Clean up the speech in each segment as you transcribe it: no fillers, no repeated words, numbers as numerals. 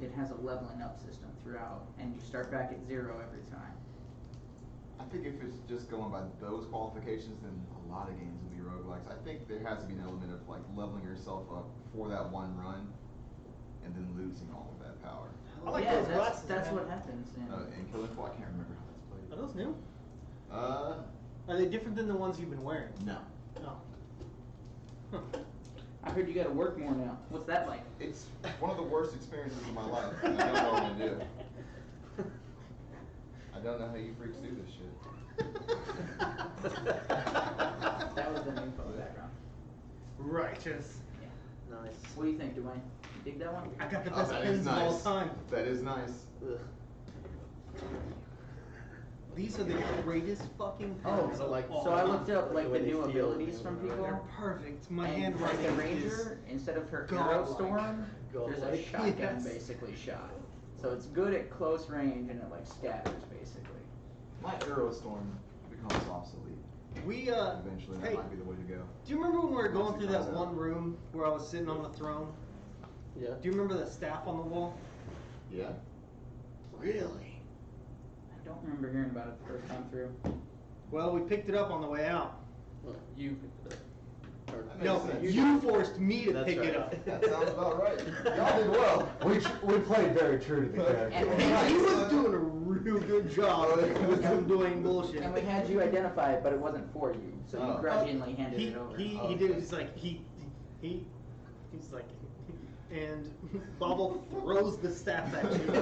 it has a leveling up system throughout, and you start back at 0 every time. I think if it's just going by those qualifications, then a lot of games will be roguelikes. I think there has to be an element of like leveling yourself up for that one run, and then losing all of that power. I like yeah, those glasses. that's man. what happens. In Killing Floor, I can't remember how that's played. Are those new? Uh, Are they different than the ones you've been wearing? no. No. I heard you got to work more now. What's that like? It's one of the worst experiences of my life. And I don't know what to do. I don't know how you freaks do this shit. That was the info background. Righteous. Yeah. Nice. What do you think, Dwayne? You dig that one? I got the Oh, best that is pins of all nice. time. That is nice. Ugh. These are the greatest fucking pins. Oh, I like- so I looked up like the the way they new feel, abilities from people. They're perfect. My And like handwriting the ranger, is... instead of her godlike. arrow storm, there's a Godlike. shotgun Yes. basically shot. So it's good at close range and it like scatters basically. My Arrow Storm becomes obsolete. We, Eventually, that hey, might be the way to go. do you remember when we were going Once it through that comes one out. room where I was sitting on the throne? Yeah. Do you remember the staff on the wall? Yeah. Really? I don't remember hearing about it the first time through. Well, we picked it up on the way out. Well, you picked it up. Or- That makes No, sense. you forced me to That's pick it right. up. That sounds about right. Y'all did well. We played very true to the character. And He was doing a real good job with some doing bullshit. And we had you identify it, but it wasn't for you, so you Oh. grudgingly handed he, it over. he did. He's like he's like, and Bobble throws the staff at you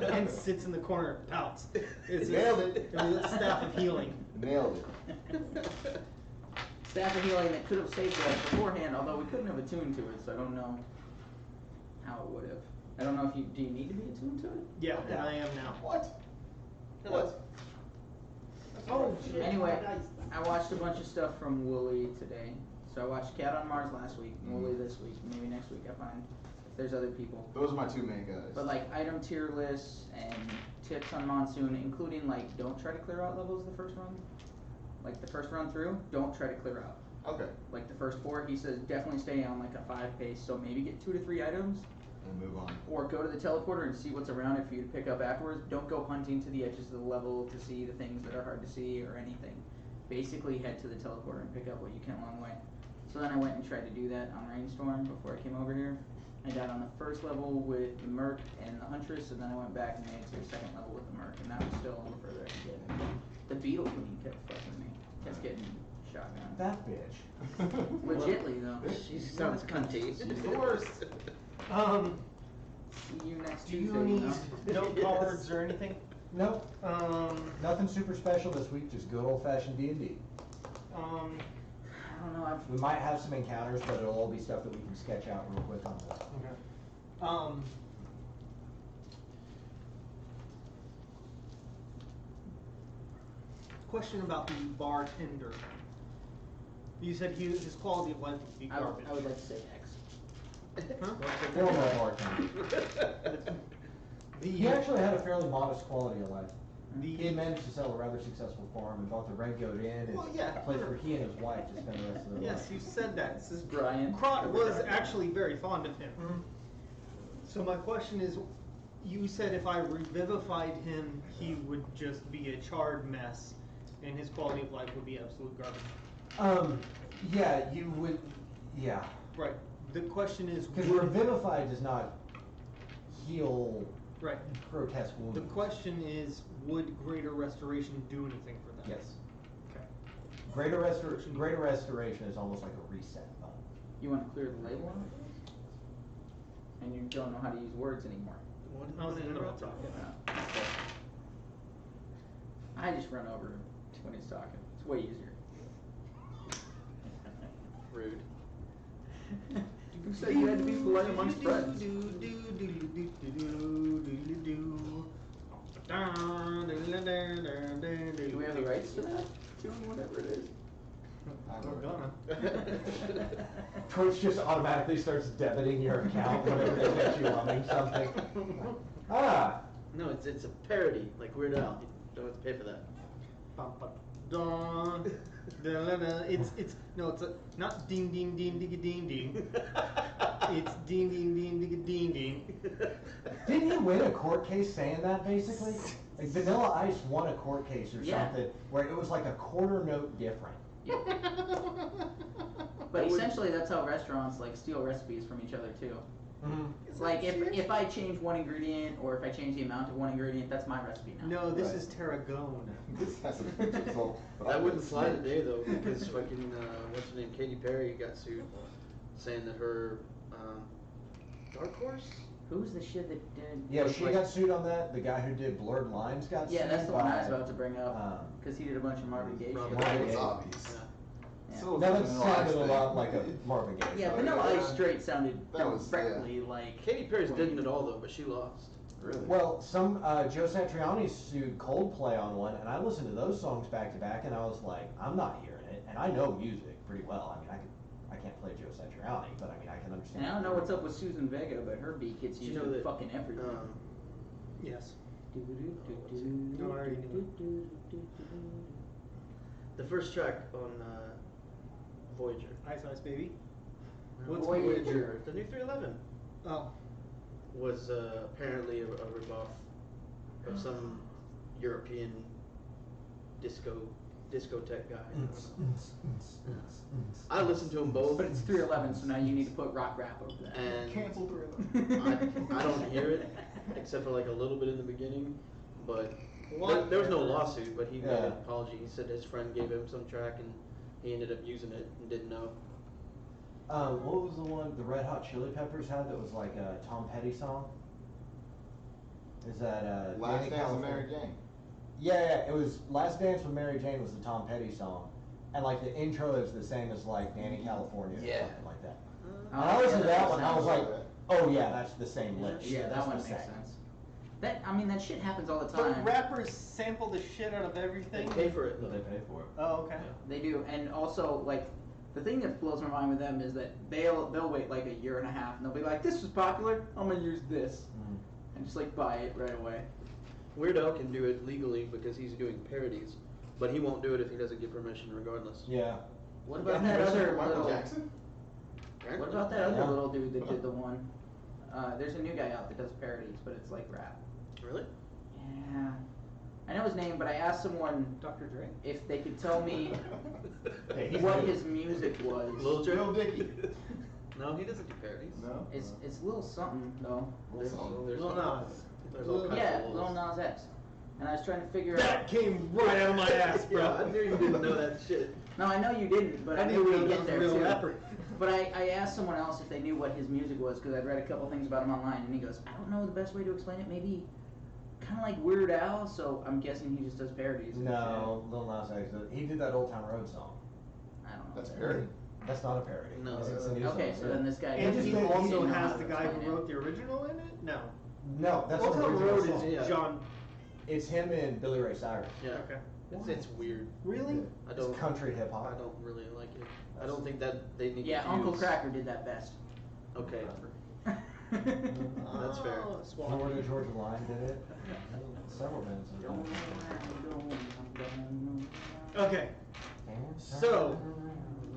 and sits in the corner and pouts. It's Nailed it. It was a staff of healing. Nailed it. Staff of healing that could have saved us beforehand, although we couldn't have attuned to it, so I don't know how it would have. I don't know if do you need to be attuned to it? Yeah, and I am now. What? What? Oh, shit. Anyway, Nice. I watched a bunch of stuff from Wooly today. So I watched Cat on Mars last week, Wooly this week, maybe next week I find if there's other people. Those are my two main guys. But like item tier lists and tips on Monsoon, including like don't try to clear out levels the first run. Like the first run through, don't try to clear out. Okay. Like the first 4, he says definitely stay on like a 5 pace, so maybe get 2 to 3 items, And move on. or go to the teleporter and see what's around it for you to pick up afterwards. Don't go hunting to the edges of the level to see the things that are hard to see or anything. Basically head to the teleporter and pick up what you can along the way. So then I went and tried to do that on Rainstorm before I came over here. I got on the first level with the Merc and the Huntress, and then I went back and made it to the second level with the Merc, and that was still a little further I could get. The Beetle Queen kept fucking me. Kept getting shotgun. That bitch. Legitly though. She sounds cunty. She's the worst. See you next Do you Tuesday. need note cards or anything? Nope, nothing super special this week, just good old fashioned D&D. I don't know. We might have some encounters, but it'll all be stuff that we can sketch out real quick on the Okay. Question about the bartender. You said his quality of life would be I garbage. would like to say X. former bartender. He actually had a fairly modest quality of life. He had managed to sell a rather successful farm and bought the Red Goat Inn and Well, yeah. a place where he and his wife just spent the rest of their Yes, life. you said that. This is Brian. Crot was actually very fond of him. So my question is, you said if I revivified him, he would just be a charred mess, and his quality of life would be absolute garbage. Yeah, you would, yeah. Right. The question is, Because Revivify does not heal right. grotesque wounds. The question is, would Greater Restoration do anything for that? Yes. Okay. Greater Restoration is almost like a reset button. You want to clear the label on it? And you don't know how to use words anymore. What I was in the middle of talking? I just run over him when he's talking. It's way easier. Rude. You said you had to be polite amongst friends. Do we have the rights to that tune, whatever it is? We're gonna. Coach just automatically starts debiting your account whenever they get you humming something. Ah, No, it's a parody, like Weird Al. You don't have to pay for that. Dawn. It's not ding ding ding ding ding ding. It's ding ding ding ding ding ding. Didn't he win a court case saying that basically? Like Vanilla Ice won a court case or Yeah. something where it was like a quarter note different. But essentially, that's how restaurants like steal recipes from each other too. Mm-hmm. It's like if I change one ingredient or if I change the amount of one ingredient, that's my recipe now. No, this Right. is tarragon. This has a potential. but That I wouldn't fly snitch. today though, because fucking what's her name, Katy Perry got sued, saying that her Dark Horse. Who's the shit that did? Yeah, Was she like- got sued on that. The guy who did Blurred Lines got sued. Yeah, that's the one I was by, about to bring up because he did a bunch of Marvin Gaye Robin shit. Gaye. It's obvious. Yeah. Yeah. So That was one the Vanilla sounded Ice a thing. lot like a Marvin Gaye. Yeah, song. Vanilla Ice straight sounded That was- directly like. Katy Perry's didn't at all though, but she lost. Really? Well, Joe Satriani sued Coldplay on one, and I listened to those songs back to back, and I was like, I'm not hearing it, and I know music pretty well. I mean, I can't play Joe Satriani, but I mean, I can understand. And I don't know what's up with Susan Vega, but her beat gets You used know in that, fucking everything. Yes. No, I already knew The first track on Voyager. Ice Ice Baby. No, What's Voyager? The new 311 Oh. was apparently a ripoff of some European discotheque guy. I listened to them both, But it's 311, so now you need to put rock rap over that. and Cancel Thriller. I don't hear it except for like a little bit in the beginning, but What? there was no lawsuit. But he made Yeah. an apology. He said his friend gave him some track and he ended up using it and didn't know. What was the one the Red Hot Chili Peppers had that was like a Tom Petty song? Is that Last Danny Dance with California? Mary Jane. Yeah, it was Last Dance with Mary Jane was the Tom Petty song, and like the intro is the same as like Danny California or Yeah. something like that. Oh, And I listened to yeah, that one, and I was like, sounds oh yeah, that's the same lick. Yeah, that That's one the makes same. sense. That shit happens all the But time. rappers sample the shit out of They everything. pay for it But though. they pay for it. Oh, okay. They do, and also like the thing that blows my mind with them is that they'll wait like a year and a half, and they'll be like, "This was popular, I'm gonna use this," Mm. and just like buy it right away. Weird Al can do it legally because he's doing parodies, but he won't do it if he doesn't get permission regardless. Yeah. What You got about that permission other from Michael little? Jackson? What about that other Yeah. little dude that did the one? There's a new guy out that does parodies, but it's like rap. Really? Yeah, I know his name, but I asked someone Dr. Dre. if they could tell me Hey, he's what new. his music was. Lil J? Lil Dicky. No, he doesn't do parodies. No? It's Lil something though. There's, there's Lil all- Nas. There's all kinds Yeah, of Lil Lils. Nas X. And I was trying to figure That out. came right out of my ass, bro. Yeah, I knew you didn't know that shit. No, I know you didn't, but I I knew didn't we'd know get that there was a real too. rapper. But I asked someone else if they knew what his music was because I'd read a couple things about him online, and he goes, "I don't know the best way to explain it. Maybe kind of like Weird Al." So I'm guessing he just does parodies. and No, Lil Nas X. He did that Old Town Road song. shit. I don't know. That's what that parody. is. That's not a parody. No, It's a new Okay, song, so yeah. then this guy. And just he didn't- also didn't know has how the to guy explain who it. wrote the original in it? No. No, that's Old an Town original Road song. is Yeah. John. It's him and Billy Ray Cyrus. Yeah. Okay. It's weird. Really? I It's don't. country hip hop. I don't really like it. I don't think that they need Yeah, to Uncle use- Cracker did that best. Okay. That's fair. Oh, swap. Florida Georgia Line did it. Several bands. did Don't it. Okay. So,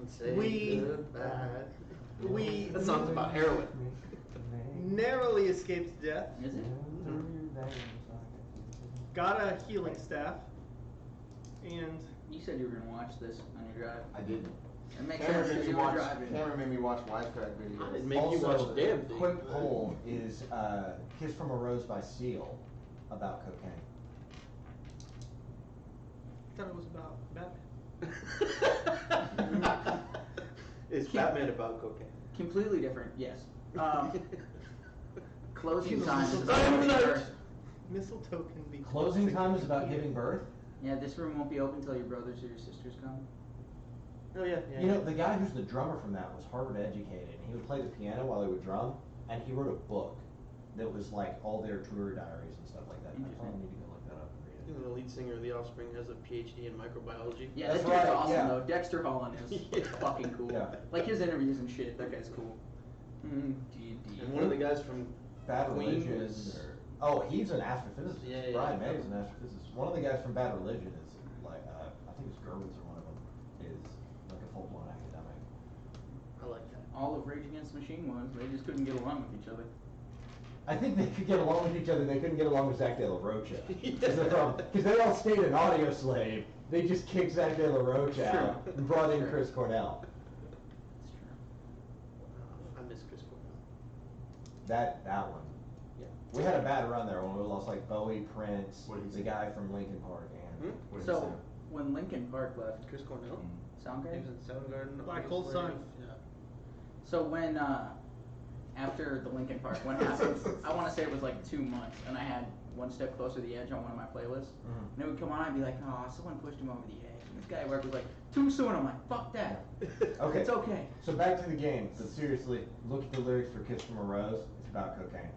Say We- goodbye. We That song's about heroin. narrowly escaped death. Is it? Got a healing staff. And You said you were gonna watch this on your drive. I didn't. It makes Cameron sense made because me you were watch. driving. Cameron made me watch Wisecrack videos. I didn't make you watch a damn thing. Quick poll is Kiss from a Rose by Seal about cocaine. I thought it was about Batman. Is Batman about cocaine? Completely different, yes. Closing Jesus. time is I'm about giving not- birth. Mistletoe can be Closing time is about giving birth. Yeah, this room won't be open until your brothers or your sisters come. Oh yeah. You know, the guy who's the drummer from that was Harvard educated, and he would play the piano while he would drum, and he wrote a book that was like all their tour diaries and stuff like that. I probably need to go look that up and read it. The lead singer of The Offspring has a PhD in microbiology. Yeah, That's that dude's right, awesome yeah. though. Dexter Holland is Yeah. fucking cool. Yeah. Like his interviews and shit, that guy's cool. And one of the guys from Bad Queen Religion. was- Oh, he's an astrophysicist. Yeah, yeah, Brian yeah. May is an astrophysicist. One of the guys from Bad Religion is like, I think it's Gerwitz or one of them, is like a full-blown academic. I like that. All of Rage Against the Machine was. They just couldn't get along with each other. I think they could get along with each other, they couldn't get along with Zach De La Rocha. Yeah. Because they all stayed an audio slave, they just kicked Zach De La Rocha out True. and brought in True. Chris Cornell. It's true. I miss Chris Cornell. That one. Yeah. We had a bad run there when we lost like Bowie, Prince, What did he the say? guy from Linkin Park, and What did he So, say? when Linkin Park left Chris Cornell. He Soundgarden, was in Soundgarden. Black Audio Hole Slave, Sun. Yeah. so when, after the Linkin Park, what happened, I want to say it was like 2 months, and I had One Step Closer to the Edge on one of my playlists. Mhm. And it would come on, I'd be like, oh, someone pushed him over the edge. And this guy at work was like, too soon. I'm like, fuck that. Okay. It's okay. So back to the game, but seriously, look at the lyrics for Kiss from a Rose, it's about cocaine.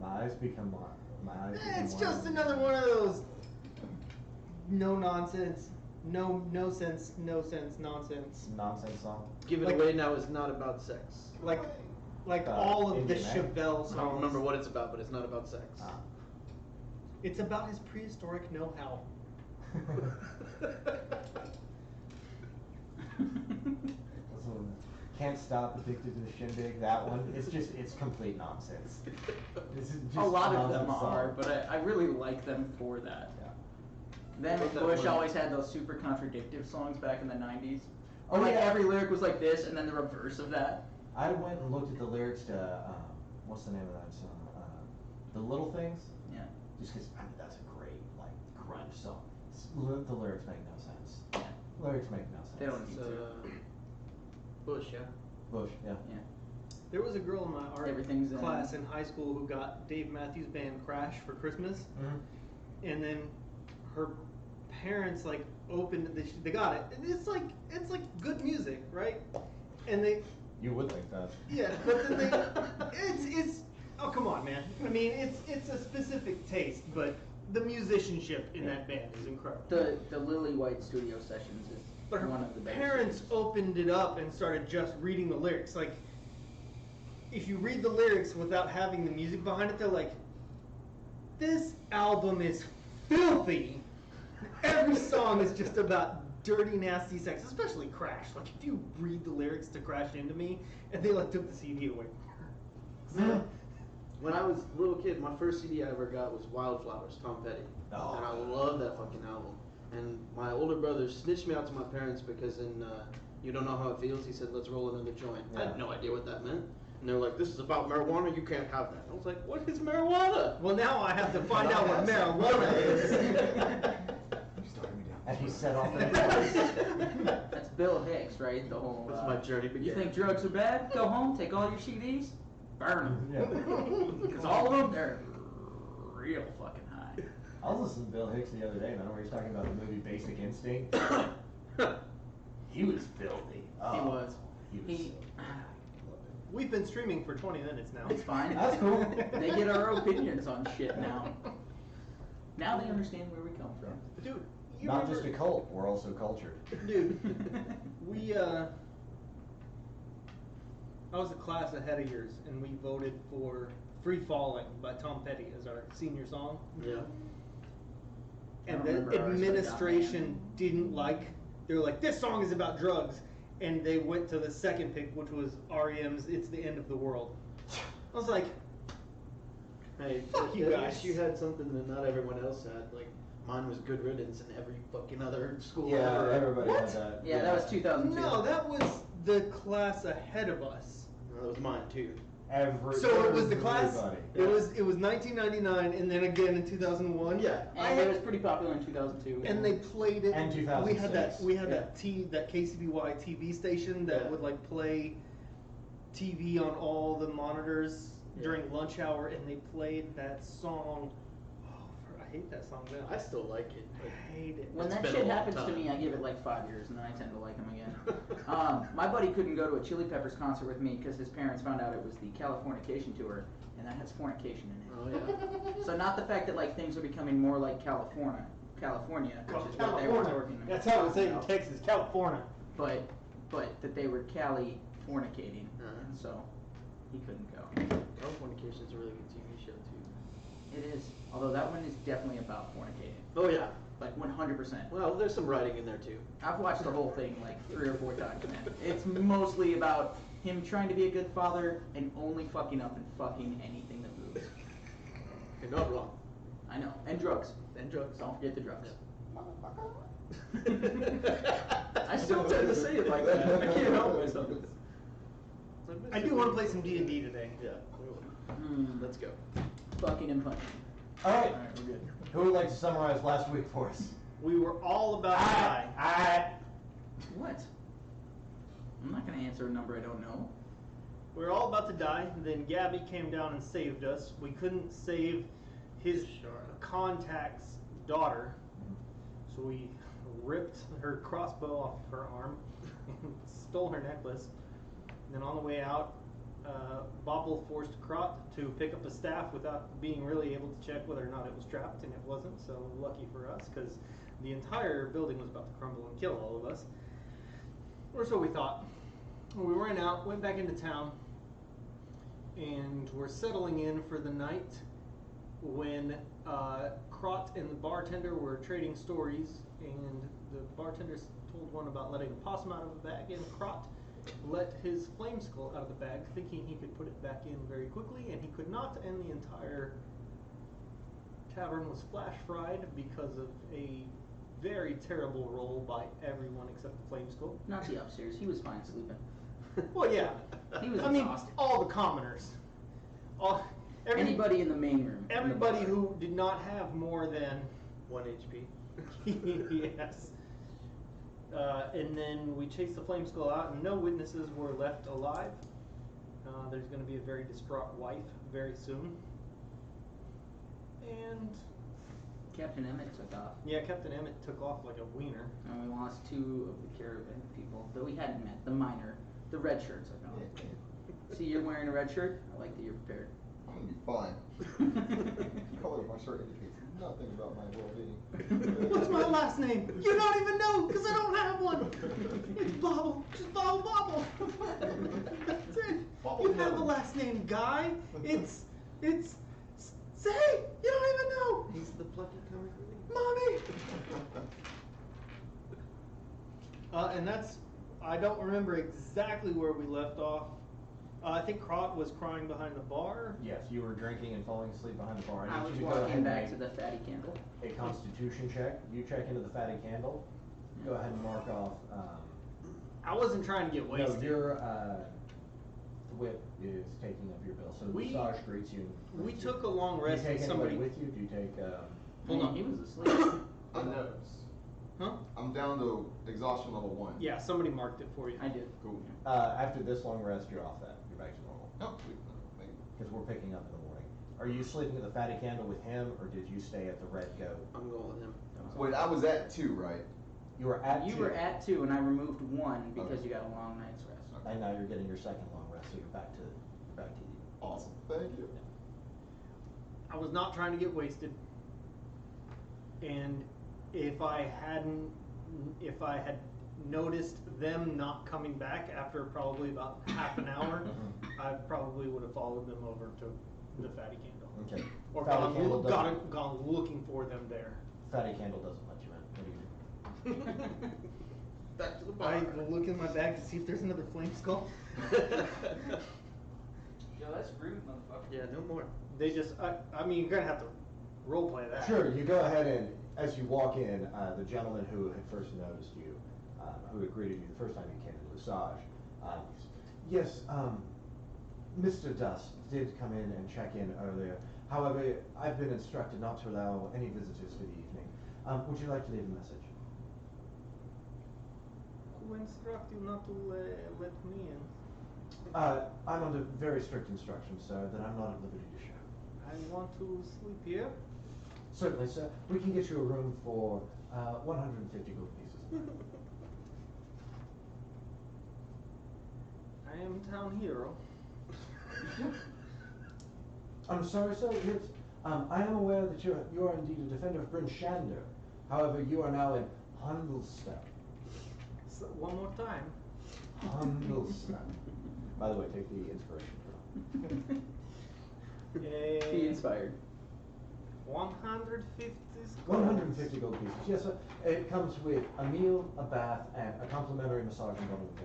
My eyes become my eyes become It's one. just another one of those no nonsense, no sense, no sense nonsense. Nonsense song. Give It Like- Away Now is not about sex. Like all of the Indian, eh? Chevelle songs. I don't remember what it's about, but it's not about sex. Ah. It's about his prehistoric know-how. So, Can't Stop, Addicted to the Shindig, that one, it's complete nonsense. This is just A lot of them nonsense are, song. but I really like them for that. Yeah. Then What about that Bush one? always had those super contradictive songs back in the 90s. Oh, Or like yeah. every lyric was like this, and then the reverse of that. I went and looked at the lyrics to, what's the name of that song? The Little Things? Yeah. Just because, I mean, that's a great, like, grunge song. The lyrics make no sense. Yeah. Lyrics make no sense. They don't It's, need to. Bush, yeah. Bush, yeah. Yeah. There was a girl in my art Everything's in- class in high school who got Dave Matthews Band Crash for Christmas, Mm-hmm. and then her parents like opened they got it, and it's like good music, right? And they You would think that. yeah, but then they it's oh come on man, I mean it's a specific taste, but the musicianship in that band is incredible. The Lily White studio sessions is But her one of the best. parents things. opened it up and started just reading the lyrics. Like, if you read the lyrics without having the music behind it, they're like, this album is filthy. Every song is just about dirty, nasty sex, especially Crash. Like, if you read the lyrics to Crash Into Me, and they like took the CD away. When I was a little kid, my first CD I ever got was Wildflowers, Tom Petty. Oh. And I love that fucking album. And my older brother snitched me out to my parents because in You Don't Know How It Feels, he said, let's roll another joint. I Yeah. had no idea what that meant. And they were like, this is about marijuana, you can't have that. I was like, what is marijuana? Well, now I have to find out what marijuana is. You're starting me down. And he set off the That's Bill Hicks, right? The whole. That's my journey began. You think drugs are bad? Go home, take all your CDs, burn them. Yeah. Because all of them, they're real fucking high. I was listening to Bill Hicks the other day, and I know he was talking about the movie Basic Instinct. He was filthy. Oh, He was. He was. He. We've been streaming for 20 minutes now. It's fine. That's cool. They get our opinions on shit now. Now they understand where we come from. Dude, you Not remember, just a cult, we're also cultured. Dude, we I was a class ahead of yours, and we voted for "Free Falling" by Tom Petty as our senior song. Yeah. And I the remember ours, but administration goddamn. didn't like. They were like, "This song is about drugs," and they went to the second pick, which was REM's "It's the End of the World." I was like, Hey, Fuck you at guys. least you had something that not everyone else had. Like, mine was Good Riddance in every fucking other school Yeah, ever. everybody What? had that. Yeah, that was 2002. "No, that was the class ahead of us." That was mine too. So it was the class. Everybody. It was 1999, and then again in 2001. Yeah. And it was pretty popular in 2002. And they played it. And We had 2006. that KCBY TV station that Yeah. would like play TV on all the monitors Yeah. during lunch hour, and they played that song. I hate that song now. I still like it. I hate it. When It's that been a shit long happens to time. me, I give it like 5 years, and then I tend to like him again. My buddy couldn't go to a Chili Peppers concert with me because his parents found out it was the Californication tour, and that has fornication in it. Oh yeah. So not the fact that like things are becoming more like California, which is what they were talking That's how we say it in about, Texas, California. but that they were Cali fornicating, Uh-huh. and so he couldn't go. Californication is a really good TV show too. It is, although that one is definitely about fornicating, Oh yeah. like 100%. Well, there's some writing in there too. I've watched the whole thing like 3 or 4 times, man. It's mostly about him trying to be a good father and only fucking up and fucking anything that moves. You're not wrong. I know, and drugs. And drugs. Don't forget the drugs. I I still tend to say it like that. I can't help myself. I do want to play some D&D today. Yeah. Let's go. Fucking and punching. All right. Alright, we're good. Who would like to summarize last week for us? We were all about to die. What? I'm not gonna answer a number I don't know. We were all about to die. Then Gabby came down and saved us. We couldn't save his contact's daughter, so we ripped her crossbow off her arm and stole her necklace. And then on the way out, Bobble forced Krot to pick up a staff without being really able to check whether or not it was trapped, and it wasn't, so lucky for us, because the entire building was about to crumble and kill all of us. Or so we thought. We ran out, went back into town, and were settling in for the night when Krot and the bartender were trading stories, and the bartender told one about letting a possum out of a bag, and Krot let his flame skull out of the bag, thinking he could put it back in very quickly, and he could not, and the entire tavern was flash fried because of a very terrible roll by everyone except the flame skull. Not the upstairs. He was fine sleeping. Well, yeah. He was I mean, exhausted. all the commoners. Anybody in the main room. in the Everybody bar. who did not have more than 1 HP. yes. And then we chased the flame skull out, and no witnesses were left alive. There's going to be a very distraught wife very soon. And Captain Emmett took off. yeah, Captain Emmett took off like a wiener. And we lost 2 of the caravan people that we hadn't met. The minor, the red shirts are gone. See, you're wearing a red shirt. I like that you're prepared. I'm gonna be fine. The color of my shirt indicates nothing about my well-being. What's my last name? You don't even know, because I don't have one. It's Bobble. Just Bobble. That's it. Bobble You have a Bobble. last name, Guy. It's. Say, you don't even know. He's the plucky comic relief. Mommy. And that's. I don't remember exactly where we left off. I think Krot was crying behind the bar. Yes, you were drinking and falling asleep behind the bar. I need was you to go ahead walking and back make to the fatty candle. a constitution check. You check into the fatty candle. Go ahead and mark off. I wasn't trying to get wasted. No, your whip is taking up your bill. So We- Visage greets you. We took a long rest Do you with take somebody. anybody with you? Do you take? Hold on. He was asleep. I'm, Huh? I'm down to exhaustion level 1. Yeah, somebody marked it for you. I did. Cool. After this long rest, you're off that. You're back to normal. Oh, sweet. Thank you. Because we're picking up in the morning. Are you sleeping at the fatty candle with him, or did you stay at the Red Goat? I'm going with him. Wait, I was at 2, right? You were at You 2, were at 2, and I removed 1 because Okay. you got a long night's rest. and now you're getting your second long rest, so you're back to you. Awesome. Thank you. I was not trying to get wasted. And if I had noticed them not coming back after probably about half an hour, I probably would have followed them over to the fatty candle. Okay. Or Fatty candle gone looking for them there. Fatty candle doesn't let you in. What do you do? Back to the bar. I look in my bag to see if there's another flame skull. Yo, that's rude, motherfucker. Yeah, no more. They just, I mean, you're gonna have to role play that. Sure, you go ahead and, as you walk in, the gentleman who had first noticed you, who had greeted you the first time you came into Visage, yes, Mr. Dust did come in and check in earlier. However, I've been instructed not to allow any visitors for the evening. Would you like to leave a message? Who instructed you not to let me in? I'm under very strict instructions, sir, that I'm not at liberty to share. I want to sleep here. Certainly, sir. We can get you a room for 150 gold pieces. I am town hero. I'm sorry, sir. Yes, I am aware that you are indeed a defender of Bryn Shander. However, you are now in Hundlestone. So, one more time. Hundlestone. By the way, take the inspiration Be inspired. 150 scores. 150 gold pieces. Yes, sir. It comes with a meal, a bath, and a complimentary massage and bottle of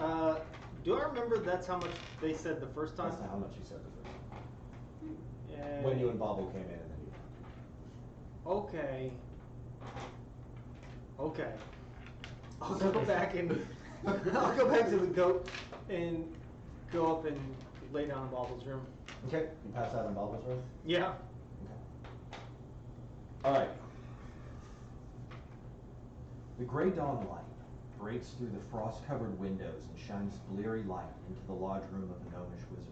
wine. Do I remember that's how much they said the first time? That's not how much you said the first time. Uh, When you and Bobble came in and then you. Okay. Okay. I'll go back and I'll go back to the goat and go up and lay down in Bobble's room. Okay, you pass out in Bobble's room? Yeah. Okay. Alright. The gray dawn light breaks through the frost-covered windows and shines bleary light into the lodge room of the gnomish wizard.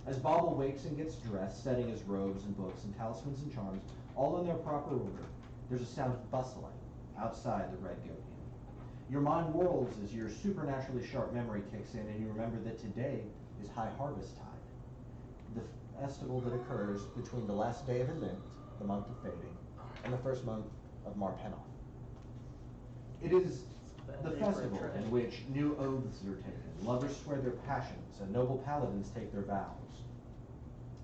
As Bobble wakes and gets dressed, setting his robes and books and talismans and charms, all in their proper order, there's a sound of bustling outside the Red Goat Inn. Your mind whirls as your supernaturally sharp memory kicks in and you remember that today is High Harvest Tide, the festival that occurs between the last day of Elent, the month of fading, and the first month of Marpenoth. It is the festival in which new oaths are taken, lovers swear their passions, and noble paladins take their vows.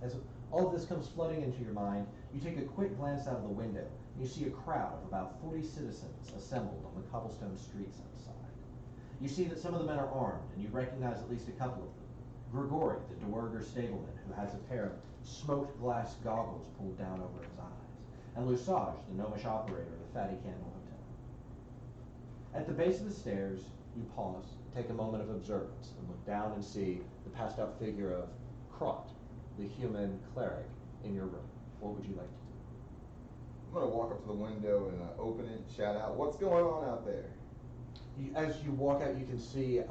As all of this comes flooding into your mind, you take a quick glance out of the window, and you see a crowd of about 40 citizens assembled on the cobblestone streets outside. You see that some of the men are armed, and you recognize at least a couple of them. Grigori, the Dwarger stableman, who has a pair of smoked glass goggles pulled down over his eyes, and Lusage, the gnomish operator of the Fatty Candle Hotel. At the base of the stairs, you pause, take a moment of observance, and look down and see the passed out figure of Krot, the human cleric, in your room. What would you like to do? I'm gonna walk up to the window and open it, shout out, "What's going on out there?" As you walk out, you can see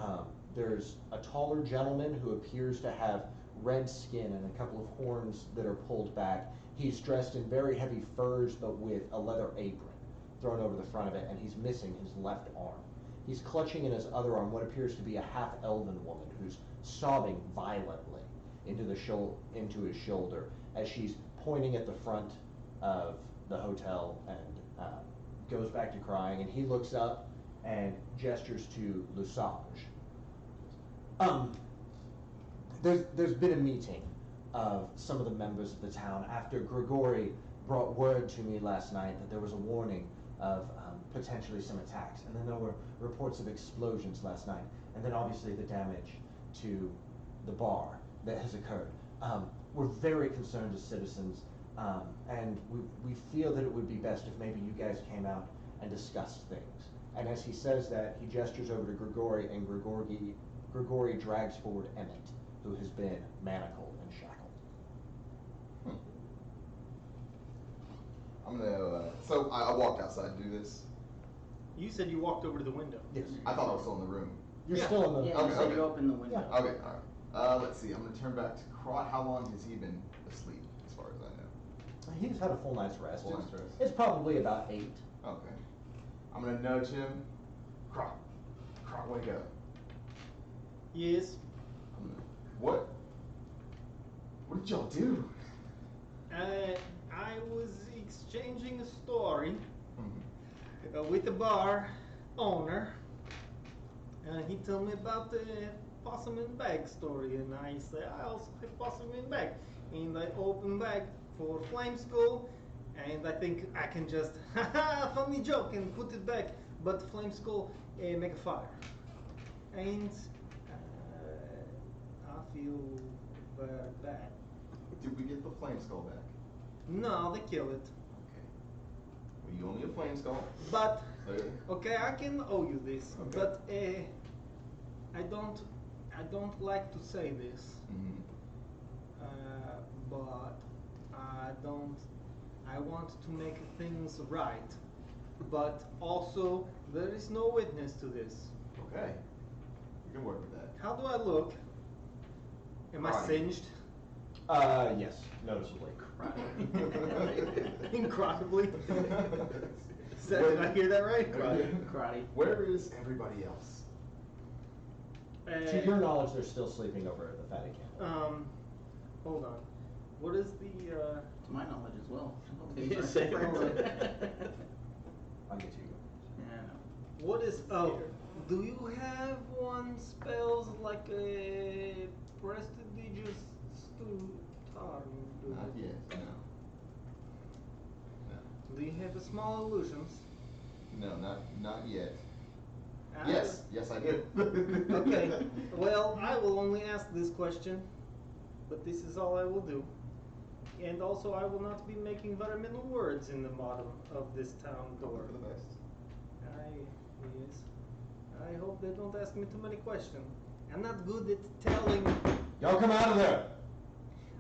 there's a taller gentleman who appears to have red skin and a couple of horns that are pulled back. He's dressed in very heavy furs, but with a leather apron thrown over the front of it, and he's missing his left arm. He's clutching in his other arm what appears to be a half-elven woman who's sobbing violently into his shoulder as she's pointing at the front of the hotel and goes back to crying, and he looks up and gestures to Lusage. There's been a meeting of some of the members of the town after Grigori brought word to me last night that there was a warning of potentially some attacks, and then there were reports of explosions last night, and then obviously the damage to the bar that has occurred. We're very concerned as citizens, and we feel that it would be best if maybe you guys came out and discussed things. And as he says that, he gestures over to Grigori, and Grigori drags forward Emmett, who has been manacled and shackled. I'm gonna, so I walked outside to do this. You said you walked over to the window. Yes. I thought I was still in the room. You're Yeah. still in the... Yeah, Okay, you said okay. you opened the window. Yeah. Okay, alright. Let's see, I'm gonna turn back to Krot. How long has he been asleep, as far as I know? He's had a full night's rest. Full night's rest. It's probably about 8. Okay. I'm gonna nudge him. Krot, wake up. Yes. What did y'all do? I was exchanging a story Mhm. with the bar owner. He told me about the possum and bag story, and I said I also have possum and bag. And I open bag for Flame Skull, and I think I can just funny joke and put it back. But Flame Skull make a fire, and I feel very bad. Did we get the flame skull back? No, they kill it. Okay. Well, you owe me a flame skull. But Okay. okay, I can owe you this. Okay. But I don't like to say this. Mm-hmm. But I want to make things right. But also, there is no witness to this. Okay. We can work with that. How do I look? Am I Right. singed? Yes, noticeably. Incredibly. Did I hear that right? Karate. Where is everybody else? To your knowledge, they're still sleeping over at the Fatty Camp. Hold on. What is the To my knowledge as well. Same. I'll get to you. Yeah, I know. what is do you have one spells like a prestigious Stutar. Not yet, no. Do you have a small illusions? No, not yet. Ah, Yes, I do. Okay. Well, I will only ask this question, but this is all I will do. And also, I will not be making very many words in the bottom of this town door. For the best. Yes. I hope they don't ask me too many questions. I'm not good at telling. Y'all come out of there!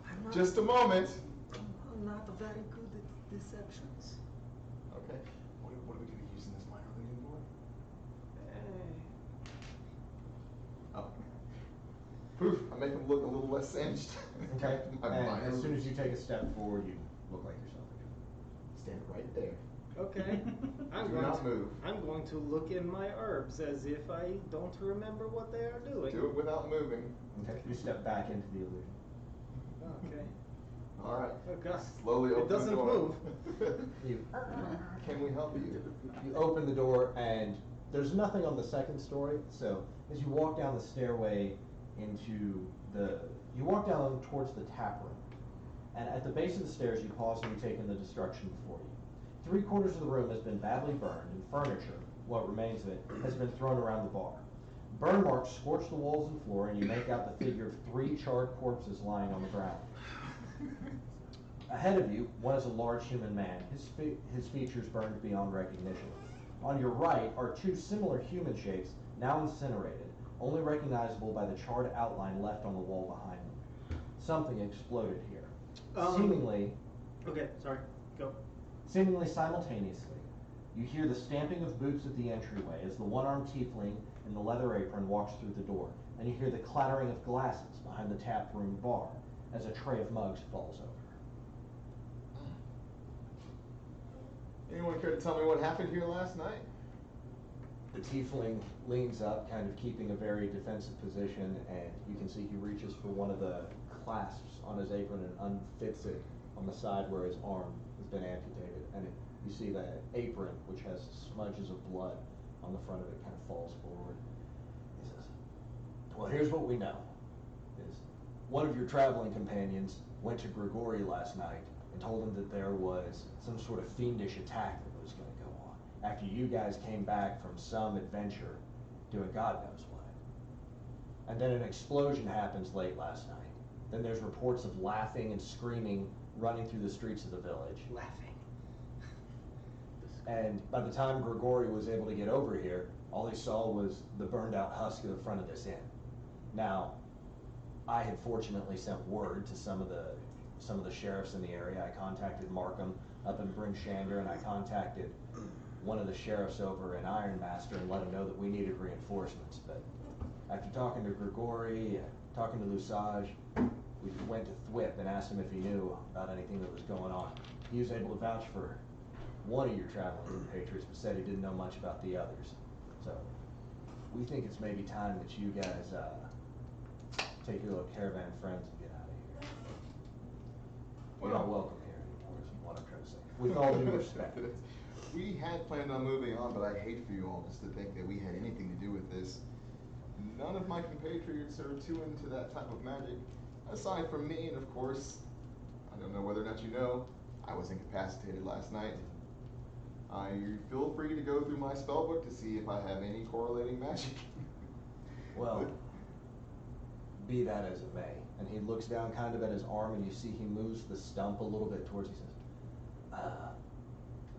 I'm not, Just a moment. I'm not very good at deceptions. Okay. What are we gonna use in this minor league for? Oh. Poof, I make him look a little less singed. Okay, My and minor as soon as league. you take a step forward, you look like yourself again. Stand right there. Okay. Do not move. I'm going to look in my herbs as if I don't remember what they are doing. Do it without moving. Okay, you step back into the illusion. Okay. All right. Oh God. Slowly It open the doesn't door. move. You, Can we help you? you open the door and there's nothing on the second story, so as you walk down the stairway you walk down towards the tap room, and at the base of the stairs you pause and you take in the destruction before you. 3/4 of the room has been badly burned, and furniture, what remains of it, has been thrown around the bar. Burn marks scorch the walls and floor, and you make out the figure of 3 charred corpses lying on the ground. Ahead of you, one is a large human man, his features burned beyond recognition. On your right are 2 similar human shapes, now incinerated, only recognizable by the charred outline left on the wall behind them. Something exploded here. Okay, sorry. Go. Seemingly simultaneously, you hear the stamping of boots at the entryway as the one-armed tiefling in the leather apron walks through the door, and you hear the clattering of glasses behind the tap room bar as a tray of mugs falls over. Anyone care to tell me what happened here last night? The tiefling leans up, kind of keeping a very defensive position, and you can see he reaches for one of the clasps on his apron and unfits it on the side where his arm has been amputated. And you see the apron, which has smudges of blood on the front of it, kind of falls forward. He says, "Well, here's what we know. Is one of your traveling companions went to Grigori last night and told him that there was some sort of fiendish attack that was going to go on after you guys came back from some adventure doing God knows what. And then an explosion happens late last night. Then there's reports of laughing and screaming running through the streets of the village. Laughing. And by the time Grigori was able to get over here, all he saw was the burned out husk of the front of this inn. Now, I had fortunately sent word to some of the sheriffs in the area. I contacted Markham up in Bringshander, and I contacted one of the sheriffs over in Ironmaster and let him know that we needed reinforcements. But after talking to Grigori and talking to Lusage, we went to Thwip and asked him if he knew about anything that was going on. He was able to vouch for one of your traveling compatriots, but said he didn't know much about the others. So we think it's maybe time that you guys take your little caravan friends and get out of here. You're not welcome here anymore, is what I'm trying to say. With all due respect. We had planned on moving on, but I hate for you all just to think that we had anything to do with this. None of my compatriots are too into that type of magic, aside from me, and of course, I don't know whether or not you know, I was incapacitated last night. You feel free to go through my spellbook to see if I have any correlating magic. Well, be that as it may. And he looks down kind of at his arm, and you see he moves the stump a little bit towards, he says,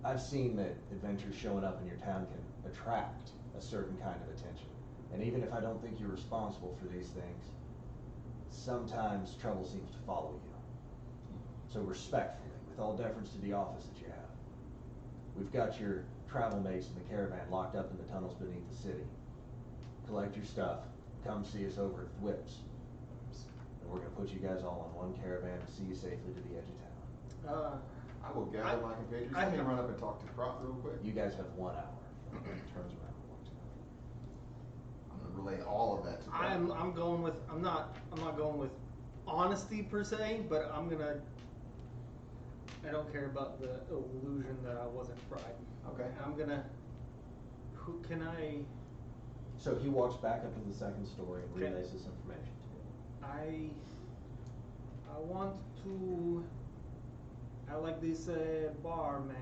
I've seen that adventures showing up in your town can attract a certain kind of attention. And even if I don't think you're responsible for these things, sometimes trouble seems to follow you. So respectfully, with all deference to the office that you have, we've got your travel mates in the caravan locked up in the tunnels beneath the city. Collect your stuff, come see us over at Thwip's. And we're gonna put you guys all on one caravan and see you safely to the edge of town. I will gather my compatriots. Let me run up and talk to Croft real quick. You guys have 1 hour. Turns around and walks out. I'm gonna relay all of that to Croft. I'm going with I'm not going with honesty per se, but I don't care about the illusion that I wasn't fried. Okay. Who can I? So he walks back up to the second story and Okay. relays this information to you. I want to. I like this barman.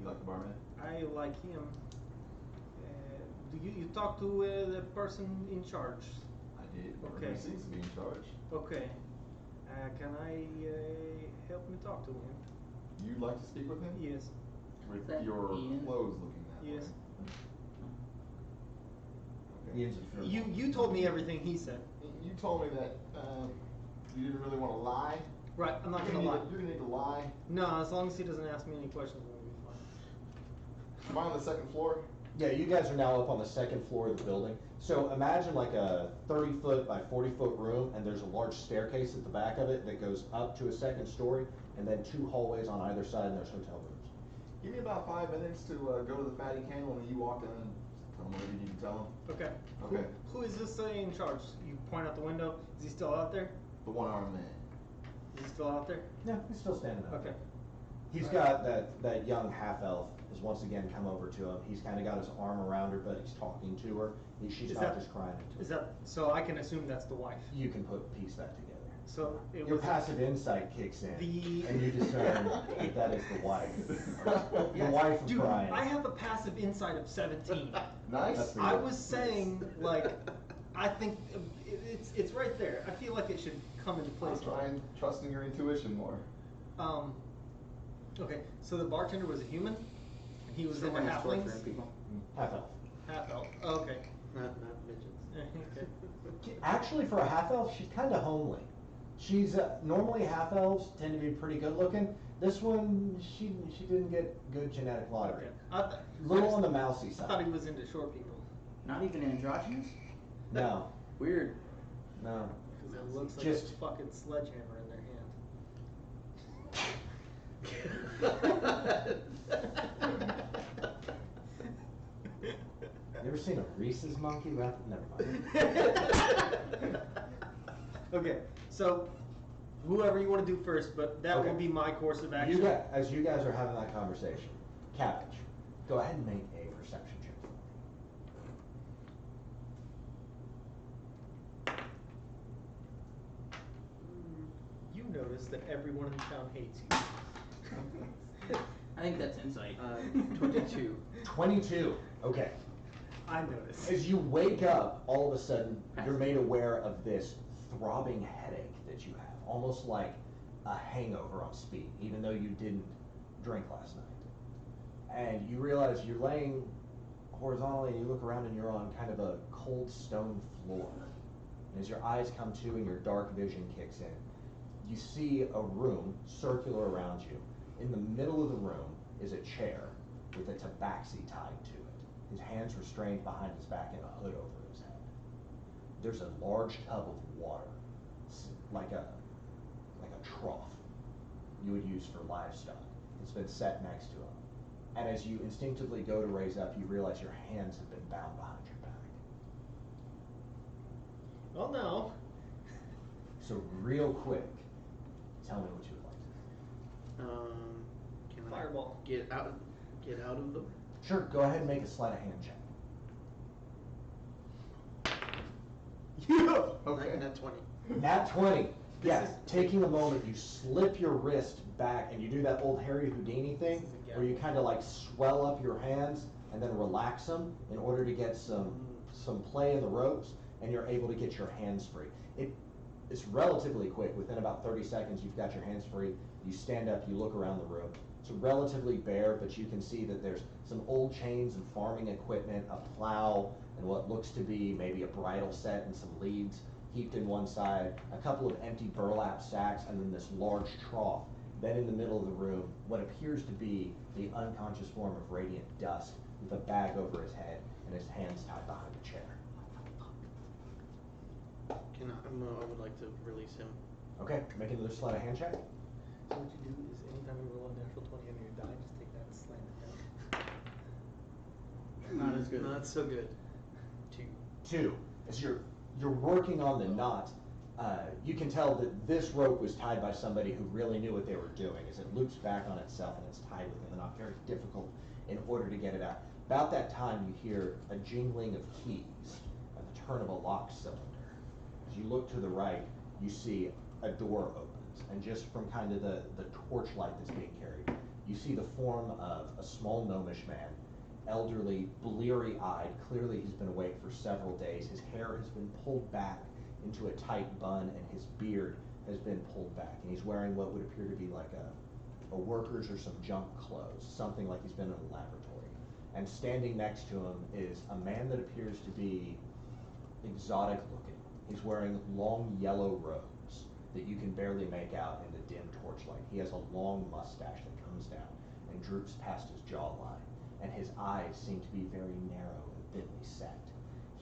You like the barman? I like him. Do you talk to the person in charge? I did. Okay. He seems to be in charge. Okay. Can I help me talk to him? You'd like to speak with him? Yes. With Is that your Ian? clothes looking that Yes. way. Okay. Ian's a You told me everything he said. You told me that you didn't really want to lie. Right. I'm not You're gonna lie. You're gonna need to lie. No, as long as he doesn't ask me any questions, we'll be fine. Am I on the second floor? Yeah, you guys are now up on the second floor of the building. So imagine like a 30-foot by 40-foot room, and there's a large staircase at the back of it that goes up to a second story, and then 2 hallways on either side, and there's hotel rooms. Give me about 5 minutes to go to the Fatty Candle, and then you walk in and tell them whatever you need to tell them. Okay. Okay. Who is this in charge? You point out the window. Is he still out there? The one-armed man. Is he still out there? Yeah, he's still standing up. Okay. He's got that young half-elf has once again come over to him. He's kind of got his arm around her, but he's talking to her. She's Is not that- just crying into Is him. that so? I can assume that's the wife. You can piece that together. So it Your was passive insight kicks in, the- and you discern that that is the wife. The Yes. wife of Dude, Brian. I have a passive insight of 17. Nice. That's the- I was saying, like, I think it's right there. I feel like it should come into place. I'm trying, trusting your intuition more. Okay, so the bartender was a human, and he was into Someone is torturing halflings. people. Half-elf. Half elf. Oh, okay. Not midgets. Okay. Actually, for a half-elf, she's kind of homely. She's normally half-elves tend to be pretty good-looking. This one, she didn't get good genetic lottery. Okay. Little on the mousy I side. thought he was into short people. Not even androgynous? No, Weird. no. Because it looks like Just- a fucking sledgehammer in their hand. You ever seen a Reese's monkey? Never mind. Okay, so whoever you want to do first, but that Okay. will be my course of action. As you guys are having that conversation, Cabbage, go ahead and make a perception check for me. You notice that everyone in town hates you. I think that's insight. 22. 22. Okay. I noticed. As you wake up, all of a sudden, you're made aware of this throbbing headache that you have, almost like a hangover on speed, even though you didn't drink last night. And you realize you're laying horizontally, and you look around, and you're on kind of a cold stone floor. And as your eyes come to and your dark vision kicks in, you see a room circular around you. In the middle of the room is a chair with a tabaxi tied to it. His hands restrained behind his back and a hood over his head. There's a large tub of water, like a trough you would use for livestock. It's been set next to him. And as you instinctively go to raise up, you realize your hands have been bound behind your back. Oh no. So real quick, tell me what you would like to do. Can Fireball. I get out of the? Sure, go ahead and make a sleight of hand check. Yeah. Okay. Not 20. Nat 20. Yeah, This is- taking a moment, you slip your wrist back and you do that old Harry Houdini thing This is a where you kind of like swell up your hands and then relax them in order to get some play in the ropes, and you're able to get your hands free. It's relatively quick. Within about 30 seconds, you've got your hands free. You stand up, you look around the room. It's relatively bare, but you can see that there's some old chains and farming equipment, a plow, and what looks to be maybe a bridle set and some leads heaped in one side, a couple of empty burlap sacks, and then this large trough. Then in the middle of the room, what appears to be the unconscious form of Radiant Dust with a bag over his head and his hands tied behind the chair. I would like to release him. Okay, make another sleight of hand check. So what you do is anytime you roll a natural 20 on your die, just take that and slam it down. Not as good. Not so good. 2. 2. As you're working on the knot, you can tell that this rope was tied by somebody who really knew what they were doing, as it loops back on itself and it's tied within the knot. Very difficult in order to get it out. About that time, you hear a jingling of keys at the turn of a lock cylinder, As you look to the right, you see a door opens, and just from kind of the torchlight that's being carried, you see the form of a small gnomish man, elderly, bleary-eyed. Clearly he's been awake for several days. His hair has been pulled back into a tight bun, and his beard has been pulled back, and he's wearing what would appear to be like a worker's or some junk clothes, something like he's been in a laboratory. And standing next to him is a man that appears to be exotic looking. He's wearing long yellow robes that you can barely make out in the dim torchlight. He has a long mustache that comes down and droops past his jawline, and his eyes seem to be very narrow and thinly set.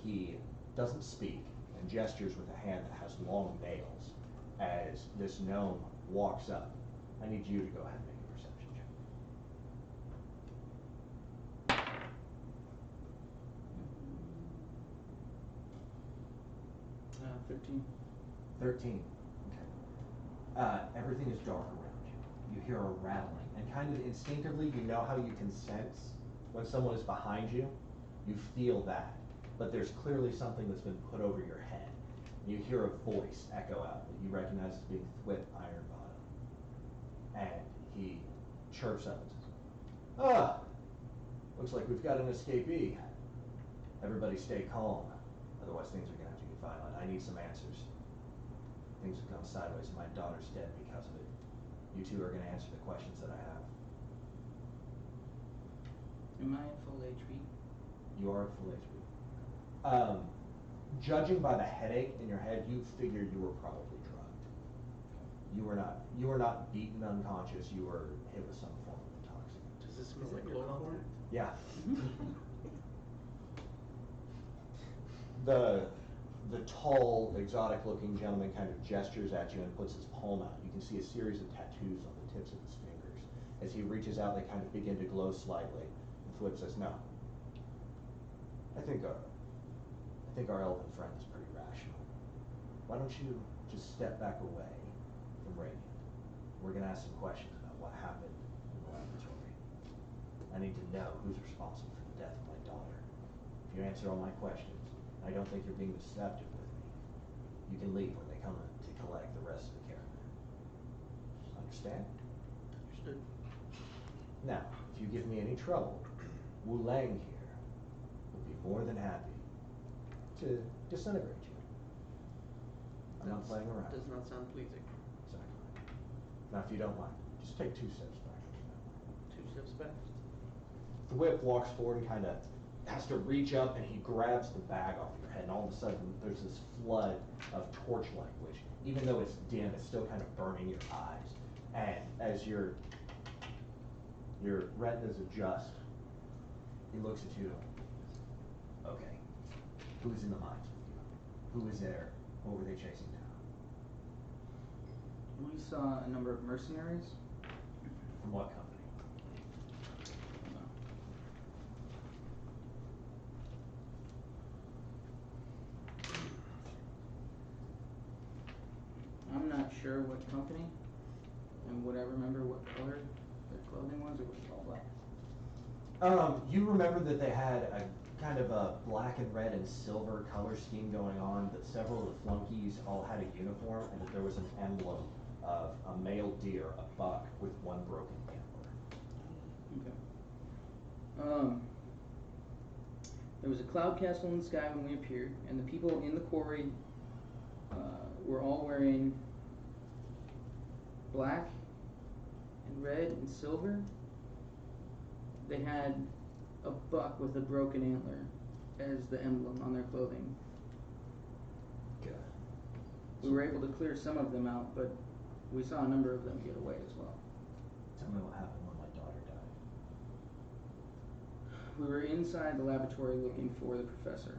He doesn't speak and gestures with a hand that has long nails as this gnome walks up. I need you to go ahead and make a perception check. 13. 13. Okay. Everything is dark around you. You hear a rattling, and kind of instinctively, you know how you can sense when someone is behind you. You feel that, but there's clearly something that's been put over your head. You hear a voice echo out that you recognize as being Thwip Ironbottom, and he chirps up and says, "Ah, looks like we've got an escapee. Everybody stay calm, otherwise things are gonna have to get violent. I need some answers. Things have gone sideways, and my daughter's dead because of it. You two are gonna answer the questions that I have." Am I at full HP? You are at full HP. Judging by the headache in your head, you figured you were probably drugged. You were not beaten unconscious. You were hit with some form of intoxicant. Does this smell Is like that your chloroform? Yeah. The tall, exotic-looking gentleman kind of gestures at you and puts his palm out. You can see a series of tattoos on the tips of his fingers. As he reaches out, they kind of begin to glow slightly. And Thwip says, "No. I think our elven friend is pretty rational. Why don't you just step back away from Radiant? We're gonna ask some questions about what happened in the laboratory. I need to know who's responsible for the death of my daughter. If you answer all my questions, I don't think you're being deceptive with me, you can leave when they come to collect the rest of the caravan. Understand? Understood. Now, if you give me any trouble, Wu Lang here will be more than happy to disintegrate you. I'm not playing around. Does not sound pleasing. Exactly. Now, if you don't mind, just take 2 steps back. 2 steps back. The whip walks forward and kind of has to reach up, and he grabs the bag off your head, and all of a sudden there's this flood of torchlight, which, even though it's dim, it's still kind of burning your eyes. And as your retinas adjust, he looks at you. Okay, who's in the mines with you? Who was there? What were they chasing down? We saw a number of mercenaries. From what company? I'm not sure what company, and would I remember what color their clothing was, or was it all black? You remember that they had a kind of a black and red and silver color scheme going on, that several of the flunkies all had a uniform, and that there was an emblem of a male deer, a buck, with one broken antler. Okay. There was a cloud castle in the sky when we appeared, and the people in the quarry were all wearing black and red and silver. They had a buck with a broken antler as the emblem on their clothing. Good. We were able to clear some of them out, but we saw a number of them get away as well. Tell me what happened when my daughter died. We were inside the laboratory looking for the professor.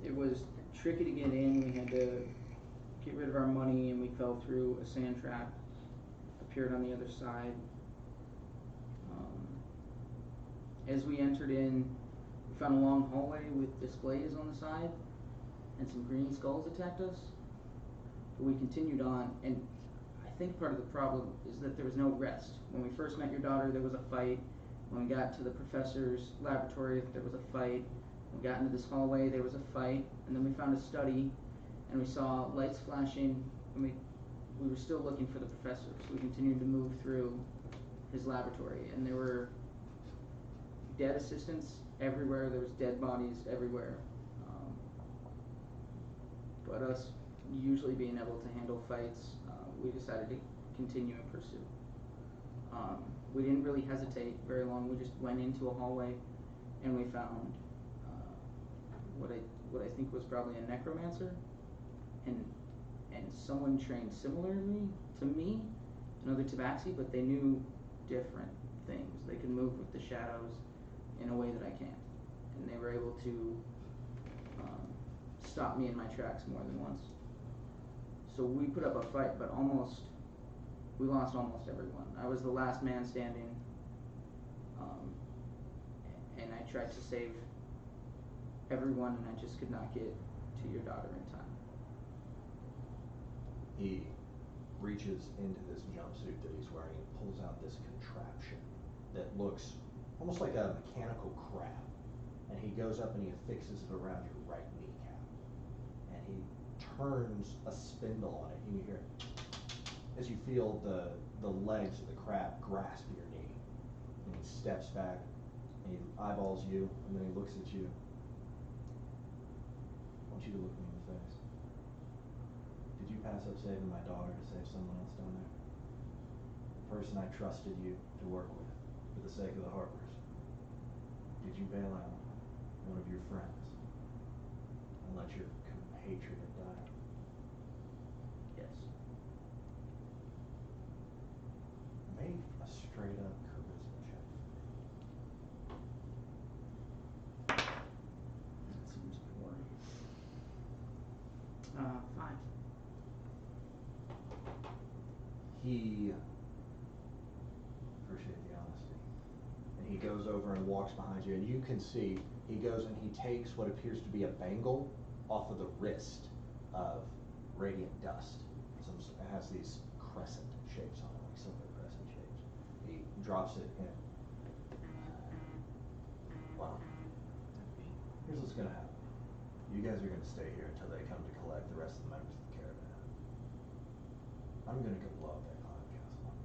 It was tricky to get in. We had to get rid of our money, and we fell through a sand trap, appeared on the other side. As we entered in, we found a long hallway with displays on the side, and some green skulls attacked us. But we continued on, and I think part of the problem is that there was no rest. When we first met your daughter, there was a fight. When we got to the professor's laboratory, there was a fight. We got into this hallway, there was a fight, and then we found a study, and we saw lights flashing, and we were still looking for the professor, so we continued to move through his laboratory, and there were dead assistants everywhere, there was dead bodies everywhere. But us usually being able to handle fights, we decided to continue in pursuit. We didn't really hesitate very long, we just went into a hallway, and we found what I think was probably a necromancer, and someone trained similarly to me, another tabaxi, but they knew different things. They could move with the shadows in a way that I can't, and they were able to stop me in my tracks more than once. So we put up a fight, but we lost almost everyone. I was the last man standing, and I tried to save everyone, and I just could not get to your daughter in time. He reaches into this jumpsuit that he's wearing and pulls out this contraption that looks almost like a mechanical crab. And he goes up and he affixes it around your right kneecap. And he turns a spindle on it, and you hear it as you feel the legs of the crab grasp your knee. And he steps back, and he eyeballs you, and then he looks at you. I want you to look me in the face. Did you pass up saving my daughter to save someone else down there? The person I trusted you to work with for the sake of the Harpers. Did you bail out one of your friends and let your compatriot die? Yes. Make a straight up charisma check. That seems poor. 5. He, appreciate the honesty, and he goes over and walks behind you, and you can see he goes and he takes what appears to be a bangle off of the wrist of radiant dust. It has these crescent shapes on it, like silver crescent shapes. He drops it in. Well, here's what's gonna happen. You guys are gonna stay here until they come to collect the rest of the members of the caravan. I'm gonna go blow up that cloud castle.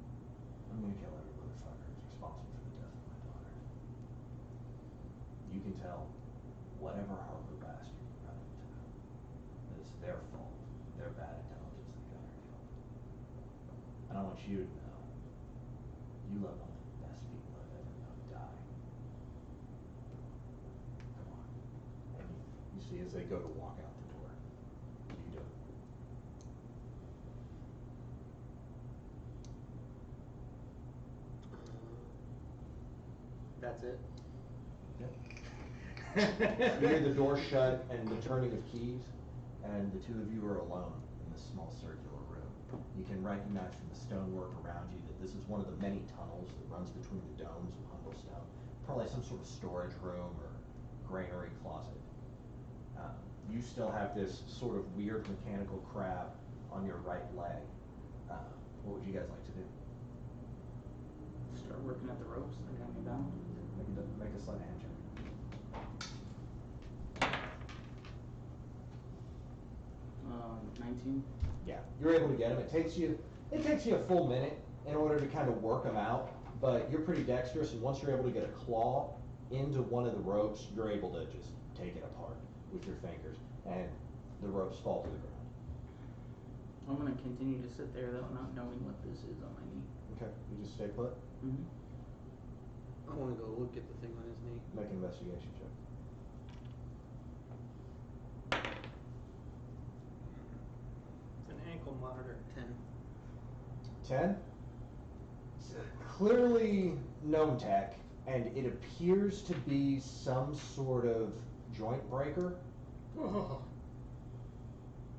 I'm gonna kill every motherfucker who's responsible for the death of my daughter. You can tell whatever Harper bastard you run into that it's their fault, their bad intelligence that got her killed. And I want you to know, you love one of the best people I've ever known die. Come on. And you see as they go to walk out the door, you do it. That's it. Yep. You hear the door shut and the turning of keys, and the two of you are alone in this small circular room. You can recognize from the stonework around you that this is one of the many tunnels that runs between the domes of Humblestone. Probably some sort of storage room or granary closet. You still have this sort of weird mechanical crab on your right leg. What would you guys like to do? Start working at the ropes that got me bound. Make a sleight of hand check. 19. Yeah, you're able to get them. It takes you a full minute in order to kind of work them out, but you're pretty dexterous, and once you're able to get a claw into one of the ropes, you're able to just take it apart with your fingers, and the ropes fall to the ground. I'm gonna continue to sit there though, not knowing what this is on my knee. Okay, you just stay put. Mm-hmm. I want to go look at the thing on his knee. Make an investigation check. It's an ankle monitor. 10. 10? It's clearly gnome tech, and it appears to be some sort of joint breaker. Oh.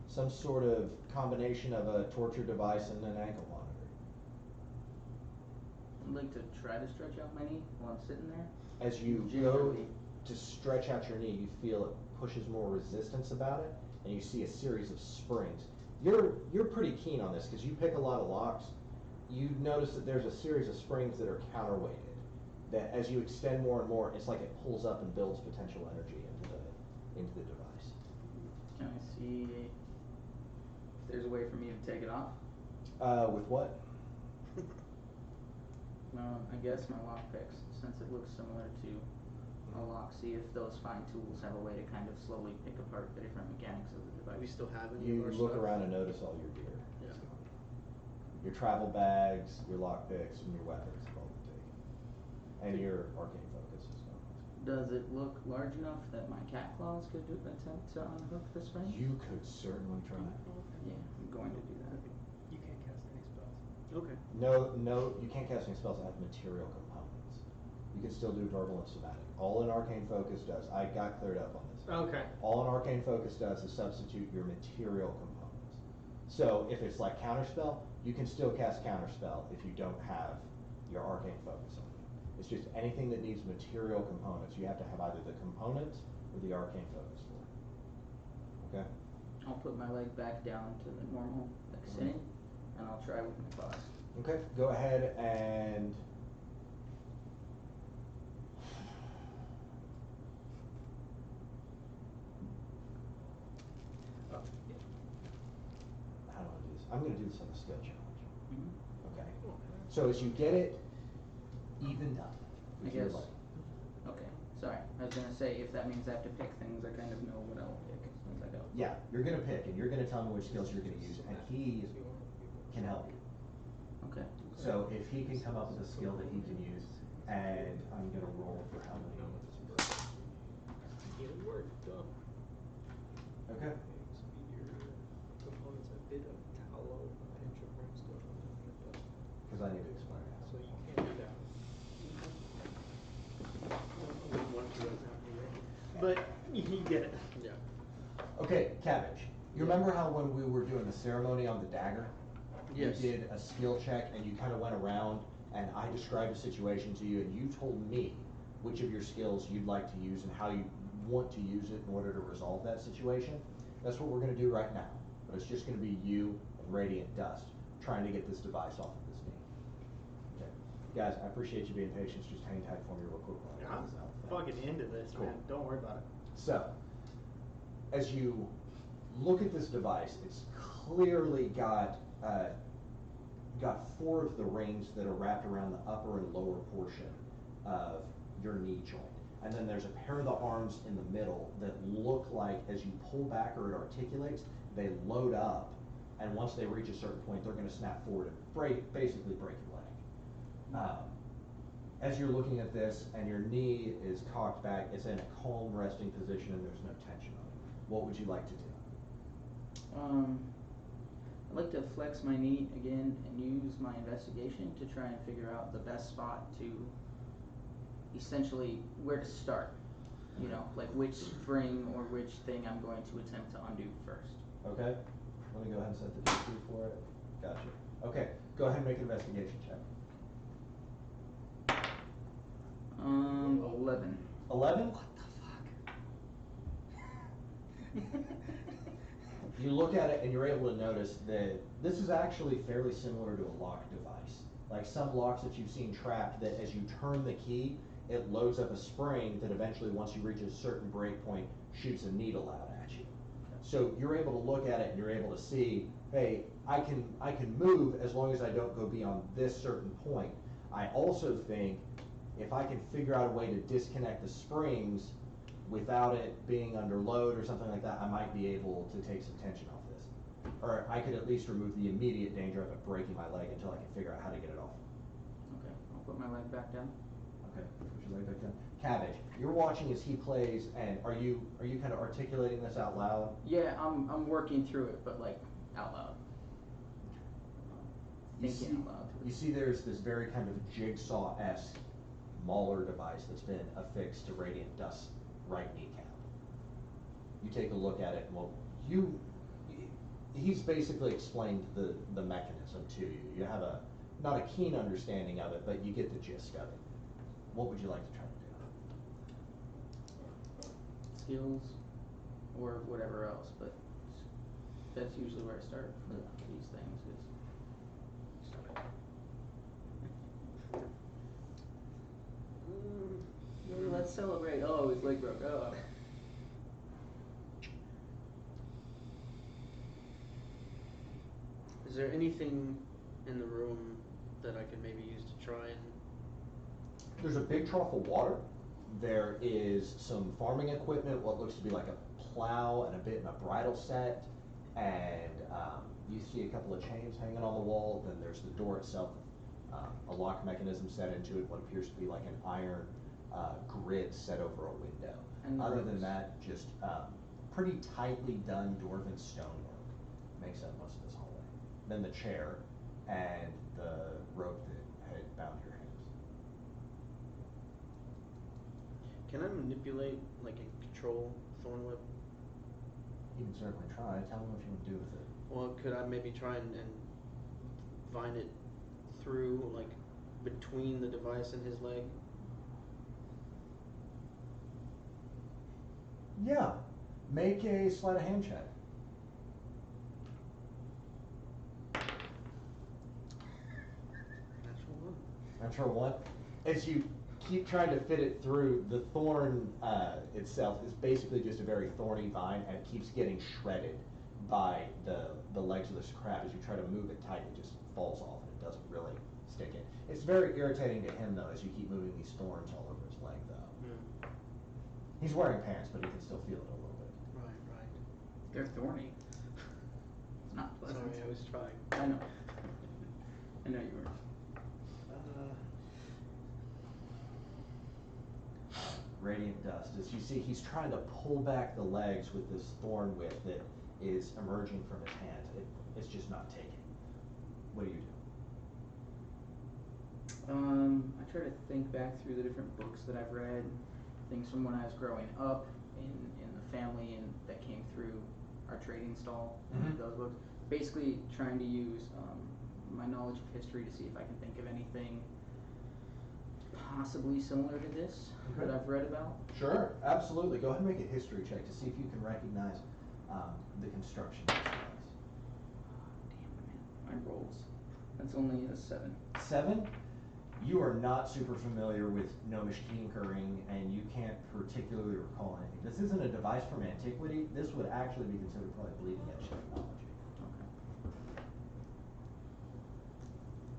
Some sort of combination of a torture device and an ankle monitor. I'd like to try to stretch out my knee while I'm sitting there. As you go Gingerly. to stretch out your knee, you feel it pushes more resistance about it, and you see a series of springs. You're pretty keen on this because you pick a lot of locks. You notice that there's a series of springs that are counterweighted, that as you extend more and more, it's like it pulls up and builds potential energy into the device. Can I see if there's a way for me to take it off? With what? I guess my lock picks, since it looks similar to a lock, see if those fine tools have a way to kind of slowly pick apart the different mechanics of the Do we device. still have any You of our look stuff? around and notice all your gear. Yeah. Your travel bags, your lock picks, and your weapons have all been taken. And your arcane focus is gone. Does it look large enough that my cat claws could attempt to unhook the spring? You could certainly try. Yeah, I'm going to do that. You can't cast any spells. Okay. No, you can't cast any spells that have material components. You can still do verbal and somatic. All an arcane focus does, I got cleared up on this. Okay. All an arcane focus does is substitute your material components. So if it's like counterspell, you can still cast counterspell if you don't have your arcane focus on you. It's just anything that needs material components, you have to have either the component or the arcane focus for. Okay? I'll put my leg back down to the normal, like sitting, and I'll try with my claws. Okay, go ahead and how do I do this? I'm gonna do this on a skill challenge. Mhm. Okay? So as you get it evened up I with your guess. leg. Okay, sorry. I was gonna say, if that means I have to pick things, I kind of know what I'll pick as soon as I go. Yeah, you're gonna pick and you're gonna tell me which skills you're gonna use and he can help you. Okay. So if he can come up with a skill that he can use, and I'm gonna roll for how many. Healing word. Done. Okay. Components a bit of tallow, a pinch of brimstone, Because I need to explain it. so you can't do that. But you get it. Yeah. Okay, Cabbage. You remember how when we were doing the ceremony on the dagger? Yes. You did a skill check and you kind of went around and I described a situation to you and you told me which of your skills you'd like to use and how you want to use it in order to resolve that situation. That's what we're going to do right now. But it's just going to be you and Radiant Dust trying to get this device off of this knee. Okay. Guys, I appreciate you being patient. Just hang tight for me real quick while I I'm get this out. fucking into this, Cool. man. Don't worry about it. So, as you look at this device, it's clearly got 4 of the rings that are wrapped around the upper and lower portion of your knee joint. And then there's a pair of the arms in the middle that look like as you pull back or it articulates, they load up. And once they reach a certain point, they're going to snap forward and basically break your leg. As you're looking at this and your knee is cocked back, it's in a calm resting position and there's no tension on it. What would you like to do? I'd like to flex my knee again and use my investigation to try and figure out the best spot to essentially where to start. You know, like which spring or which thing I'm going to attempt to undo first. Okay, let me go ahead and set the DC for it. Gotcha. Okay, go ahead and make an investigation check. 11. 11? What the fuck? You look at it and you're able to notice that this is actually fairly similar to a lock device. Like some locks that you've seen trapped that as you turn the key, it loads up a spring that eventually once you reach a certain break point, shoots a needle out at you. So you're able to look at it and you're able to see, hey, I can move as long as I don't go beyond this certain point. I also think if I can figure out a way to disconnect the springs without it being under load or something like that, I might be able to take some tension off this. Or I could at least remove the immediate danger of it breaking my leg until I can figure out how to get it off. Okay, I'll put my leg back down. Okay, put your leg back down. Cabbage, you're watching as he plays, and are you kind of articulating this out loud? Yeah, I'm working through it, but like out loud. Thinking out loud. You see there's this very kind of jigsaw-esque Mauler device that's been affixed to Radiant Dust's right kneecap. You take a look at it, and well, he's basically explained the mechanism to you. You have not a keen understanding of it, but you get the gist of it. What would you like to try to do? Skills or whatever else, but that's usually where I start for these things. Is let's celebrate. Oh, his leg broke. Oh. Is there anything in the room that I could maybe use to try and? There's a big trough of water. There is some farming equipment, what looks to be like a plow and a bit and a bridle set, and you see a couple of chains hanging on the wall. Then there's the door itself, a lock mechanism set into it, what appears to be like an iron grid set over a window. And Other than ropes. that, just pretty tightly done dwarven stonework makes up most of this hallway. Then the chair and the rope that had bound your hands. Can I manipulate, like, and control Thornwhip? You can certainly try. Tell me what you want to do with it. Well, could I maybe try and vine it through, like, between the device and his leg? Yeah. Make a sleight of hand check. Natural one. Natural one. As you keep trying to fit it through, the thorn itself is basically just a very thorny vine, and it keeps getting shredded by the legs of this crab. As you try to move it tight, it just falls off and it doesn't really stick in. It's very irritating to him though, as you keep moving these thorns all over his leg though. Mm. He's wearing pants, but he can still feel it a little bit. Right. They're thorny. It's not pleasant. Sorry, I was trying. I know. I know you were. Radiant dust. As you see, he's trying to pull back the legs with this thorn whip that is emerging from his hand. It's just not taking. What do you do? I try to think back through the different books that I've read, things from when I was growing up in the family and that came through our trading stall, Mhm. those books. Basically trying to use my knowledge of history to see if I can think of anything possibly similar to this Okay. that I've read about. Sure, absolutely. Go ahead and make a history check to see if you can recognize the construction of this place. Damn, man. My rolls. That's only a 7. 7, you are not super familiar with gnomish tinkering, and you can't particularly recall anything. This isn't a device from antiquity. This would actually be considered probably bleeding edge technology.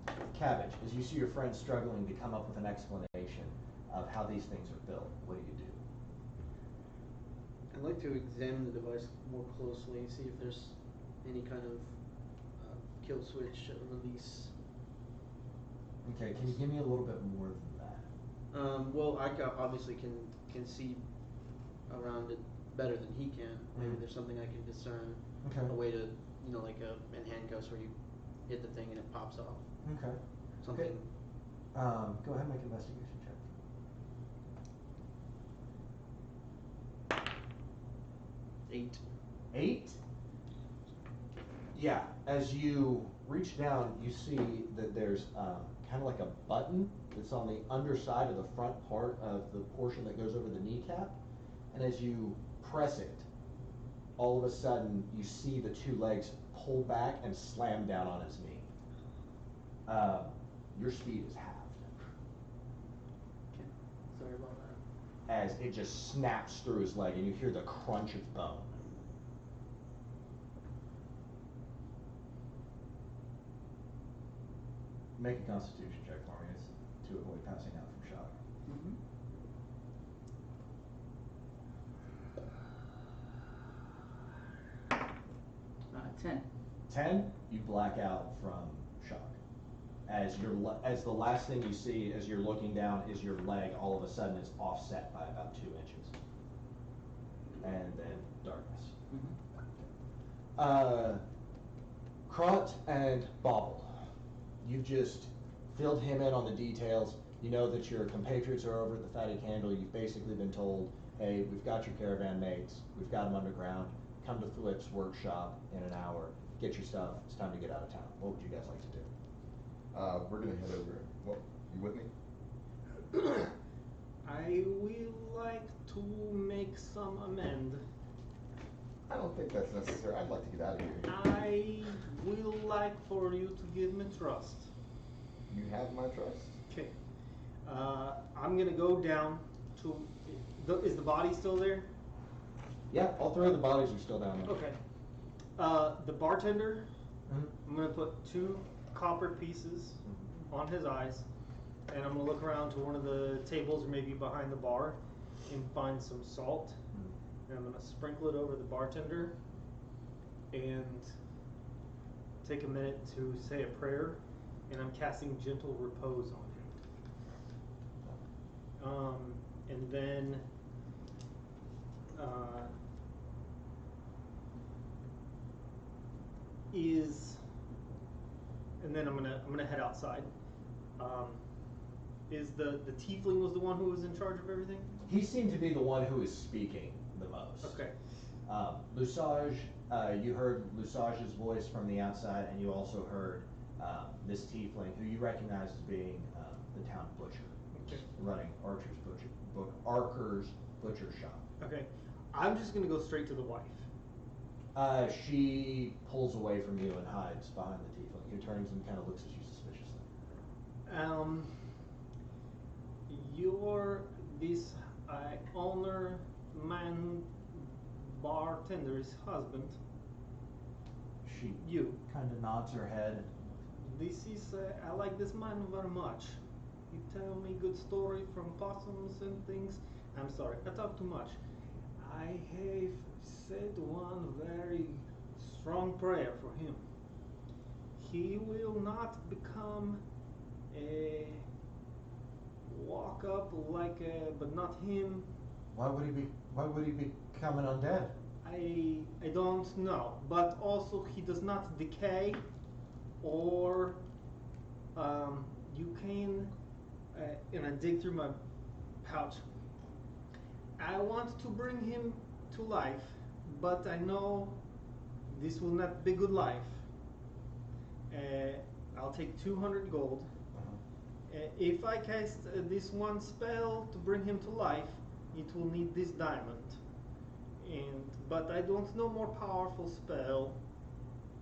Okay. Cabbage, as you see your friend struggling to come up with an explanation of how these things are built, what do you do? I'd like to examine the device more closely, see if there's any kind of kill switch release. Okay, can you give me a little bit more than that? Well, obviously can see around it better than he can. Maybe there's something I can discern. Okay. A way to, like in handcuffs where you hit the thing and it pops off. Okay. Something. Okay. Go ahead and make an investigation check. 8. 8? Yeah, as you reach down, you see that there's kind of like a button that's on the underside of the front part of the portion that goes over the kneecap. And as you press it, all of a sudden you see the two legs pull back and slam down on his knee. Your speed is halved Okay. Sorry about that. as it just snaps through his leg and you hear the crunch of bone. Make a constitution check for me. It's to avoid passing out from shock. Mm-hmm. 10. 10, you black out from shock. As the last thing you see as you're looking down is your leg all of a sudden is offset by about 2 inches. And then darkness. Mm-hmm. Kront and Bobble, you've just filled him in on the details. You know that your compatriots are over at the Fatty Candle. You've basically been told, hey, we've got your caravan mates, we've got them underground, come to Flip's workshop in an hour, get your stuff, it's time to get out of town. What would you guys like to do? We're gonna head over. Well, you with me? I will like to make some amend. I don't think that's necessary. I'd like to get out of here. I will like for you to give me trust. You have my trust. Okay. I'm gonna go down is the body still there? Yeah, all three of the bodies are still down there. Okay. The bartender, Mhm. I'm gonna put 2 copper pieces on his eyes, and I'm gonna look around to one of the tables or maybe behind the bar and find some salt. And I'm gonna sprinkle it over the bartender and take a minute to say a prayer, and I'm casting gentle repose on him. And then I'm gonna head outside. Is the tiefling was the one who was in charge of everything? He seemed to be the one who was speaking the most. Okay. Lusage, you heard Lusage's voice from the outside, and you also heard this tiefling, who you recognize as being the town butcher, Okay. running Archer's butcher shop. Okay. I'm just gonna go straight to the wife. She pulls away from you and hides behind the tiefling, who turns and kind of looks at you suspiciously. You're this owner man bartender's husband. She You. kind of nods her head. This is I like this man very much. He tell me good story from possums and things. I'm sorry, I talk too much. I have said one very strong prayer for him. He will not become a walk up like a, but not him. Why would he become an undead? I don't know, but also he does not decay, or you can and I dig through my pouch. I want to bring him to life, but I know this will not be good life. I'll take 200 gold. If I cast this one spell to bring him to life, it will need this diamond. But I don't know more powerful spell.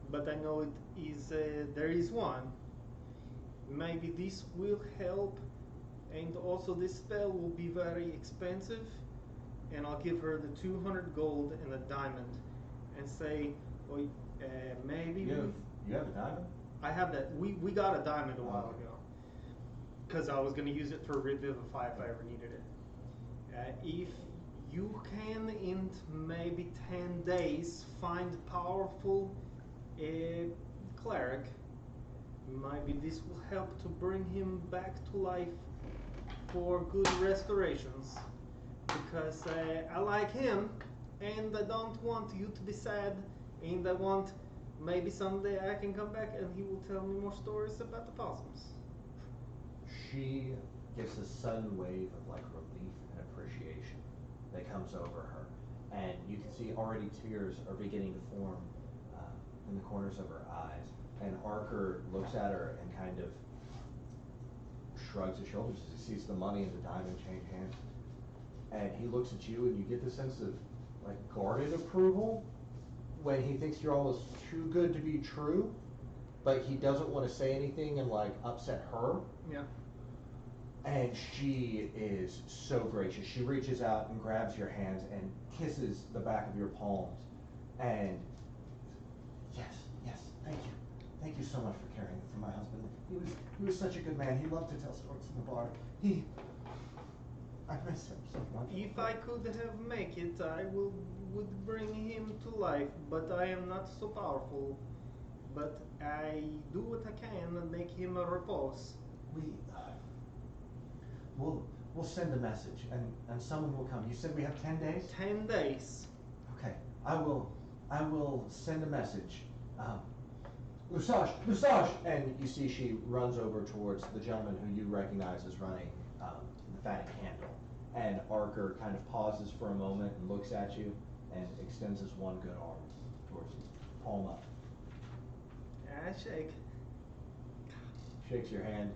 But I know it is there is one. Maybe this will help, and also this spell will be very expensive. And I'll give her the 200 gold and a diamond, and say, well, maybe You have a diamond? I have that. We got a diamond a while ago, because I was going to use it for Revivify if I ever needed it. If you can, in maybe 10 days, find powerful cleric, maybe this will help to bring him back to life for good restorations. Because I like him, and I don't want you to be sad, and I want maybe someday I can come back and he will tell me more stories about the possums. She gets a sudden wave of like relief and appreciation that comes over her, and you can see already tears are beginning to form in the corners of her eyes. And Archer looks at her and kind of shrugs his shoulders as he sees the money and the diamond change hands. And he looks at you, and you get the sense of like guarded approval when he thinks you're almost too good to be true, but he doesn't want to say anything and like upset her. Yeah. And she is so gracious. She reaches out and grabs your hands and kisses the back of your palms. And yes, thank you so much for caring for my husband. He was such a good man. He loved to tell stories in the bar. I miss him so much. If I could have make it, I would bring him to life, but I am not so powerful. But I do what I can and make him a repose. We'll send a message, and someone will come. You said we have 10 days? 10 days. Okay, I will send a message. Lusage! And you see she runs over towards the gentleman who you recognize as running the Fatty Candle. And Archer kind of pauses for a moment and looks at you and extends his one good arm towards you, palm up. I shake. Shakes your hand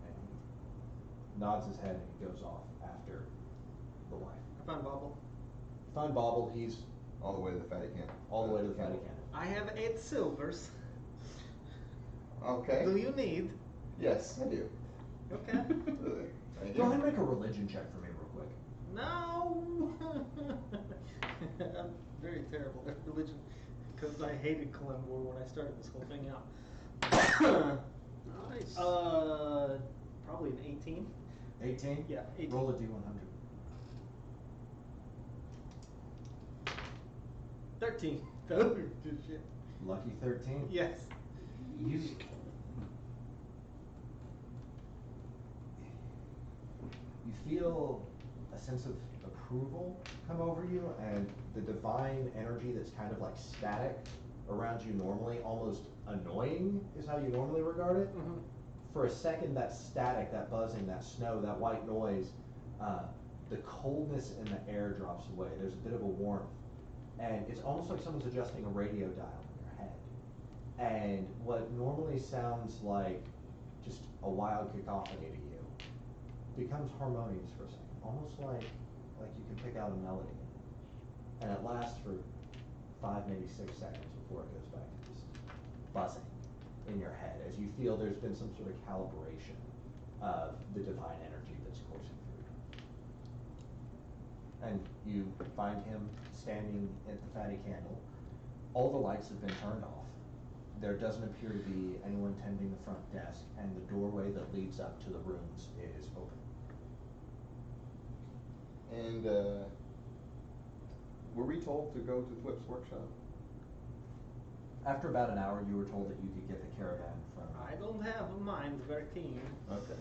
and nods his head, and he goes off after the wife. I find Bobble. Find Bobble, he's All the way to the fatty can. all the way to the Fatty Candle. I have 8 silvers. Okay. Do you need? Yes, I do. Okay. Thank Go you. ahead and make a religion check for me real quick. No! I'm very terrible at religion because I hated Kalimdor when I started this whole thing out. Nice. Probably an 18. 18? Yeah, 18. Roll a D100. 13. Oh, good shit. Lucky 13. Yes. You feel a sense of approval come over you, and the divine energy that's kind of like static around you normally, almost annoying is how you normally regard it. Mm-hmm. For a second, that static, that buzzing, that snow, that white noise, the coldness in the air drops away. There's a bit of a warmth, and it's almost like someone's adjusting a radio dial in your head. And what normally sounds like just a wild cacophony to you becomes harmonious for a second, almost like you can pick out a melody. And it lasts for 5, maybe 6 seconds before it goes back to just buzzing in your head as you feel there's been some sort of calibration of the divine energy that's coursing through you. And you find him standing at the fatty candle. All the lights have been turned off. There doesn't appear to be anyone tending the front desk, and the doorway that leads up to the rooms is open. And were we told to go to Flip's workshop? After about an hour, you were told that you could get the caravan from. I don't have a mind very keen. Okay.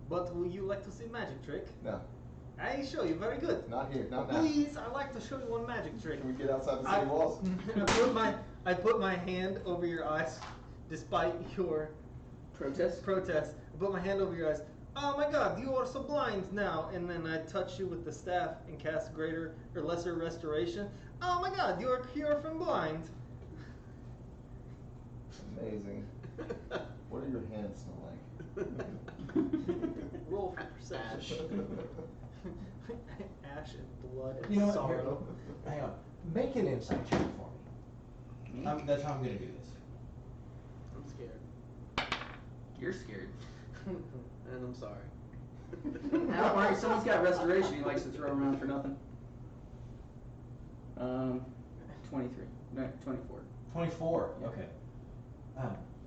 But would you like to see magic trick? No, I show you, very good. not here, not now. Please, I like to show you one magic trick. Can we get outside the city walls? I put my hand over your eyes, despite your Protest? protest. I put my hand over your eyes. Oh my God, you are so blind now. And then I touch you with the staff and cast greater or lesser restoration. Oh my God, you are cured from blind. Amazing. What do your hands smell like? Roll for perception. Ash and blood and You know what? sorrow. Here, hang on. Make an insight check for me. Me? That's how I'm going to do this. I'm scared. You're scared. And I'm sorry. Don't worry, someone's got restoration he likes to throw around for nothing. 23. No, 24. 24. Yeah. Okay.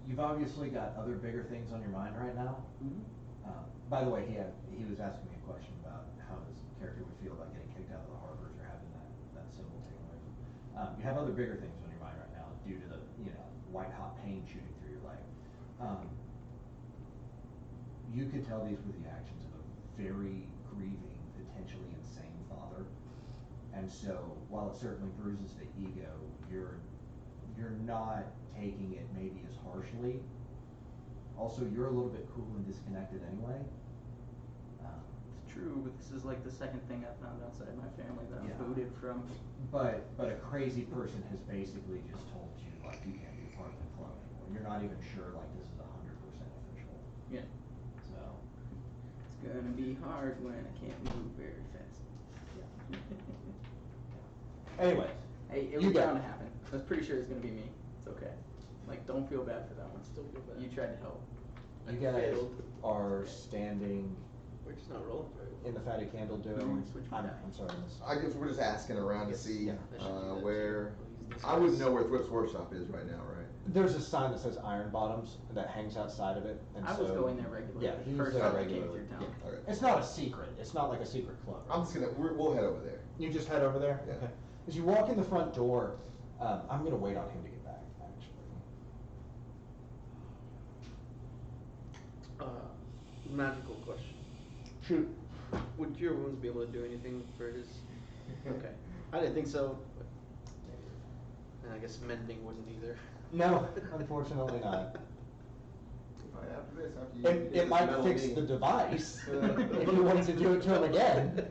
You've obviously got other bigger things on your mind right now. Mm-hmm. By the way, he was asking me a question about how his character would feel about getting kicked out of the harbors or having that symbol taken away from him. You have other bigger things on your mind right now due to the white hot pain shooting through your leg. You could tell these were the actions of a very grieving, potentially insane father. And so, while it certainly bruises the ego, you're not taking it maybe as harshly. Also, you're a little bit cool and disconnected anyway. It's true, but this is like the second thing I found outside my family that I'm Yeah. booted from. But a crazy person has basically just told you like you can't be a part of the club anymore. You're not even sure like this is 100% official. Yeah. So It's gonna be hard when I can't move very fast. anyways, Hey, it You was got bound it. to happen. I was pretty sure it's gonna be me. It's okay. Like, don't feel bad for that one. Still feel bad. You tried to help. I you guys failed. are standing We're just not rolling very well. in the fatty candle You doing. wanna switch my die? I'm sorry, miss. I guess we're just asking around to Yes, see yeah. I should do that where. too. I'll use this I wouldn't one. know where Flip's workshop is right now, right? There's a sign that says Iron Bottoms that hangs outside of it, and I so was going there regularly. Yeah, he was First there time I came regularly. through town. Yeah. Okay. It's not a secret. It's not like a secret club. I'm just gonna. We'll head over there. You just head over there. Yeah. Okay. As you walk in the front door, I'm gonna wait on him to get back. Actually. Magical question. Shoot. Would your wounds be able to do anything for his? Okay. I didn't think so. And I guess mending wouldn't either. No, unfortunately not. After this, after you. It might fix the device if you wanted to do it to him again.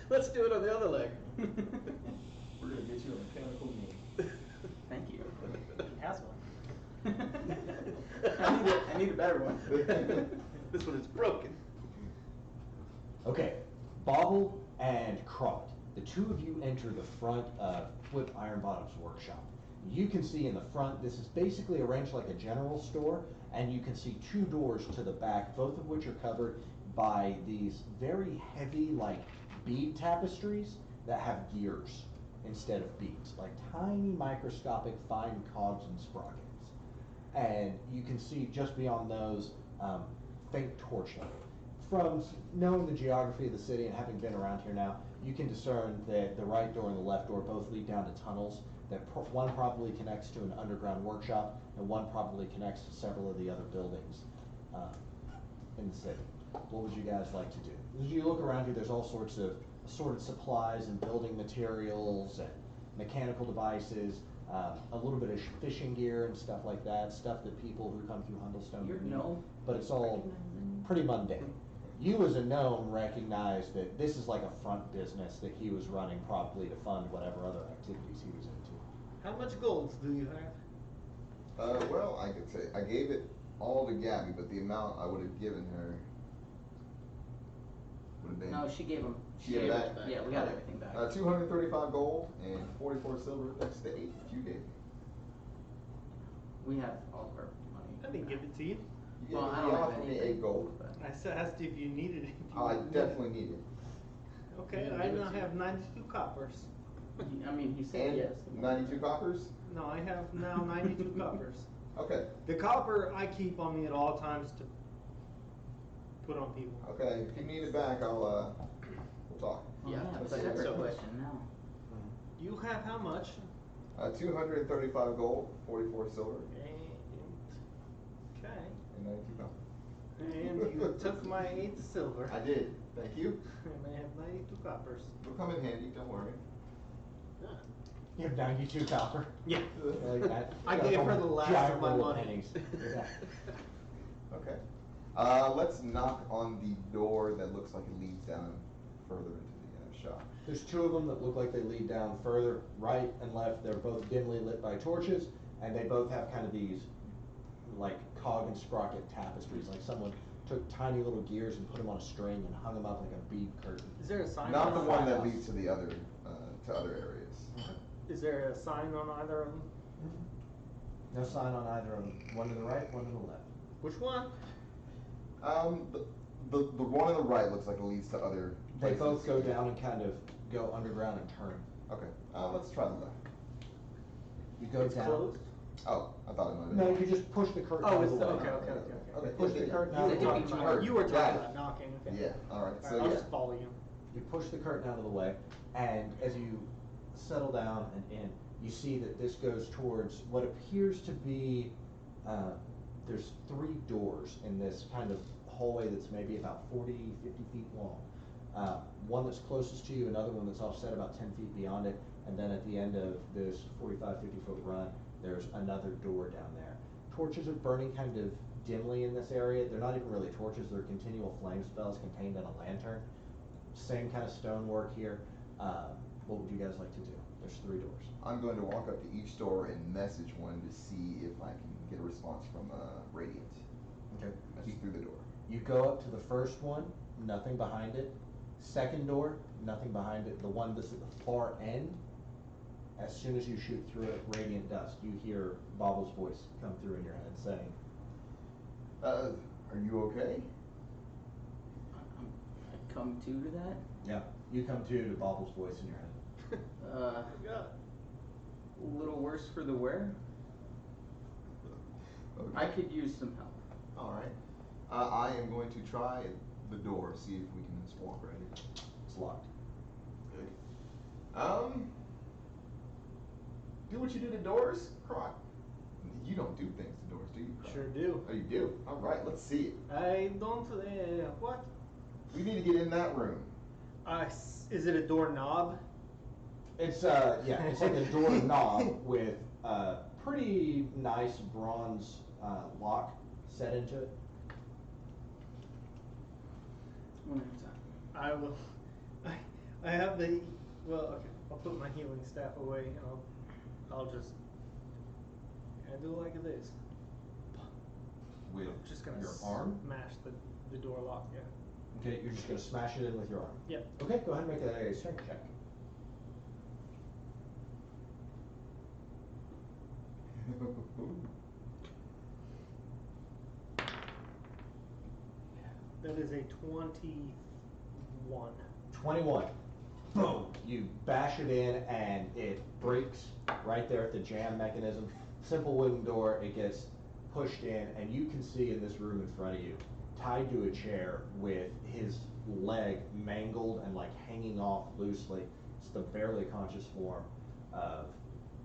Let's do it on the other leg. We're gonna get you a mechanical knee. Thank you. He has one. I need a better one. This one is broken. Okay, Bobble and Crot, the two of you enter the front of Flip Ironbottom's workshop. You can see in the front, this is basically arranged like a general store, and you can see two doors to the back, both of which are covered by these very heavy, like, bead tapestries that have gears instead of beads, like tiny microscopic fine cogs and sprockets. And you can see just beyond those, faint torchlight. From knowing the geography of the city and having been around here now, you can discern that the right door and the left door both lead down to tunnels that one probably connects to an underground workshop and one probably connects to several of the other buildings in the city. What would you guys like to do? As you look around here, there's all sorts of assorted supplies and building materials and mechanical devices, a little bit of fishing gear and stuff like that, stuff that people who come through Hundlestone You're would need. gnome. But it's all pretty mundane. You as a gnome recognize that this is like a front business that he was running probably to fund whatever other activities he was into. How much gold do you have? Well, I could say, I gave it all to Gabby, but the amount I would have given her would have been. No, she gave him. She gave it back? Yeah, we got Okay. everything back. 235 gold and 44 silver next to 8 that you gave me. We have all of our money. I didn't give it to you. You Well, gave I me, don't you have offered me anything. 8 gold. but- I asked if you needed it. I definitely need it. Okay, You I give it now to you. have 92 coppers. I mean, he said And yes. 92 coppers? No, I have now 92 coppers. Okay, The copper I keep on me at all times to put on people. okay, if you need it back, we'll talk. Yeah, Yeah, but but separate so- question now. You have how much? 235 gold, 44 silver, Okay. and 92 coppers. And you took my 8 silver. I did, thank you. And I have 92 coppers. It'll come in handy, don't worry. Yeah. You have 92 copper. Yeah. Like that. I You got a gave her couple the last giant of my little money. pennies. Yeah. Okay. Let's knock on the door that looks like it leads down further into the shop. There's 2 of them that look like they lead down further, right and left. They're both dimly lit by torches, and they both have kind of these, like, cog and sprocket tapestries. Like someone took tiny little gears and put them on a string and hung them up like a bead curtain. Is there a sign Not on the it? one that leads to the other, to other areas. Is there a sign on either of them? No sign on either of them. One to the right, one to the left. Which one? The one on the right looks like it leads to other They places. both go down and kind of go underground and turn. Okay, let's try the left. You go It's down. closed? Oh, I thought it might have No, been. you just push the curtain Oh, out it's of the way. okay. Okay, Push yeah, the yeah, curtain yeah. out You of the said way. you beat your You were Got talking it. about knocking, okay. Yeah, alright, so Alright, I'll yeah. just follow you. You push the curtain out of the way, and as you settle down and in, you see that this goes towards what appears to be, there's 3 doors in this kind of hallway that's maybe about 40, 50 feet long. One that's closest to you, another one that's offset about 10 feet beyond it, and then at the end of this 45, 50 foot run, there's another door down there. Torches are burning kind of dimly in this area. They're not even really torches, they're continual flame spells contained in a lantern. Same kind of stonework here. What would you guys like to do? There's 3 doors. I'm going to walk up to each door and message one to see if I can get a response from Radiant. Okay. Message through the door. You go up to the first one, nothing behind it. Second door, nothing behind it. The one that's at the far end, as soon as you shoot through it, radiant dust. You hear Bobble's voice come through in your head saying, Are you okay? I come to that. yeah, you come to Bobble's voice in your head. Yeah. A little worse for the wear. Okay. I could use some help. Alright. I am going to try the door, see if we can just walk right in. It's locked. Good. Do what you do to doors, Croc. You don't do things to doors, do you, Croc? Sure do. Oh, you do? Alright, let's see it. I don't, what? We need to get in that room. Is it a doorknob? It's yeah, it's like a door knob with a pretty nice bronze lock set into it. One at a time. I will, I have the, well, okay, I'll put my healing staff away and I'll just, I do like this. With I'm just gonna your arm? smash the door lock, yeah. Okay, you're just gonna smash it in with your arm. Yep. Okay, go ahead and make a strength check. That is a 21. 21. Boom! You bash it in and it breaks right there at the jam mechanism. Simple wooden door, it gets pushed in, and you can see in this room in front of you, tied to a chair with his leg mangled and like hanging off loosely. It's the barely conscious form of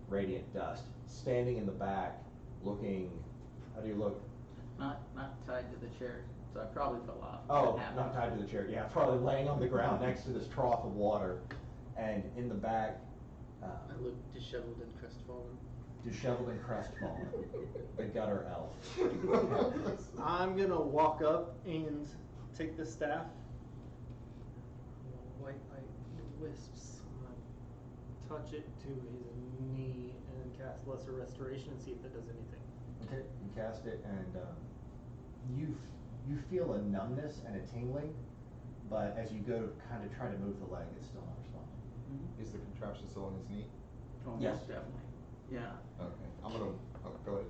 Radiant Dust, standing in the back, looking, how do you look? Not tied to the chair, so I probably fell off. Oh, That happened. not tied to the chair, yeah, probably laying on the ground next to this trough of water, and in the back, I look disheveled and crestfallen. disheveled and crestfallen, the gutter elf. I'm gonna walk up and take the staff. White light wisps. I'm gonna touch it to his knee and cast Lesser Restoration and see if that does anything. Okay, you cast it, and you feel a numbness and a tingling, but as you go to kind of try to move the leg, it's still not responding. Is the contraption still on his knee? Oh, Yes. most definitely. Yeah. Okay, I'm gonna, go ahead.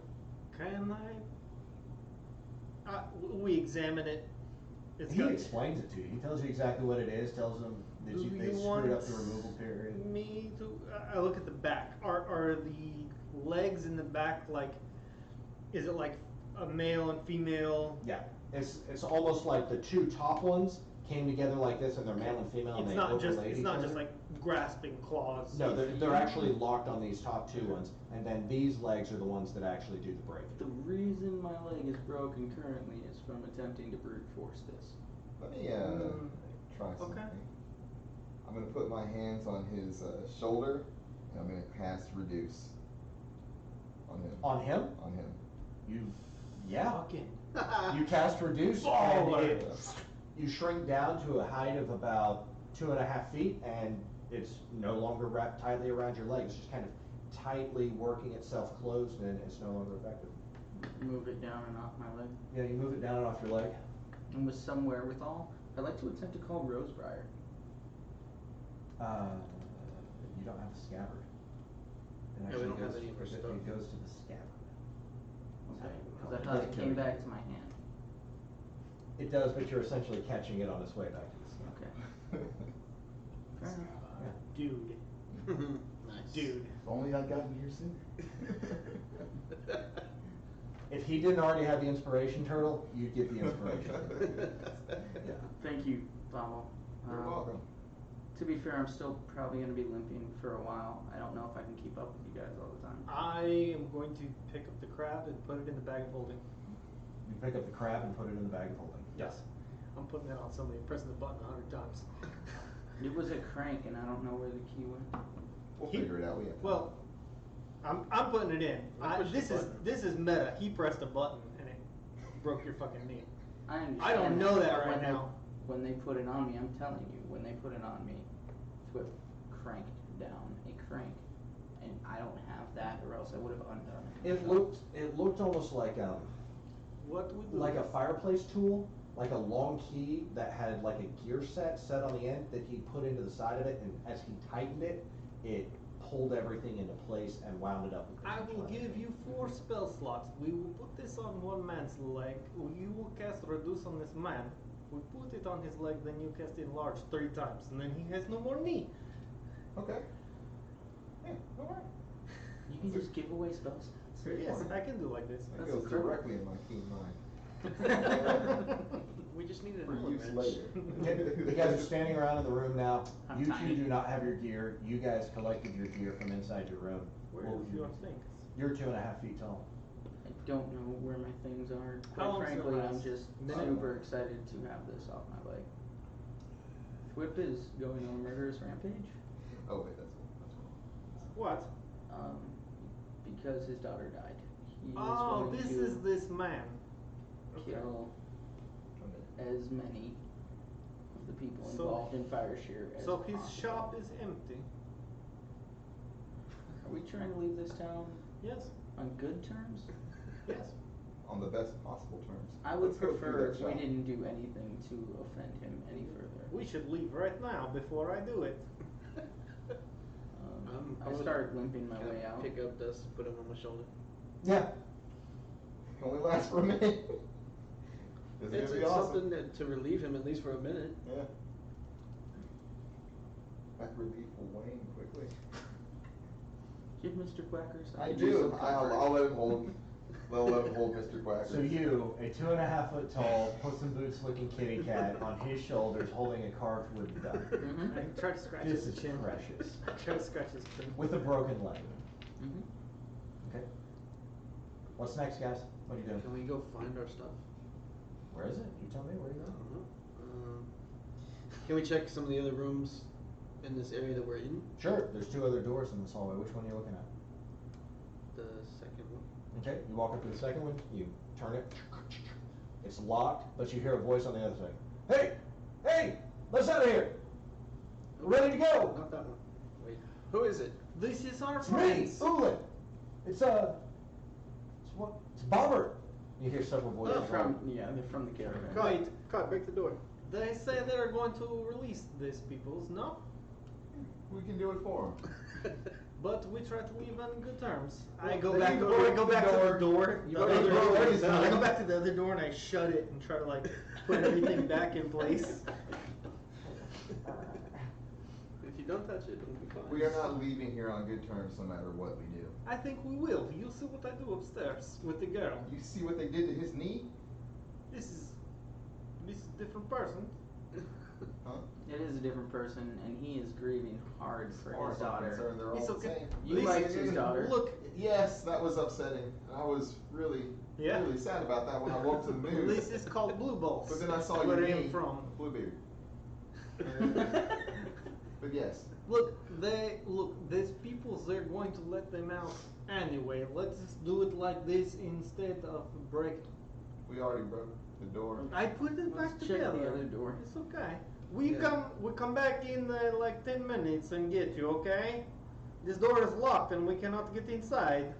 Can we examine it? It's He got- explains it to you. He tells you exactly what it is. Tells them that Do they you screwed up want the removal period. me to? I look at the back. Are the legs in the back like? Is it like a male and female? Yeah, it's almost like the two top ones came together like this, and they're male and female, and It's they not just. overlaid It's each not other. just like grasping claws. No, they're actually locked on these top two ones, and then these legs are the ones that actually do the breaking. The reason my leg is broken currently is from attempting to brute force this. Let me, try something. Okay. I'm gonna put my hands on his, shoulder, and I'm gonna cast Reduce. On him. On him, On him. yeah, Fucking. you cast reduce, and Baller. you shrink down to a height of about 2.5 feet, and it's no longer wrapped tightly around your leg. It's just kind of tightly working itself closed, and it's no longer effective. Move it down and off my leg. Yeah, you move it down and off your leg. And with some wherewithal, I'd like to attempt to call Rosebriar. You don't have a scabbard. It Yeah, we actually don't have goes- any of our it stuff. goes to the scabbard. Okay. Because I thought it came back to my hand. It does, but you're essentially catching it on its way back to the scabbard. Okay. Fair enough. Dude. Nice. Dude. If only I'd gotten here sooner. If he didn't already have the inspiration turtle, you'd get the inspiration. Yeah. Thank you, Vamo. You're welcome. To be fair, I'm still probably going to be limping for a while. I don't know if I can keep up with you guys all the time. I am going to pick up the crab and put it in the bag of holding. You pick up the crab and put it in the bag of holding. Yes. I'm putting that on somebody, pressing the button 100 times. It was a crank, and I don't know where the key went. We'll He- figure it out, we have time. Well, I'm putting it in. I pushed the button. This is meta. He pressed a button and it broke your fucking knee. I understand. I don't know that but right when they- now. When they put it on me, I'm telling you, when they put it on me, Thwip cranked down a crank, and I don't have that, or else I would have undone it. It looked almost like What would the like a fireplace tool, like a long key that had like a gear set on the end that he put into the side of it, and as he tightened it, it pulled everything into place and wound it up. with the I will electric. give you 4 spell slots. We will put this on one man's leg. You will cast Reduce on this man. We put it on his leg, then you cast Enlarge 3 times, and then he has no more knee. Okay. Yeah, alright. You can just give away spell stats. Great Yes, point. I can do like this. That That's goes correct. directly in my keen mind. We just needed For an use Allen later. wrench. You guys are standing around in the room now. I'm You tiny. two do not have your gear. You guys collected your gear from inside your room. Where Well, is your thing? You're 2.5 feet tall. I don't know where my things are. How Quite long's it frankly, I'm last? just Minute? super excited to have this off my leg. Thwip is going on a murderous rampage. Oh, wait, that's cool. What? Because his daughter died. He is Oh, going this to is this man. kill Okay. as many of the people So- involved in Fireshear as So his possible. shop is empty. Are we trying to leave this town Yes. on good terms? Yes. On the best possible terms. I would Let's go through prefer that if we shop. didn't do anything to offend him any further. We should leave right now before I do it. I start limping my Can I way out. Pick up Dust, put him on my shoulder. Yeah. It only lasts for a minute. It's It's, gonna be it's awesome. something to relieve him at least for a minute. Yeah. That relief will wane quickly. Give Mr. Quacker I something. do. I'll let him hold. Let him hold Mr. Quacker. So you, a 2.5 foot tall, Puss in Boots looking kitty cat on his shoulders holding a carved wooden duck. Mm-hmm. I tried to scratch This his is chin. precious. I tried to scratch his chin. With a broken leg. Mm-hmm. Okay. What's next, guys? What are you doing? Can we go find our stuff? Where is it? You tell me where you I going. don't know. Can we check some of the other rooms in this area that we're in? Sure, there's 2 other doors in this hallway. Which one are you looking at? The second one. Okay, you walk up to the second one, you turn it. It's locked, but you hear a voice on the other side. Hey! Hey! Let's out of here! We're ready to go! Not that one. Wait. Who is it? This is our It's me, friends. Ulin! It's what? It's Bomber! You hear several voices. They're from the caravan. Cut, break the door. They say they're going to release these peoples, no? We can do it for him. But we try to leave on good terms. I Well, go then back. you I break go the back to door. the door. You the break other the door, door. it's done. I go back to the other door and I shut it and try to like put everything back in place. If you don't touch it, it'll be fine. We are not leaving here on good terms no matter what we do. I think we will. You'll see what I do upstairs with the girl. You see what they did to his knee? This is a different person. Huh? It is a different person, and he is grieving hard for far his as I'm daughter. concerned, they're all It's the okay. same. You Listen, liked his daughter. Look, Yes, that was upsetting. I was really, Yeah. really sad about that when I woke to the news. this is called Blue Balls. But then I saw where your I am knee, from. Bluebeard. But yes, Look, these people, they're going to let them out anyway. Let's just do it like this instead of break. we already broke the door. I put it back Let's check together. the other door. It's okay. We Yeah. come back in like 10 minutes and get you, okay? This door is locked and we cannot get inside.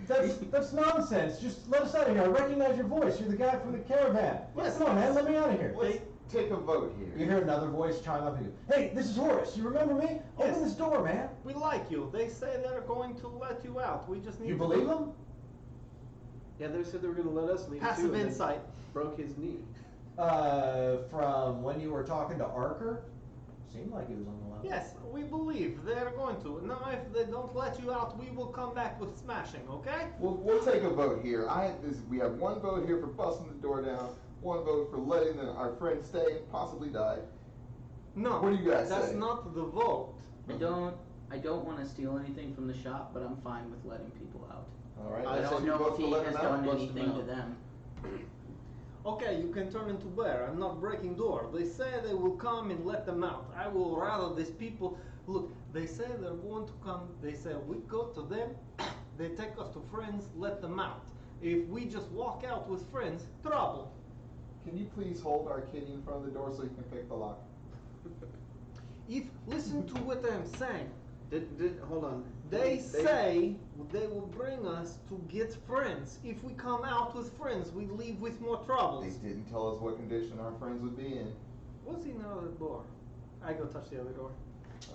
That's nonsense. Just let us out of here. I recognize your voice. You're the guy from the caravan. Yes. Come on, man. Let me out of here. Let's take a vote here. You hear another voice chime up and go, hey, this is Horace. You remember me? Yes. Open this door, man. We like you. They say they're going to let you out. We just need You to believe them? Yeah, they said they were gonna let us leave passive too. and then insight. Broke his knee. From when you were talking to Arker? Seemed like he was on the level. Yes, we believe they're going to. Now, if they don't let you out, we will come back with smashing, okay? We'll take a vote here. We have one vote here for busting the door down, one vote for letting our friend stay and possibly die. No. What do you guys That's say? not the vote. I don't want to steal anything from the shop, but I'm fine with letting people out. All right. I let's don't see know vote if for he letting has them out, done bust them anything to out. them. Okay, you can turn into bear. I'm not breaking door. They say they will come and let them out. I will rather these people. Look, they say they're going to come. They say we go to them. They take us to friends. Let them out. If we just walk out with friends, trouble. Can you please hold our kitty in front of the door so you can pick the lock? If listen to what I'm saying. Hold on. They say they will bring us to get friends. If we come out with friends, we leave with more troubles. They didn't tell us what condition our friends would be in. What's in the other door? I go touch the other door.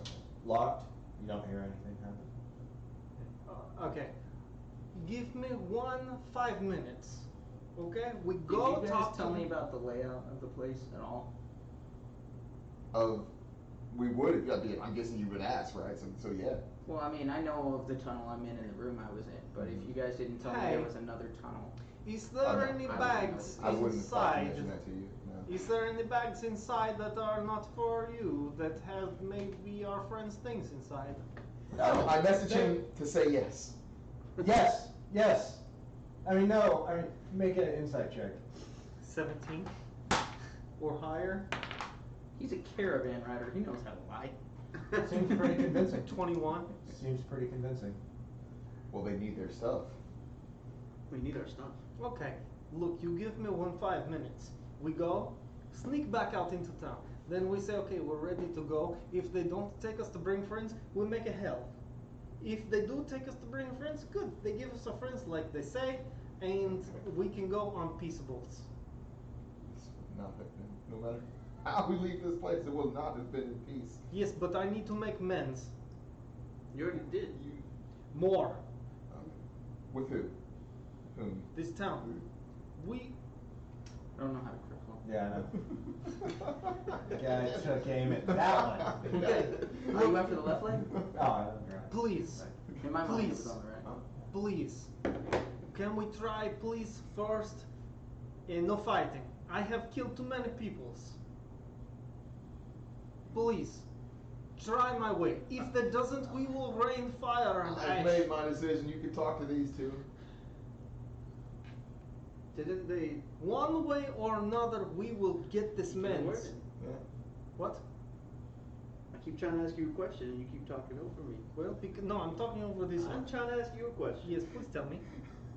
Okay. Locked. You don't hear anything happen. Okay. Give me 5 minutes. Okay? We Did go you guys talk tell to me about the layout of the place at all? We would. I'm guessing you would ask, right? So yeah. Well, I mean, I know of the tunnel I'm in and the room I was in, but if you guys didn't tell me Hey. there was another tunnel. Is there no, any I wouldn't bags know. I wouldn't have thought to inside? mention that to you. No. Is there any bags inside that are not for you that have maybe our friends' things inside? I messaged him to say yes. Yes. Yes. I mean, no. I mean, make an insight check. 17 or higher. He's a caravan rider. He knows how to lie. Seems pretty convincing. 21. Seems pretty convincing. Well, they need their stuff. We need our stuff. Okay. Look, you give me 5 minutes. We go, sneak back out into town. Then we say, okay, we're ready to go. If they don't take us to bring friends, we make a hell. If they do take us to bring friends, good. They give us our friends like they say, and we can go on peaceables. It's not no matter how we leave this place, it will not have been in peace. Yes, but I need to make amends. You already did. More. With who? Whom? This town. We I don't know how to cripple. Yeah, I know. Guy took aim at that one. Oh, you went for the left leg? Oh, right. please, In my mind, it was Please. on the right. please, can we try, please, first? No fighting. I have killed too many peoples. Please, try my way. If that doesn't, we will rain fire and I've ash. made my decision. You can talk to these two. Didn't they? One way or another, we will get this Keep man. wording. Yeah. What? I keep trying to ask you a question and you keep talking over me. Well, no, I'm talking over this I'm one. trying to ask you a question. Yes, please tell me.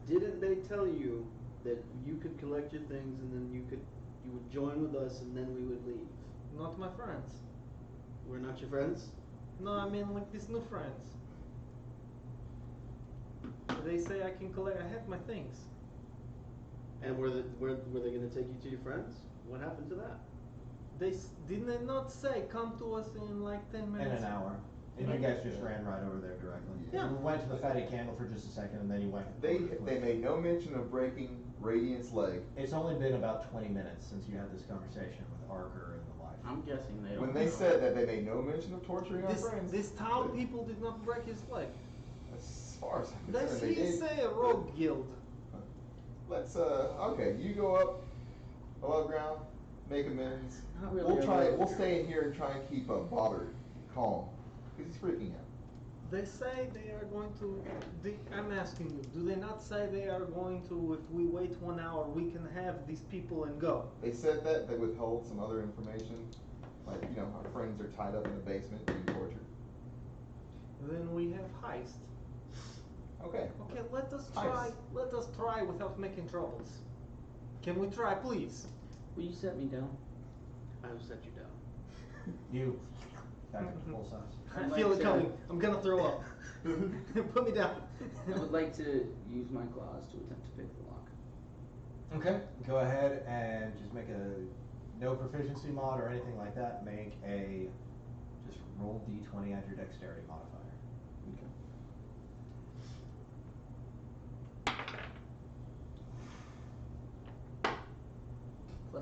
Didn't they tell you that you could collect your things and then you would join with us and then we would leave? Not my friends. We're not your friends? No, I mean like these new friends. They say I can collect. I have my things. And were they gonna take you to your friends? What happened to that? Didn't they not say come to us in like 10 In minutes? an hour. And you guys just ran right over there directly. Yeah. You went to the fatty candle for just a second, and then you went. They made no mention of breaking Radiant's leg. It's only been about 20 minutes since you had this conversation with Arker and the wife. I'm guessing they don't. When they know. said that, they made no mention of torturing our friends. This town people did not break his leg. As far as I'm They concerned, they see did. say a rogue guild. Let's okay, you go up above ground, make amends. Not really We'll stay in here and try and keep Bobbert calm, because he's freaking out. They say they are going to. I'm asking you, do they not say they are going to? If we wait 1 hour, we can have these people and go. They said that they withheld some other information, like our friends are tied up in the basement being tortured. Then we have heist. Okay. Okay, let us Heist. try. Let us try without making troubles. Can we try, please? Will you set me down? I will set you down. You back up to full size. I I'd feel like it to- coming. I'm gonna throw up. Put me down. I would like to use my claws to attempt to pick the lock. Okay, go ahead and just make a no proficiency mod or anything like that. Make a just roll d20 add your dexterity modifier. Okay. +4.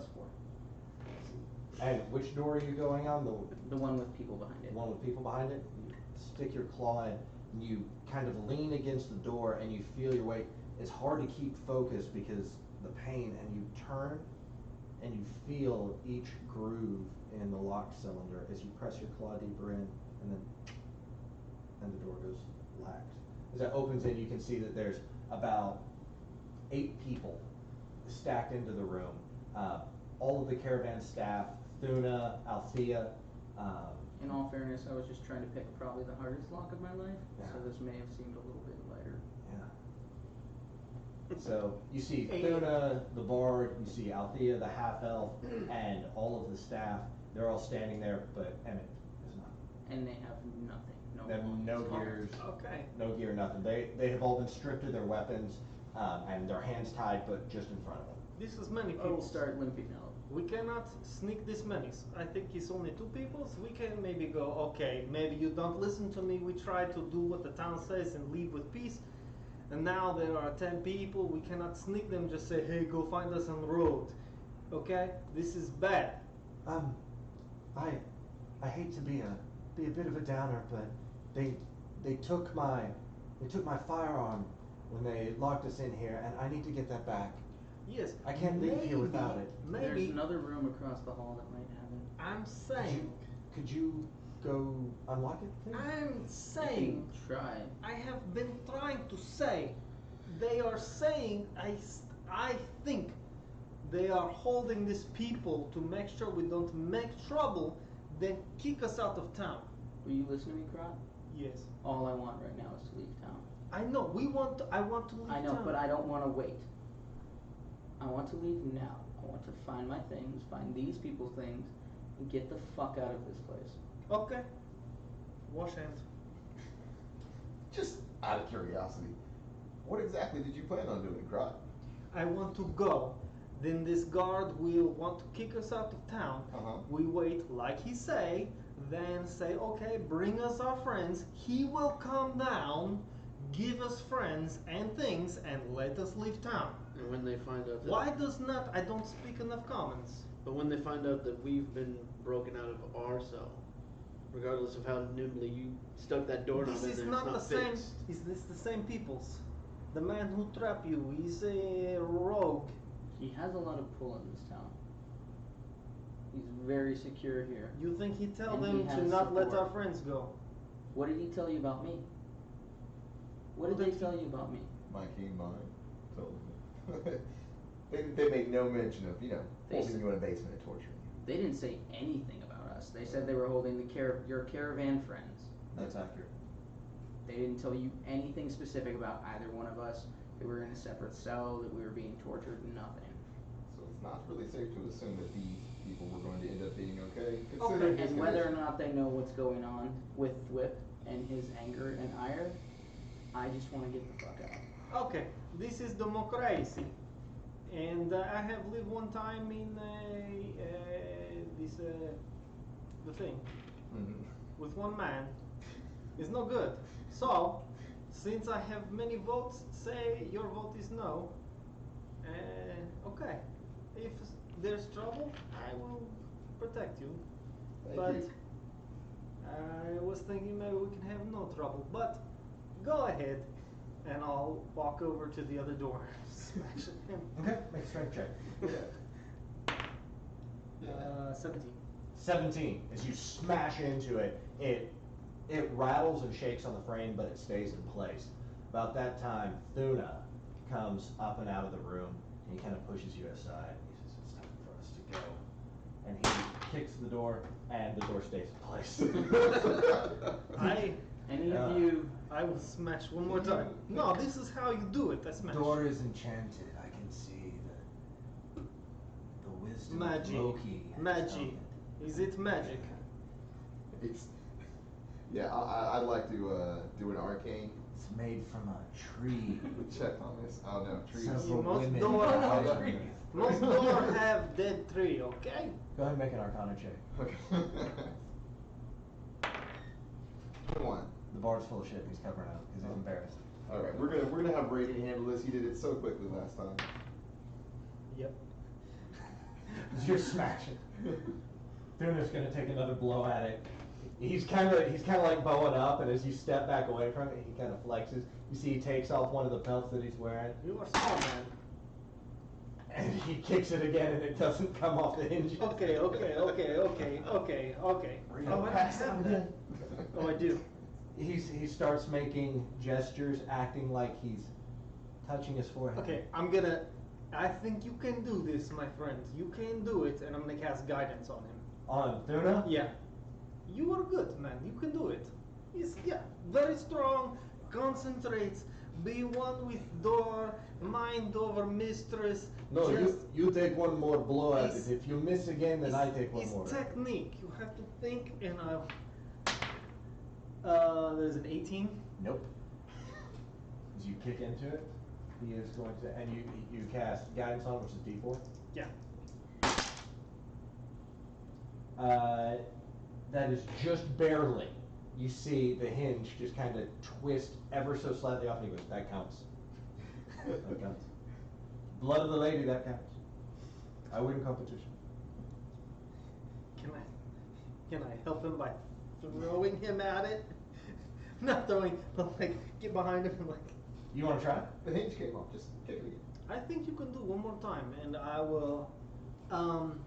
And which door are you going on? The one with people behind it. The one with people behind it? You stick your claw in, and you kind of lean against the door, and you feel your weight. It's hard to keep focus because the pain, and you turn, and you feel each groove in the lock cylinder as you press your claw deeper in, and then the door goes lax. As it opens in, you can see that there's about 8 people stacked into the room. All of the caravan staff, Thuna, Althea. In all fairness, I was just trying to pick probably the hardest lock of my life, Yeah. so this may have seemed a little bit lighter. Yeah. So you see Thuna, the bard, you see Althea, the half elf, and all of the staff. They're all standing there, but Emmett is not. And they have nothing. No They have no belongings. gears, Okay. no gear, nothing. They have all been stripped of their weapons, and their hands tied, but just in front of them. This is many I people. will start limping out. We cannot sneak this many. I think it's only 2 people. So we can maybe go, okay, maybe you don't listen to me. We try to do what the town says and leave with peace. And now there are 10 people. We cannot sneak them. Just say, hey, go find us on the road. Okay? This is bad. I hate to be a bit of a downer, but they took my firearm when they locked us in here, and I need to get that back. Yes. I can't leave here without it. There's Maybe. another room across the hall that might have it. I'm saying. Could you go unlock it, please? I'm You saying. can try. I have been trying to say. They are saying. I think they are holding these people to make sure we don't make trouble, then kick us out of town. Will you listen to me, Krot? Yes. All I want right now is to leave town. I know. I want to leave I know, town. but I don't want to wait. I want to leave now. I want to find my things, find these people's things, and get the fuck out of this place. Okay. Wash hands. Just out of curiosity, what exactly did you plan on doing, Krot? I want to go. Then this guard will want to kick us out of town. Uh-huh. We wait, like he say, then say, okay, bring us our friends. He will come down, give us friends and things, and let us leave town. And when they find out that, Why does not I don't speak enough commons? but when they find out that we've been broken out of our cell, regardless of how nimbly you stuck that doorknob This in is there, not the it's same. fixed. Is this the same peoples? The man who trapped you is a rogue. He has a lot of pull in this town. He's very secure here. You think he'd tell And them he to has not let support. our friends go? What did he tell you about me? What Well, did they that tell you about me? My king behind told them. they make no mention of, They holding said- you in a basement and torturing you. They didn't say anything about us. They said they were holding your caravan friends. That's accurate. They didn't tell you anything specific about either one of us. That we were in a separate cell. That we were being tortured. Nothing. So it's not really safe to assume that these people were going to end up being okay. Okay, Considering his And whether or condition. not they know what's going on with Thwip and his anger and ire, I just want to get the fuck out. Okay, this is democracy, and I have lived one time in the thing Mhm. with one man. It's no good. So, since I have many votes, say your vote is no. Okay, if there's trouble, I will protect you. Thank But you. I was thinking maybe we can have no trouble. But go ahead, and I'll walk over to the other door, smash at him. Okay, make a strength check. Yeah. 17. 17. As you smash into it, it rattles and shakes on the frame, but it stays in place. About that time, Thuna comes up and out of the room, and he kind of pushes you aside. He says, "It's time for us to go." And he kicks the door, and the door stays in place. Any Uh, of you? I will smash one more time. No, this is how you do it. I smash. Door is enchanted. I can see the wisdom Magic. of Loki. has Magic. come. Is it magic? It's, yeah, I'd like to do an arcane It's made from a tree. check on this. Oh no, trees. Several Most women door- died No, on trees. it. Most door have dead tree. Okay. Go ahead and make an Arcana check. Okay. 21. The bar's full of shit. He's covering up because he's embarrassed. All right, we're gonna have Brady handle this. He did it so quickly last time. Yep. You're smashing. Thuna's gonna take another blow at it. He's kind of like bowing up, and as you step back away from it, he kind of flexes. You see, he takes off one of the belts that he's wearing, You are small man. and he kicks it again, and it doesn't come off the hinges. Okay. Bring it Oh, I past have him. that. Oh, I do. He starts making gestures, acting like he's touching his forehead. Okay, I think you can do this, my friend. You can do it, and I'm gonna cast guidance on him. On Thuna? Yeah. You are good, man. You can do it. He's, very strong. Concentrates. Be one with door. Mind over mistress. No, Just- you take one more blow at It's- it. If you miss again, then I take one it's more. technique. You have to think, and there's an 18. Nope. As you kick into it, he is going to, and you cast guidance on, which is D4. Yeah. That is just barely. You see the hinge just kind of twist ever so slightly off, and he goes, "That counts. That counts. Blood of the lady, that counts. I win competition." Can I help him by throwing him at it? Not throwing, but like get behind him and like. You want to try? The hinge came off. Just kick it again. I think you can do one more time, and I will. I'm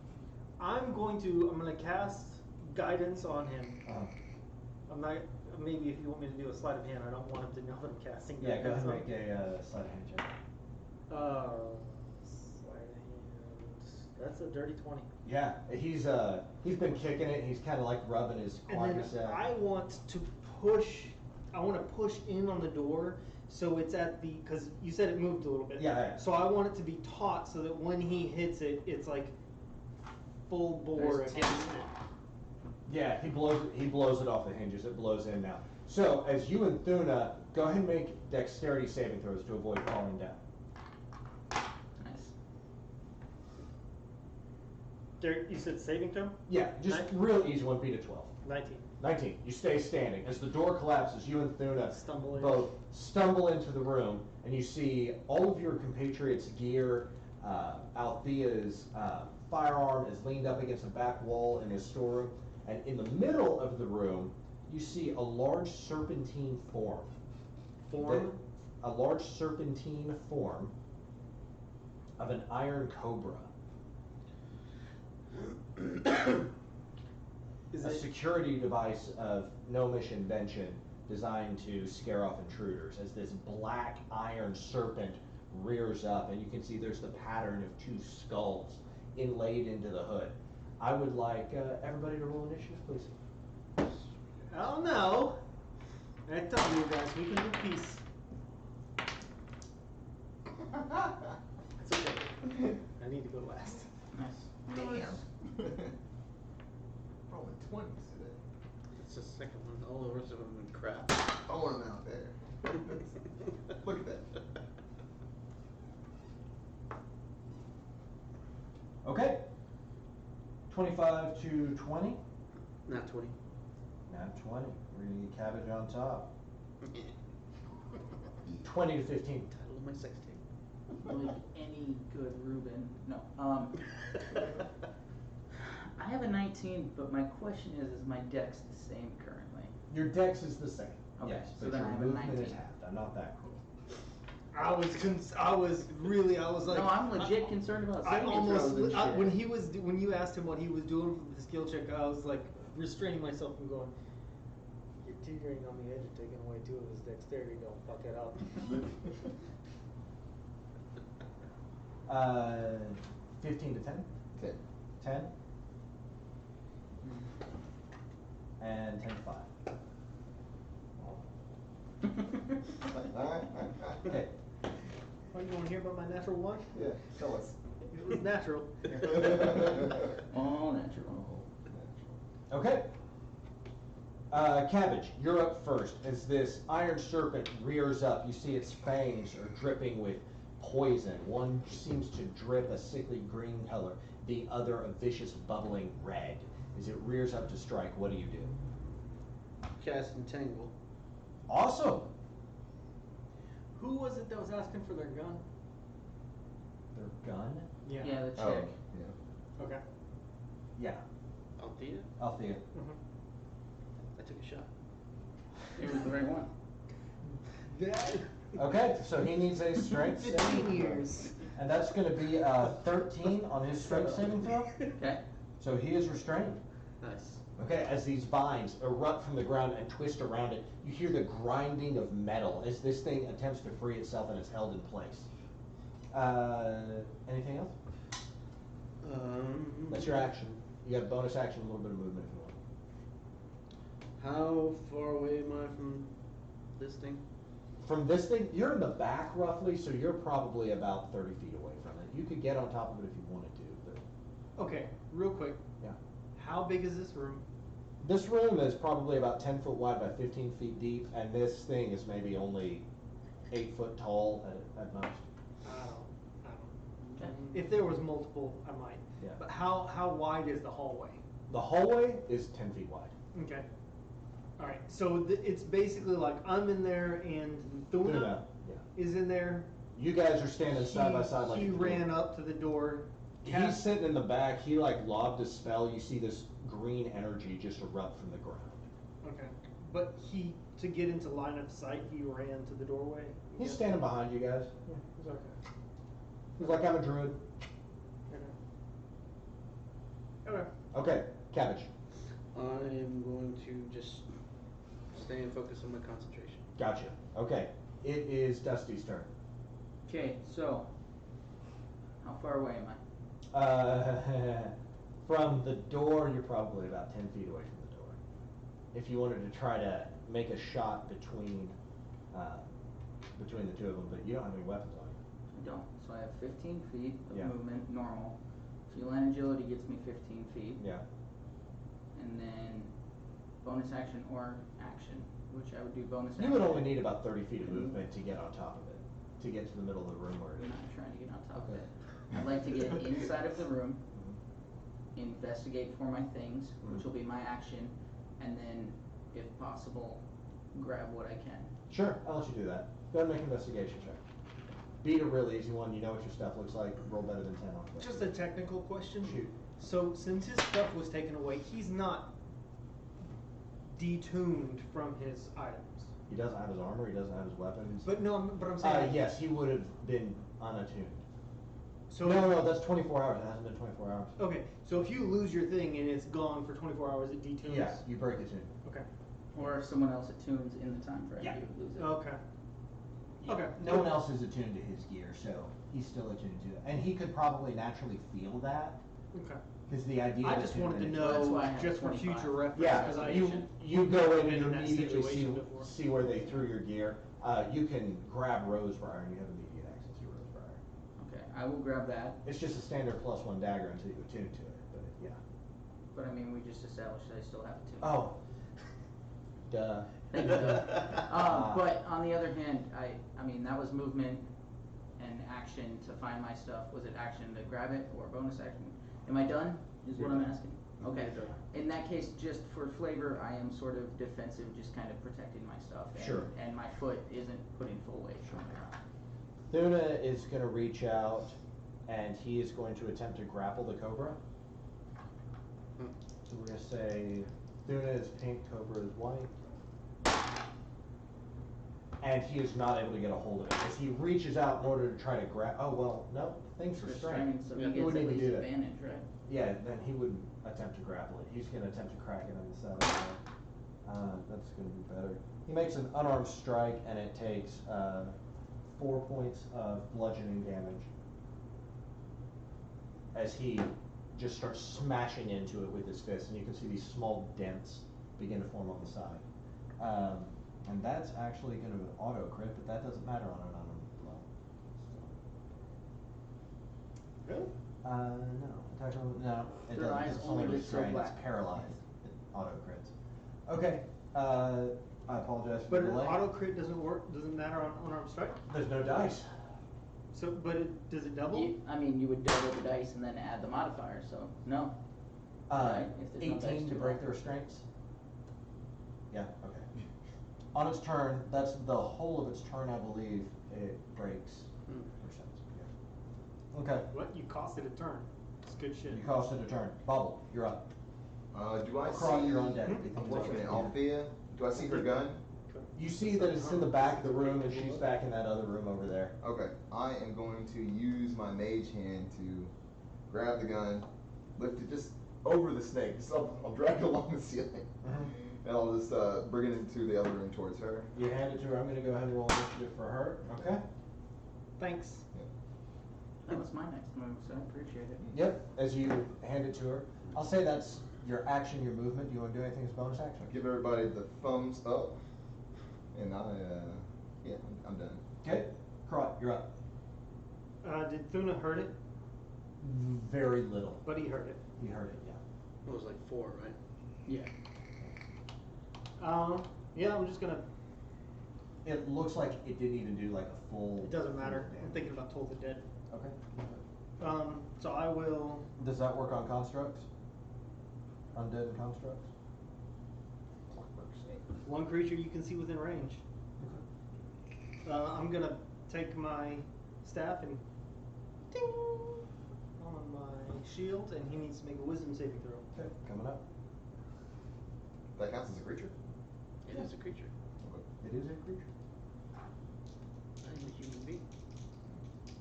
gonna cast guidance on him. I'm not. Maybe if you want me to do a sleight of hand, I don't want him to know that I'm casting Yeah, go ahead guidance and make a sleight of hand check. Sleight of hand. That's a dirty 20. Yeah, he's been kicking it. He's kind of like rubbing his And then quadricep. I want to push. I want to push in on the door, so it's at the. Because you said it moved a little bit. Yeah. So I want it to be taut, so that when he hits it, it's like full bore There's against tension. it. Yeah, he blows it off the hinges. It blows in now. So as you and Thuna go ahead and make dexterity saving throws to avoid falling down. Nice. You said saving throw? Yeah, just real easy one, beat a 12. 19. 19. You stay standing. As the door collapses, you and Thuna Stumble in. both stumble into the room, and you see all of your compatriots' gear. Althea's firearm is leaned up against a back wall in his storeroom, and in the middle of the room, you see a large serpentine form. A large serpentine form of an iron cobra. Is A it security device of gnomish invention designed to scare off intruders as this black iron serpent rears up, and you can see there's the pattern of two skulls inlaid into the hood. I would like everybody to roll initiative, please. I don't know. I told you guys, we can do peace. It's okay. I need to go last. Nice. Damn. Rolling 20s today. It's the second one. All the rest of them have been crap. Throwing them out there. Look at that. Okay. 25 to 20. Not 20. Not 20. We're gonna get cabbage on top. 20 to 15. Title of my sex tape. Like any good Reuben. No. I have a 19, but my question is my dex the same currently? Your dex is the same. Okay, Yes, so but then your I have a movement is 19. halved. I'm not that cruel. I was like. No, I'm legit concerned about I saving almost throws and shit. when you asked him what he was doing for the skill check, I was like restraining myself from going. You're teetering on the edge of taking away 2 of his dexterity. Don't fuck it up. 15 to 10. 10. 10. And 10 to 5. Okay. Oh, you want to hear about my natural one? Yeah, tell us. It was natural. All natural. Okay. Cabbage, you're up first. As this iron serpent rears up, you see its fangs are dripping with poison. One seems to drip a sickly green color, the other a vicious bubbling red. As it rears up to strike, what do you do? Cast Entangle. Awesome. Who was it that was asking for their gun? Their gun? Yeah, the chick. Oh, yeah. Okay. Yeah. Althea? Althea. I took a shot. It was the right one. That. Okay, so he needs a strength saving 15 throw. years. And that's going to be 13 on his strength saving throw. Okay. So he is restrained. Nice. Okay, as these vines erupt from the ground and twist around it, you hear the grinding of metal as this thing attempts to free itself and is held in place. Anything else? That's your action. You got a bonus action, a little bit of movement if you want. How far away am I from this thing? From this thing, you're in the back roughly, so you're probably about 30 feet away from it. You could get on top of it if you wanted to, but Okay, real quick. yeah. How big is this room? This room is probably about 10 foot wide by 15 feet deep, and this thing is maybe only 8 foot tall at most. I don't. Okay. If there was multiple, I might. Yeah. But how wide is the hallway? The hallway is 10 feet wide. Okay. All right. So it's basically like I'm in there and Thuna Yeah. is in there. You guys are standing side by side like he at the ran door. up to the door. He's sitting in the back. He like lobbed a spell. You see this green energy just erupt from the ground. Okay. But to get into line of sight, he ran to the doorway. He's standing behind you guys. Yeah. It's okay. He's like, I'm a druid. Okay. Okay, Cabbage. I am going to just stay and focus on my concentration. Gotcha. Okay, it is Dusty's turn. Okay, so how far away am I? From the door, you're probably about 10 feet away from the door. If you wanted to try to make a shot between the two of them, but you don't have any weapons on you. I don't. So I have 15 feet of Yeah. movement, normal. Feline agility gets me 15 feet. Yeah. And then bonus action or action, which I would do bonus action. You would only need about 30 feet of movement to get on top of it, to get to the middle of the room where it I'm is. not trying to get on top of Okay. it. I'd like to get inside of the room investigate for my things, which will be my action, and then, if possible, grab what I can. Sure, I'll let you do that. Go ahead and make an investigation check. Beat a real easy one. You know what your stuff looks like. Roll better than 10 on it. Just a technical question. Shoot. So since his stuff was taken away, he's not detuned from his items. He doesn't have his armor. He doesn't have his weapons. But I'm saying. Yes, he would have been unattuned. So No, that's 24 hours. It hasn't been 24 hours. Okay, so if you lose your thing and it's gone for 24 hours, it detunes. Yes, you break the tune. Okay. Or if someone else attunes in the time frame, Yeah. you would lose it. Okay. Okay. No one else is attuned to his gear, so he's still attuned to it. And he could probably naturally feel that, Okay. because the idea I of just wanted to attunement is- That's know, why I have just for 25. future reference, Yeah, because I you go in been and in that immediately see, situation before. see where they threw your gear. You can grab Rosebriar and you have immediate access to Rosebriar. Okay, I will grab that, It's just a standard +1 dagger until you attune to it, but yeah. but I mean, we just established that I still have to. Oh. Duh. Thank you. But on the other hand, I mean, that was movement and action to find my stuff. Was it action to grab it or bonus action? Am I done? Is what You're I'm done. asking. Okay. In that case, just for flavor, I am sort of defensive, just kind of protecting my stuff. And, Sure. And my foot isn't putting full weight. Sure. Thuna is going to reach out and he is going to attempt to grapple the cobra. So we're going to say Thuna is pink, cobra is white. And he is not able to get a hold of it. As he reaches out in order to try to grab, oh well, no, things It's restrained. restrained, so Yeah, he he gets wouldn't at even least do that. advantage, right? Yeah, then he wouldn't attempt to grapple it. He's going to attempt to crack it on the side. That's going to be better. He makes an unarmed strike, and it takes 4 points of bludgeoning damage as he just starts smashing into it with his fist, and you can see these small dents begin to form on the side. And that's actually going to auto crit, but that doesn't matter on an unarmed blow. Really? No. Attack roll, no. It Their doesn't. eyes It's only only look so restrained. It's black. paralyzed. It auto crits. Okay. I apologize for But the an delay. auto crit doesn't matter on unarmed strike. There's no dice. So, but does it double? I mean, you would double the dice and then add the modifier, so no. Right, if there's no dice 18 to to break roll. the restraints. Yeah. Okay. On its turn, that's the whole of its turn, I believe. It breaks restraints. Yeah. Okay. What? You cost it a turn. It's good shit. You cost it a turn. Bubble, you're up. Do I Across see? your own deck. I'm looking at Althea. Do I see her gun? You see that it's in the back of the room, and she's back in that other room over there. Okay, I am going to use my mage hand to grab the gun, lift it just over the snake. So I'll drag it along the ceiling, and I'll just bring it into the other room towards her. You hand it to her. I'm going to go ahead and roll initiative for her. Okay. Thanks. That was my next move, so I appreciate it. Yep. As you hand it to her, I'll say that's your action, your movement. Do you want to do anything as bonus action? Give everybody the thumbs up, and yeah, I'm done. Okay. Krot, you're up. Did Thuna hurt it? Very little. But he hurt it. He heard it. Yeah. It was like 4, right? Yeah. Yeah, I'm just gonna. It looks like it didn't even do like a full. It doesn't matter. full I'm damage. thinking about Toll the Dead. Okay. So I will. Does that work on constructs? Undead and constructs? Clockwork snake. One creature you can see within range. I'm gonna take my staff and ding on my shield, and he needs to make a wisdom saving throw. Okay, coming up. That counts as a creature. It is a creature. It is a creature. I'm a human being.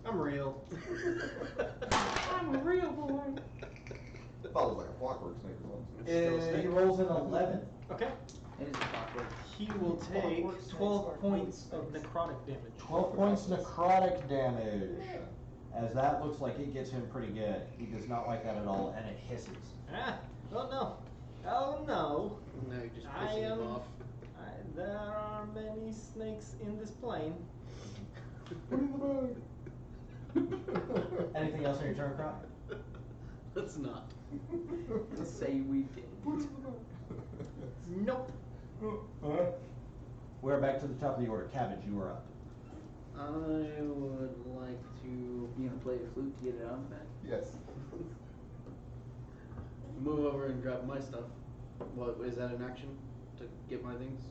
I'm real. I'm a real boy. I thought it was like a clockwork snake or something. It's still a snake. He rolls an 11. Okay. It is a clockwork. He will take 12 points of necrotic damage. 12 points necrotic damage. As that looks like it gets him pretty good. He does not like that at all, and it hisses. Ah! Oh no! Oh no! Now you're just I pissing him am- off. There are many snakes in this plane. Put it in the bag. Anything else on your turn, Crop? Let's not. Let's say we did. Put it in the bag. Nope. We're back to the top of the order. Cabbage, you are up. I would like to. You gonna play the flute to get it out of the bag? Yes. move over and grab my stuff. What is that an action to get my things?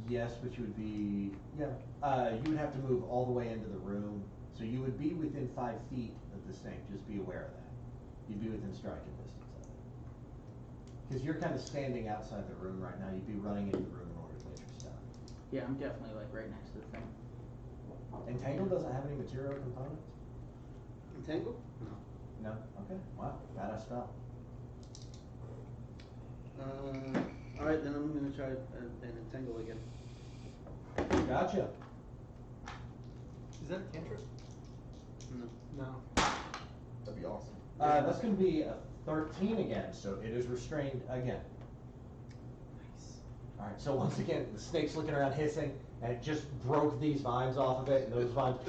Yes, but you would be, you would have to move all the way into the room, so you would be within 5 feet of the snake, just be aware of that. You'd be within striking distance of it. Because you're kind of standing outside the room right now, you'd be running into the room in order to get your stuff. Yeah, I'm definitely like right next to the thing. Entangle doesn't have any material components? Entangle? No. No? Okay, wow, badass spell. Alright, then I'm gonna try and entangle again. Gotcha. Is that a cantrip? No. No. That'd be awesome. That's gonna be a 13 again, so it is restrained again. Nice. Alright, so once again, the snake's looking around hissing, and it just broke these vines off of it, and those vines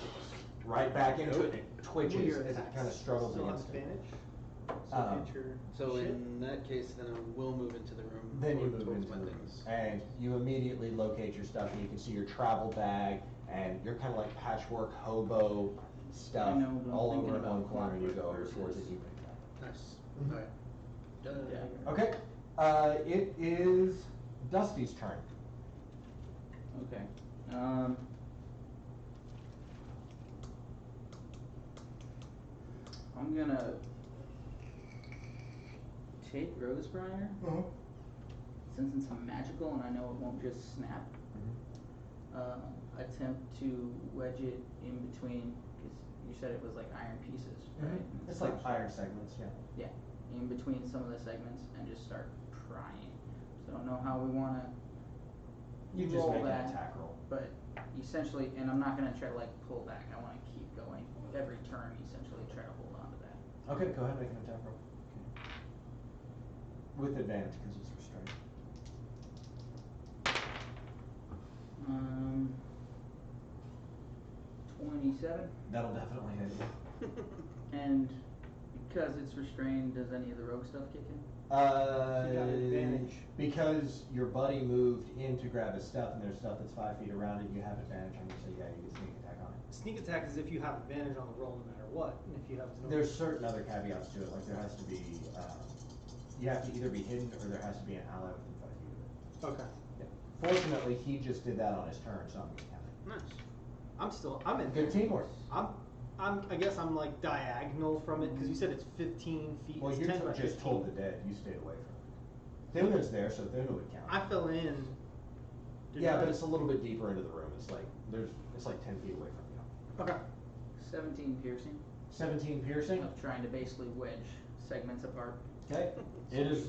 right back into it, and it twitches as it kind of struggles Still against it. advantage. So Um, get your So shit. in that case, then I will move into the room. Then you towards move into my the room, things. and you immediately locate your stuff, and you can see your travel bag, and your kind of like patchwork hobo stuff I know, but I'm all thinking over in one about corner, and you go over versus- towards it, you pick it up. Nice. Mhm. Alright. Yeah. Okay, it is Dusty's turn. Okay. I'm gonna take Rose Briar, since it's magical and I know it won't just snap. Attempt to wedge it in between, because you said it was like iron pieces, right? It's like iron segments, yeah. Yeah, in between some of the segments and just start prying. So I don't know how we wanna You just roll make an that, attack roll. but essentially, and I'm not gonna try to like pull back, I wanna keep going every turn, essentially try to hold on to that. Okay, go ahead, make an attack roll. With advantage, because it's restrained. 27, That'll definitely hit you. and because it's restrained, does any of the rogue stuff kick in? You got advantage. Because your buddy moved in to grab his stuff, and there's stuff that's 5 feet around it, you have advantage on it, so yeah, you can sneak attack on it. Sneak attack is if you have advantage on the roll no matter what, and if you have no. There's certain other caveats to it, like there has to be, you have to either be hidden or there has to be an ally within 5 feet of it. Okay. Yeah. Fortunately, he just did that on his turn, so I'm gonna count it. Nice. I'm in. Good teamwork. I guess I'm like diagonal from it, because you said it's 15 feet. Well, it's you 10 by just 15. told the dead, you stayed away from it. Thuna's there, so Thuna would count. I fell in. Yeah, but it's a little bit deeper into the room, it's like, it's like 10 feet away from you. Okay. 17 piercing, 17 piercing. of trying to basically wedge segments apart. Okay, it is,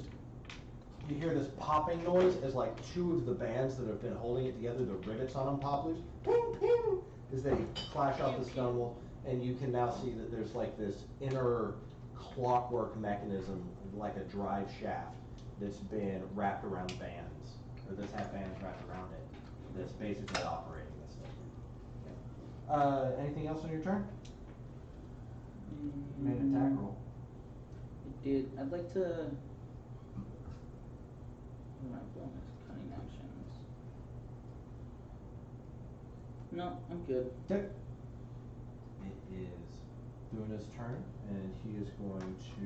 you hear this popping noise as like 2 of the bands that have been holding it together, the rivets on them pop loose, ping, ping, as they flash off the stone wall, and you can now see that there's like this inner clockwork mechanism, like a drive shaft, that's been wrapped around bands, or that's had bands wrapped around it, that's basically operating this thing. Anything else on your turn? You made an attack roll. It did. I'd like to. What are my bonus cunning actions? No, I'm good. Okay. It is Thuna's turn, and he is going to.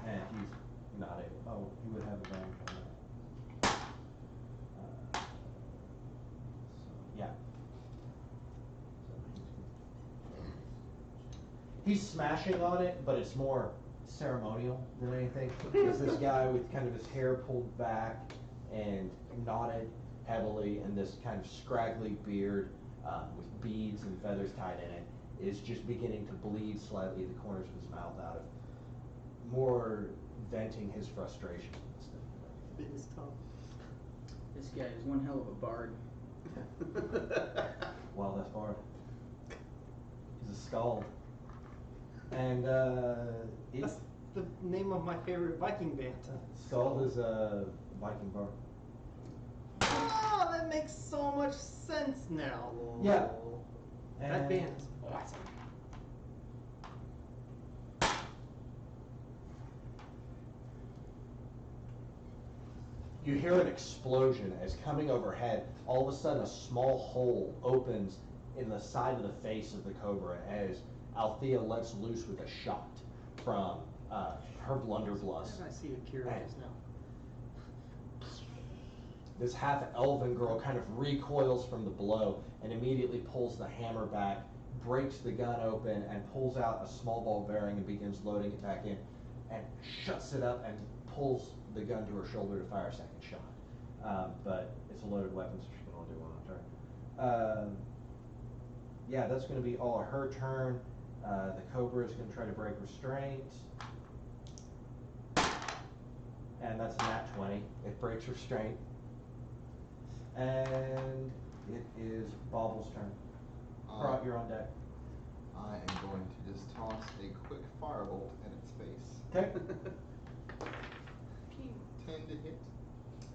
And he's not able. Oh, he would have advantage on that. So, yeah. So he's smashing on it, but it's more ceremonial than anything. It's this guy with kind of his hair pulled back and knotted heavily, and this kind of scraggly beard with beads and feathers tied in it is just beginning to bleed slightly the corners of his mouth out of more venting his frustration in this thing. Bit his tongue. This guy is one hell of a bard. Wild Ass Bard. He's a skald. And That's the name of my favorite Viking band. Skald is a Viking bard. Oh, that makes so much sense now. Yeah. That And band is awesome. you hear an explosion as coming overhead, all of a sudden a small hole opens in the side of the face of the cobra as Althea lets loose with a shot from her blunderbuss. I see Akira just now. This half-elven girl kind of recoils from the blow and immediately pulls the hammer back, breaks the gun open, and pulls out a small ball bearing and begins loading it back in, and shuts it up and pulls the gun to her shoulder to fire a second shot. But it's a loaded weapon, so she can only do one on turn. Yeah, that's going to be all of her turn. The Cobra is going to try to break restraint. And that's a nat 20. It breaks restraint. And it is Bobble's turn. Krot, you're on deck. I am going to just toss a quick firebolt in its face. Okay. 10 to hit.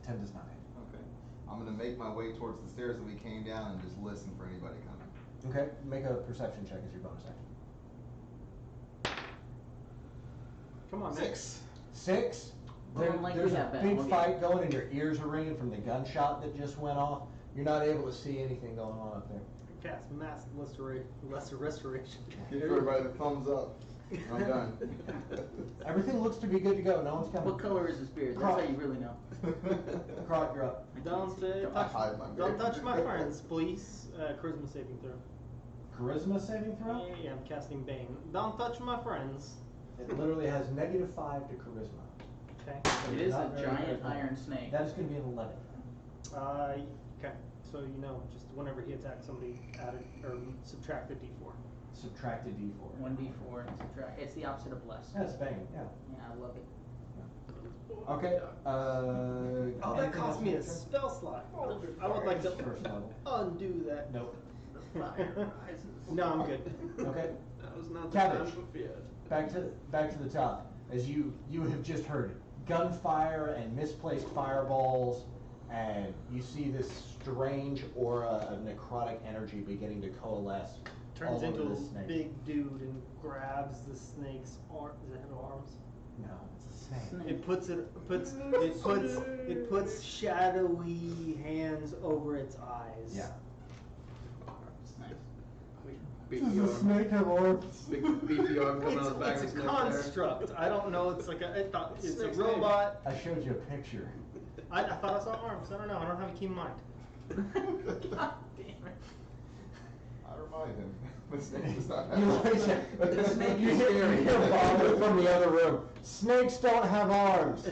10 does not hit. Okay. I'm gonna make my way towards the stairs that we came down and just listen for anybody coming. Okay, make a perception check as your bonus action. Come on, Nick. 6? Well, like we There's have a been, big we'll fight going and your ears are ringing from the gunshot that just went off. You're not able to see anything going on up there. Cast mass lesser restoration. Give everybody the thumbs up. I'm done. Everything looks to be good to go. No one's coming. What color is his beard? That's how you really know. Krot, you're up. I can't Don't see. touch, hide my don't beard. touch my friends, please. Charisma saving throw. Charisma saving throw? Yeah, I'm casting Bane. Don't touch my friends. It literally has -5 to charisma. Okay. So It you're is not a very giant charismatic. iron snake. That is going to be an 11. Okay. So you know, just whenever he attacks somebody, add it or subtract the d4. Subtract a d4. 1d4 and subtract. It's the opposite of bless. That's bang, yeah. Yeah, I love it. Okay, Oh, that anything cost else me in a your turn? spell slot. I would like to First level. undo that. Nope. Fire rises. No, I'm good. Okay, That was not the Cabbage. time for fear. back to the top. As you have just heard gunfire and misplaced fireballs, and you see this strange aura of necrotic energy beginning to coalesce Turns all into over a the snake. big dude and grabs the snake's arm. Does it have arms? No, it's a snake. It puts shadowy hands over its eyes. Yeah. Big Does the arm. snake have arms? Big beefy arm coming out of the back of It's his a neck there. construct. I don't know. It's like it's a Snake's robot. I showed you a picture. I thought I saw arms. I don't know. I don't have a keen mind. God damn it. I remind him. The snake does not You have The snake you is hear scary. Bob from the other room. Snakes don't have arms.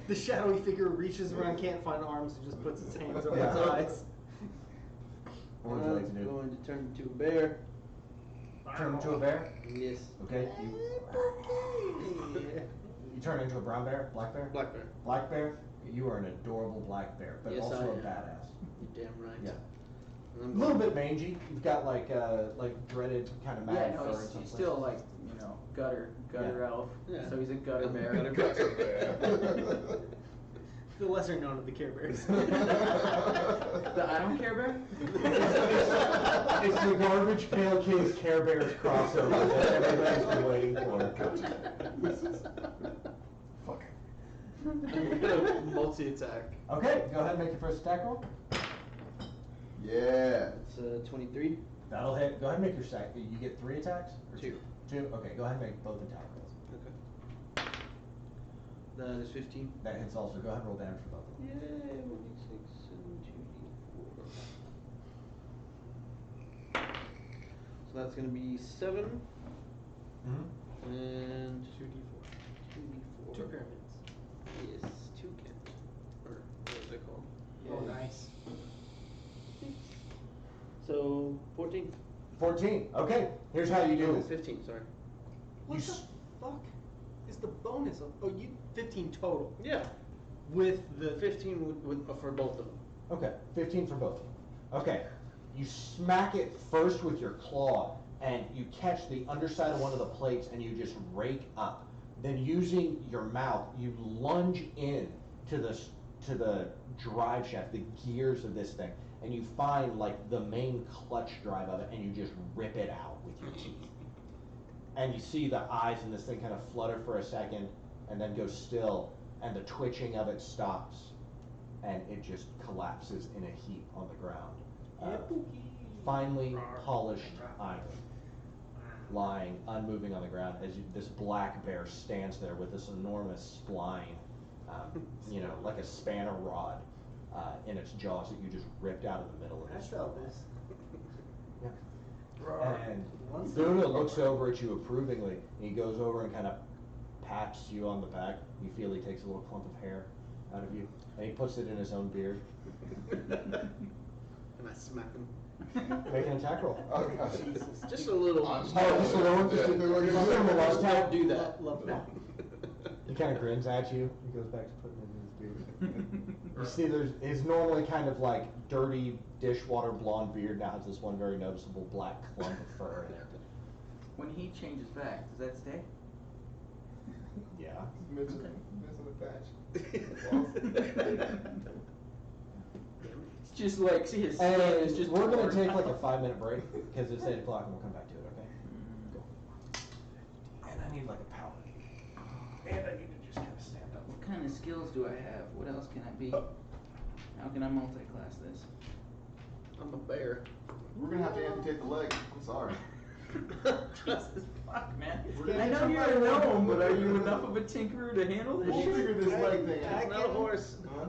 The shadowy figure reaches around, can't find arms, and just puts its hands over its Yeah. eyes. What would you like to I'm do? going to turn into a bear. Turn into a bear? Yes. Okay. You turn into a brown bear? Black bear? Black bear. Black bear? You are an adorable black bear, but Yes, also I a am. badass. You're damn right. Yeah. And A I'm little going- bit mangy. You've got like dreaded kind of Yeah, mad no, fur. in he's some still places. like, gutter Yeah. elf. Yeah. So he's a gutter I'm a bear. gutter Gutter bear. The lesser known of the Care Bears. The I don't care bear? It's the Garbage Pail Kids Care Bears crossover that everybody's been waiting for. Fuck. I'm gonna multi-attack. Okay, go ahead and make your first attack roll. Yeah. It's 23. That'll hit. Go ahead and make your second. You get 3 attacks? Or 2. 2? Okay, go ahead and make both attack rolls. Okay. That is 15. That hits also. Go ahead and roll damage for both of them. Yay, 1d6 and 2d4. So that's gonna be 7 Mm-hmm. and 2d4. 2d4. Two pyramids. Yes, toucan. Or what is it called? Oh, nice. So 14. 14. Okay, here's how you do No, this. 15. Sorry. What You the s- fuck is the bonus of? Oh, you 15 total Yeah. with the 15 for both of them. Okay, 15 for both of them. Okay, you smack it first with your claw, and you catch the underside of one of the plates, and you just rake up. Then using your mouth, you lunge in to the drive shaft, the gears of this thing, and you find like the main clutch drive of it, and you just rip it out with your teeth. And you see the eyes in this thing kind of flutter for a second, and then go still, and the twitching of it stops, and it just collapses in a heap on the ground. finely polished iron lying unmoving on the ground as this black bear stands there with this enormous spline, like a spanner rod in its jaws that you just ripped out of the middle of I its saw jaw. this. Yeah. And Buddha looks over at you approvingly, and he goes over and kind of pats you on the back. You feel he takes a little clump of hair out of you, and he puts it in his own beard. And I smack him. Make an attack roll. Oh, gosh. Just a little. I'm Oh, just a little one? Just a little one? Just a little one? Don't do that. He kind of grins at you. He goes back to putting it in his beard. You see, his normally kind of like dirty dishwater blonde beard now has this one very noticeable black clump of fur in it. When he changes back, does that stay? Yeah. Missing the patch. It's just like, see his skin And is just we're gonna torn take like a out. 5-minute break because it's 8 o'clock and we'll come back to it. Okay. And I need like a power. And I need to just kind of stand up. What kind of skills do I have? What else can I be? How can I multi-class this? I'm a bear. We're gonna have to amputate the leg. I'm sorry. Jesus fuck, man. We're I know gonna- you're a gnome, but are you enough of a tinkerer to handle this We'll shit? figure this leg thing I out. It's not a horse. Huh?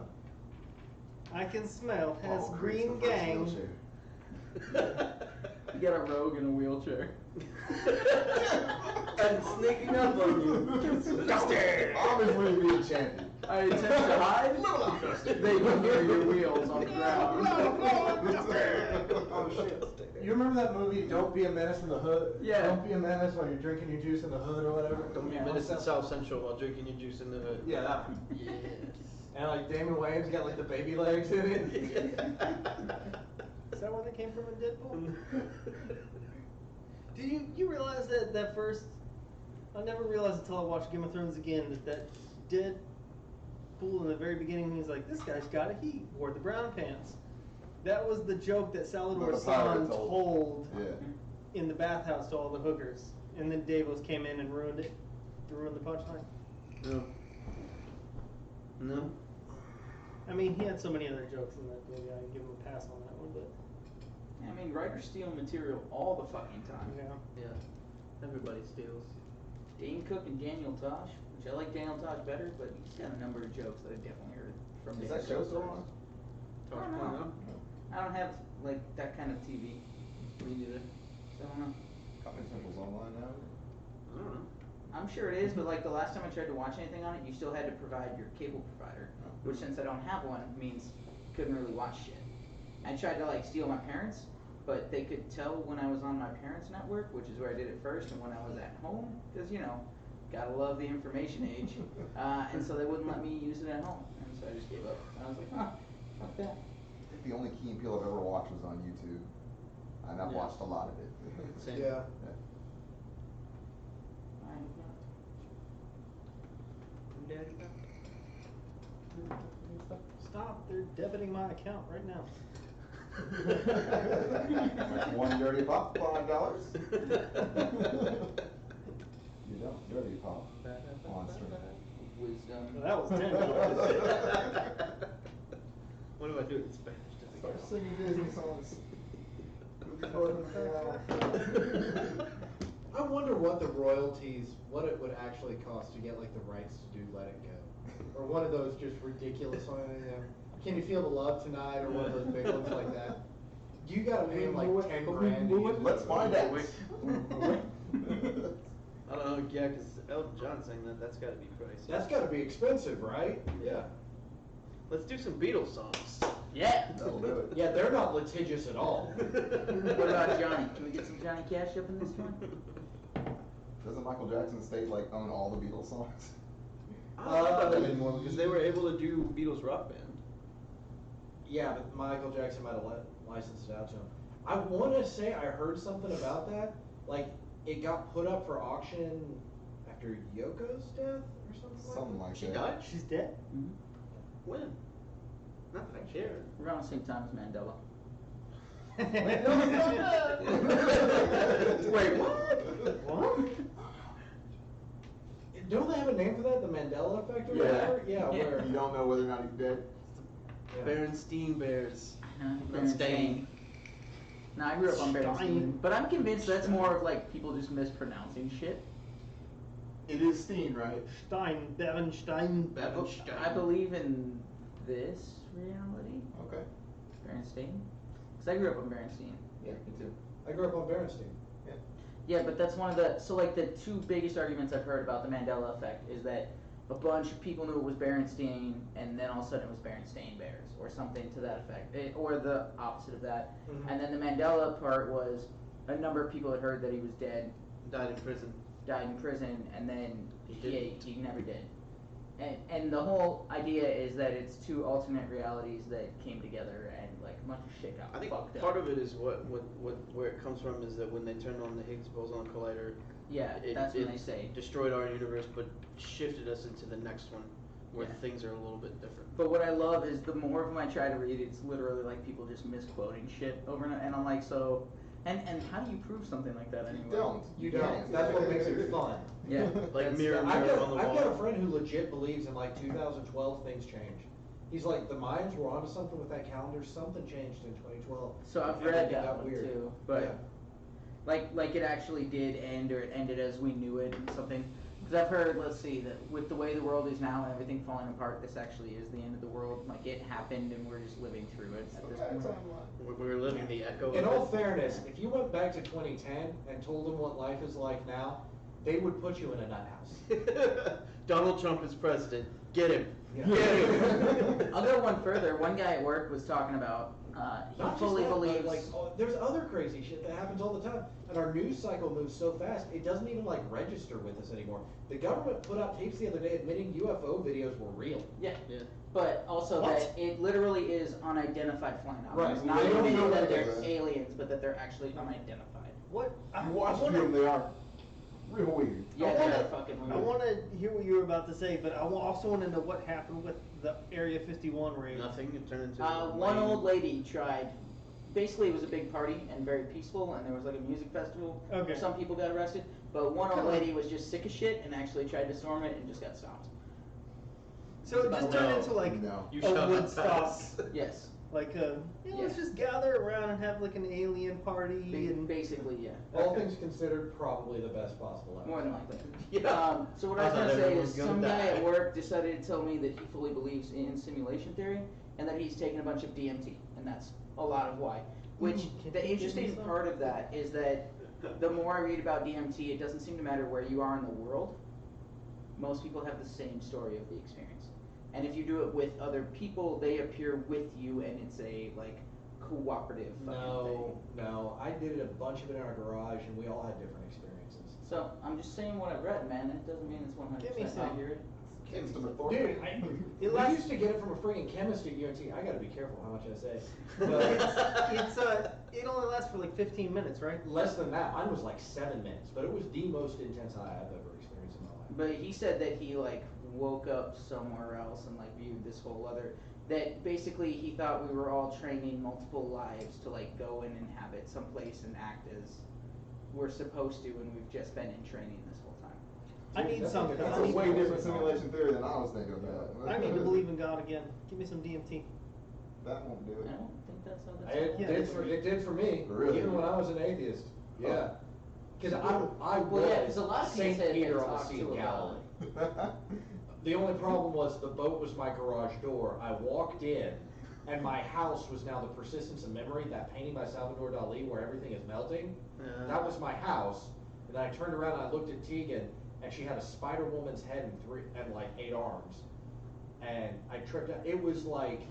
I can smell. Has Oh, Chris, green the first gang. wheelchair. You got a rogue in a wheelchair. And sneaking up on you. Obviously be a champion. I attempt to hide. They can hear your wheels on the ground. Oh shit. You remember that movie, Don't Be a Menace in the Hood? Yeah. Don't be a menace while you're drinking your juice in the hood or whatever? Don't be Yeah. minutes in South Central while drinking your juice in the hood. Yeah, that one. Yes. And like Damon Wayans got like the baby legs in it. Is that where they came from in Deadpool? Do you realize that first? I never realized until I watched Game of Thrones again that Deadpool in the very beginning, he's like, this guy's got a heat. Wore the brown pants. That was the joke that Salvador Well, the pirate San told. told Yeah. in the bathhouse to all the hookers, and then Davos came in and ruined it. Ruined the punchline. No. No. I mean, he had so many other jokes in that movie. I give him a pass on that one, but I mean, writers steal material all the fucking time. yeah. Yeah. Everybody steals. Dane Cook and Daniel Tosh, which I like Daniel Tosh better, but he's got a number of jokes that I definitely heard from Is Dane that show Cook. still on? I don't know. I don't have like that kind of TV. We do it. So I don't know. Comedy Central's online now. I don't know. I'm sure it is, but like the last time I tried to watch anything on it, you still had to provide your cable provider, which since I don't have one means couldn't really watch shit. I tried to like steal my parents, but they could tell when I was on my parents' network, which is where I did it first, and when I was at home, because gotta love the information age, and so they wouldn't let me use it at home, and so I just gave up. I was like, fuck that. I think the only Key and Peele I've ever watched was on YouTube, and I've Yeah. watched a lot of it. Same. Yeah. Stop! They're debiting my account right now. That's one dirty pop, $5. You don't dirty pop. Monster. Wisdom. Well, that was $10. What do I do in Spanish? Start singing Disney songs. I wonder what the royalties, what it would actually cost to get like the rights to do Let It Go, or one of those just ridiculous, Can You Feel the Love Tonight, or one of those big ones like that. You gotta pay him like 10 grand. to use it. Let's find out. I don't know, yeah, because Elton John sang that. That's got to be pricey. That's gotta be expensive, right? Yeah. Let's do some Beatles songs. Yeah. That'll do it. Yeah, they're not litigious at all. What about Johnny? Can we get some Johnny Cash up in this one? Doesn't Michael Jackson State like own all the Beatles songs? I don't know about that anymore because they were able to do Beatles Rock Band. Yeah, but Michael Jackson might have licensed it out to him. I want to say I heard something about that. Like, it got put up for auction after Yoko's death or something Something like like She that. died? She's dead. Mm-hmm. When? Not that I care. Around the same time as Mandela. Wait, what? What? that. Don't they have a name for that? The Mandela effect or Yeah. whatever? Yeah, Yeah. where... You don't know whether or not he's dead? Yeah. Berenstein Bears. Not Not Stain. No, I grew up on Berenstain, Stein. but I'm convinced that's more of like people just mispronouncing shit. It is Steen, right? Stein, Bevenstein. I believe in this reality, Okay. Berenstain, because I grew up on Berenstain. Yeah, me too. I grew up on Berenstein. Yeah, but that's one of the like the two biggest arguments I've heard about the Mandela effect is that a bunch of people knew it was Berenstain, and then all of a sudden it was Berenstain Bears or something to that effect, or the opposite of that. Mhm. And then the Mandela part was a number of people had heard that he was dead, Died in prison. died in prison, and then He he didn't. never did. And the whole idea is that it's two alternate realities that came together and like a bunch of shit got I think fucked up. part of it is where it comes from is that when they turned on the Higgs boson collider, Yeah, that's when they say. destroyed our universe, but shifted us into the next one, where Yeah. things are a little bit different. But what I love is the more of them I try to read, it's literally like people just misquoting shit over and I'm like, so, and how do you prove something like that anyway? You don't. You don't. That's what makes it fun. Yeah. Like That's- mirror, I've mirror got, on the I've wall. got a friend who legit believes in like 2012 things change. He's like, the Mayans were onto something with that calendar, something changed in 2012. So I've And read it that got one weird. too, but Yeah. like it actually did end or it ended as we knew it and something. Because I've heard, let's see, that with the way the world is now and everything falling apart, this actually is the end of the world. Like it happened and we're just living through it at this point. We're living the echo. In of all it. fairness, if you went back to 2010 and told them what life is like now, they would put you in a nut house. Donald Trump is president. Get him. Yeah. Get him. I'll go one further. One guy at work was talking about he Not just fully that, but, believes. like, there's other crazy shit that happens all the time, and our news cycle moves so fast it doesn't even like register with us anymore. The government put out tapes the other day admitting UFO videos were real. Yeah. Yeah. But also What? that it literally is unidentified flying objects. Right. Not They don't admitting know that what they're it is. aliens, but that they're actually unidentified. What? You watch them, they are real weird. Yeah, I they're wanna- fucking weird. I want to hear what you were about to say, but I also want to know what happened with the Area 51 raid. Nothing. It turned into One lame- old lady tried. Basically, it was a big party and very peaceful, and there was like a music festival. Okay. Some people got arrested, but one old lady was just sick of shit and actually tried to storm it and just got stopped. So it just turned into like No. You a shall not Woodstock, pass. Yes, like let's Yeah. just gather around and have like an alien party and basically, yeah. All things considered, probably the best possible outcome. More than likely. Yeah. So what I I was thought gonna say everyone is was gonna some guy die. at work decided to tell me that he fully believes in simulation theory and that he's taken a bunch of DMT, and that's a lot of why. Which Can the you give me interesting some? part of that is that the more I read about DMT, it doesn't seem to matter where you are in the world. Most people have the same story of the experience, and if you do it with other people, they appear with you, and it's a like cooperative fucking No, I did a bunch of it in our garage, and we all had different experiences. thing. So I'm just saying what I've read, man. It doesn't mean it's 100% Give me some. accurate. Kids to Dude, It we lasts- used to get it from a friggin' chemist at UNT. I gotta be careful how much I say. it's it only lasts for like 15 minutes, right? Less than that. Mine was like 7 minutes, but it was the most intense high I've ever experienced in my life. But he said that he like woke up somewhere else and like viewed this whole other. That basically he thought we were all training multiple lives to like go and inhabit someplace and act as we're supposed to, and we've just been in training this whole time. I need That's some. like That's I a need, way different simulation theory than I was thinking about. I need to believe in God again. Give me some DMT. That won't do I it. don't think that's how that's. It, Yeah. did for me, Really? even when I was an atheist. Yeah. Because I Well, yeah, 'cause was a lot of people Saint said Peter they on the talked Sea to of a Galilee. God. The only problem was the boat was my garage door. I walked in, and my house was now the persistence of memory, that painting by Salvador Dali where everything is melting. Yeah. That was my house. And then I turned around and I looked at Tegan, and she had a Spider Woman's head and like 8 arms. And I tripped out. It was like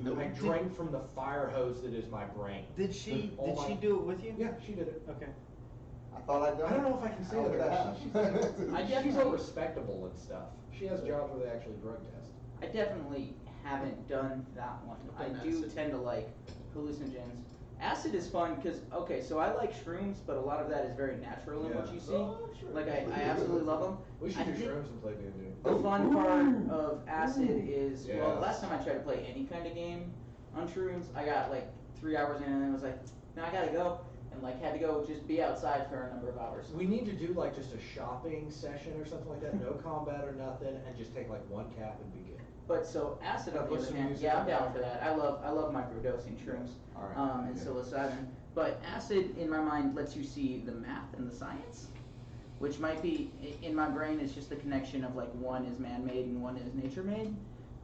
Nope. I drank from the fire hose that is my brain. Did she Oh did my- she do it with you? Yeah, she did it. Okay. I thought I'd done I don't it. know if I can say How that. did or that not. happen? I She's definitely- all respectable and stuff. She has jobs where they actually drug test. I definitely haven't done that one. I I've done do acid. tend to like hallucinogens. Acid is fun because okay, so I like shrooms, but a lot of that is very natural in what Yeah. you see. Oh, sure. Like I absolutely love them. We should I do think shrooms and play D&D. the fun part of acid is well, Yes. last time I tried to play any kind of game on shrooms, I got like 3 hours in and then was like, no, I gotta go, and like had to go just be outside for a number of hours. We need to do like just a shopping session or something like that. No combat or nothing, and just take like 1 cap and be good. But so acid on the Put other some hand, music yeah, I'm on down the for that. I love microdosing shrooms, All right. and Yeah. psilocybin. But acid, in my mind, lets you see the math and the science, which might be, in my brain, it's just the connection of like one is man-made and one is nature-made.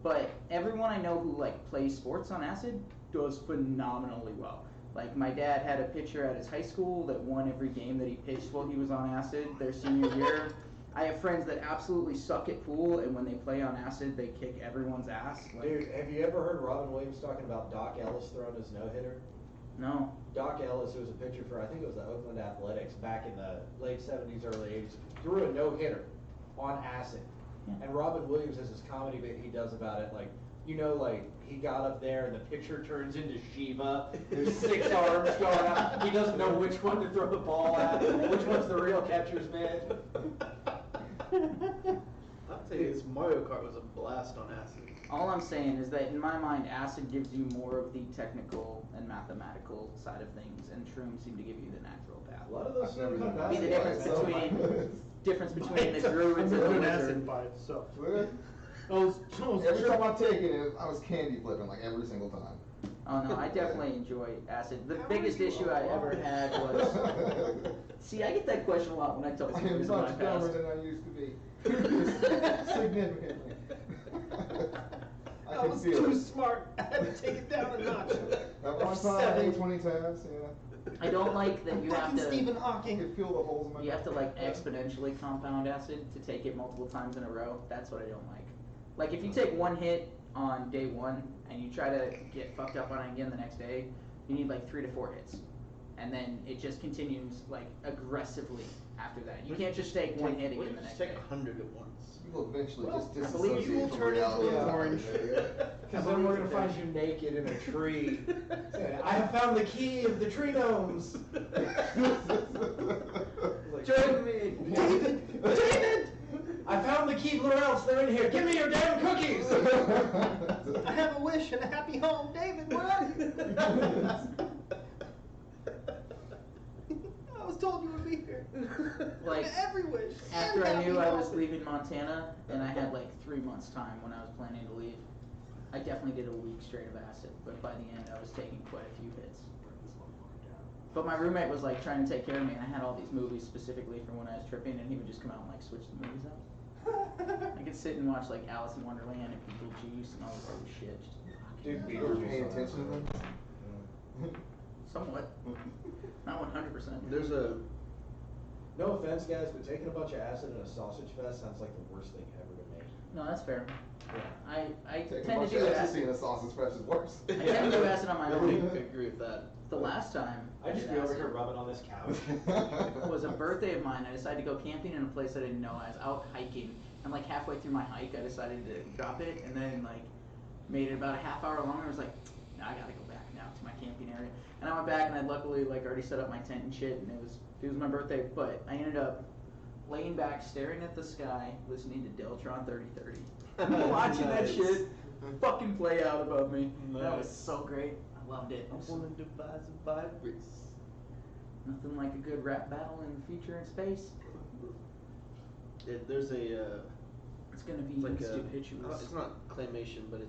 But everyone I know who like plays sports on acid does phenomenally well. Like my dad had a pitcher at his high school that won every game that he pitched while he was on acid their senior year. I have friends that absolutely suck at pool, and when they play on acid, they kick everyone's ass. Like, Dude, have you ever heard Robin Williams talking about Doc Ellis throwing his no-hitter? no. Doc Ellis, who was a pitcher for, I think it was the Oakland Athletics back in the late 70s, early 80s, threw a no-hitter on acid. Yeah. And Robin Williams has this comedy bit he does about it, like, you know, like, he got up there and the pitcher turns into Shiva, there's 6 arms going out, he doesn't know which one to throw the ball at, which one's the real catcher's mitt. I'll tell you, this Mario Kart was a blast on acid. All I'm saying is that in my mind, acid gives you more of the technical and mathematical side of things, and shrooms seem to give you the natural path. A lot of those I've never things done Be the difference acid. between the druids and the an wizards. acid by itself. Well, Those Every time I've taken it, I was candy flipping, like every single time. Oh no, I definitely enjoy acid. The biggest issue I ever had was. See, I get that question a lot when I tell I am stories of my much dumber past. than I used to be. Significantly. I I can was feel too it. smart. I had to take it down a notch. At one time, I ate 20 tabs, yeah. I don't like that you have Fucking Stephen to. I Hawking. could feel the holes in my You have to like Yeah. exponentially compound acid to take it multiple times in a row. That's what I don't like. Like if you take one hit on day one and you try to get fucked up on it again the next day, you need like 3 to 4 hits, and then it just continues like aggressively after that. You can't just take one hit What again if the you next take day. 100 at once? You will eventually Well, just I believe you disassociate will from turn into reality. an orange. Because then we're gonna find you naked in a tree. saying, I have found the key of the tree gnomes. Like, Join me, David! David! I found the key, Blue Elves, they're in here. Give me your damn cookies! I have a wish and a happy home. David, where are you? I was told you would be here. Like, Every wish. After and I knew happy I was home. leaving Montana and I had like 3 months time when I was planning to leave, I definitely did a week straight of acid, but by the end I was taking quite a few hits. But my roommate was like trying to take care of me, and I had all these movies specifically for when I was tripping, and he would just come out and like switch the movies out. I could sit and watch like Alice in Wonderland and Beetlejuice and all this other shit. Just Dude, You were paying attention to them? somewhat, not 100%. There's a No offense, guys, but taking a bunch of acid in a sausage fest sounds like the worst thing ever to me. No, that's fair. Yeah. I Taking a tend bunch to of do ecstasy acid. in a sausage fest is worse. I tend to do acid on my nobody own. could agree with that. The last time I just did be over acid here rubbing on this couch. was a birthday of mine. I decided to go camping in a place I didn't know. I was out hiking, and like halfway through my hike, I decided to drop it, and then like made it about a half hour long. And I was like, nah, I gotta go back now to my camping area. And I went back, and I luckily like already set up my tent and shit, and it was my birthday. But I ended up laying back, staring at the sky, listening to Deltron 3030, watching that Nice. shit fucking play out above me. That was Nice. so great. I loved it. I want to devise a virus. Nothing like a good rap battle in the future in space. There's a It's gonna be it's like a stupidous. it's not claymation, but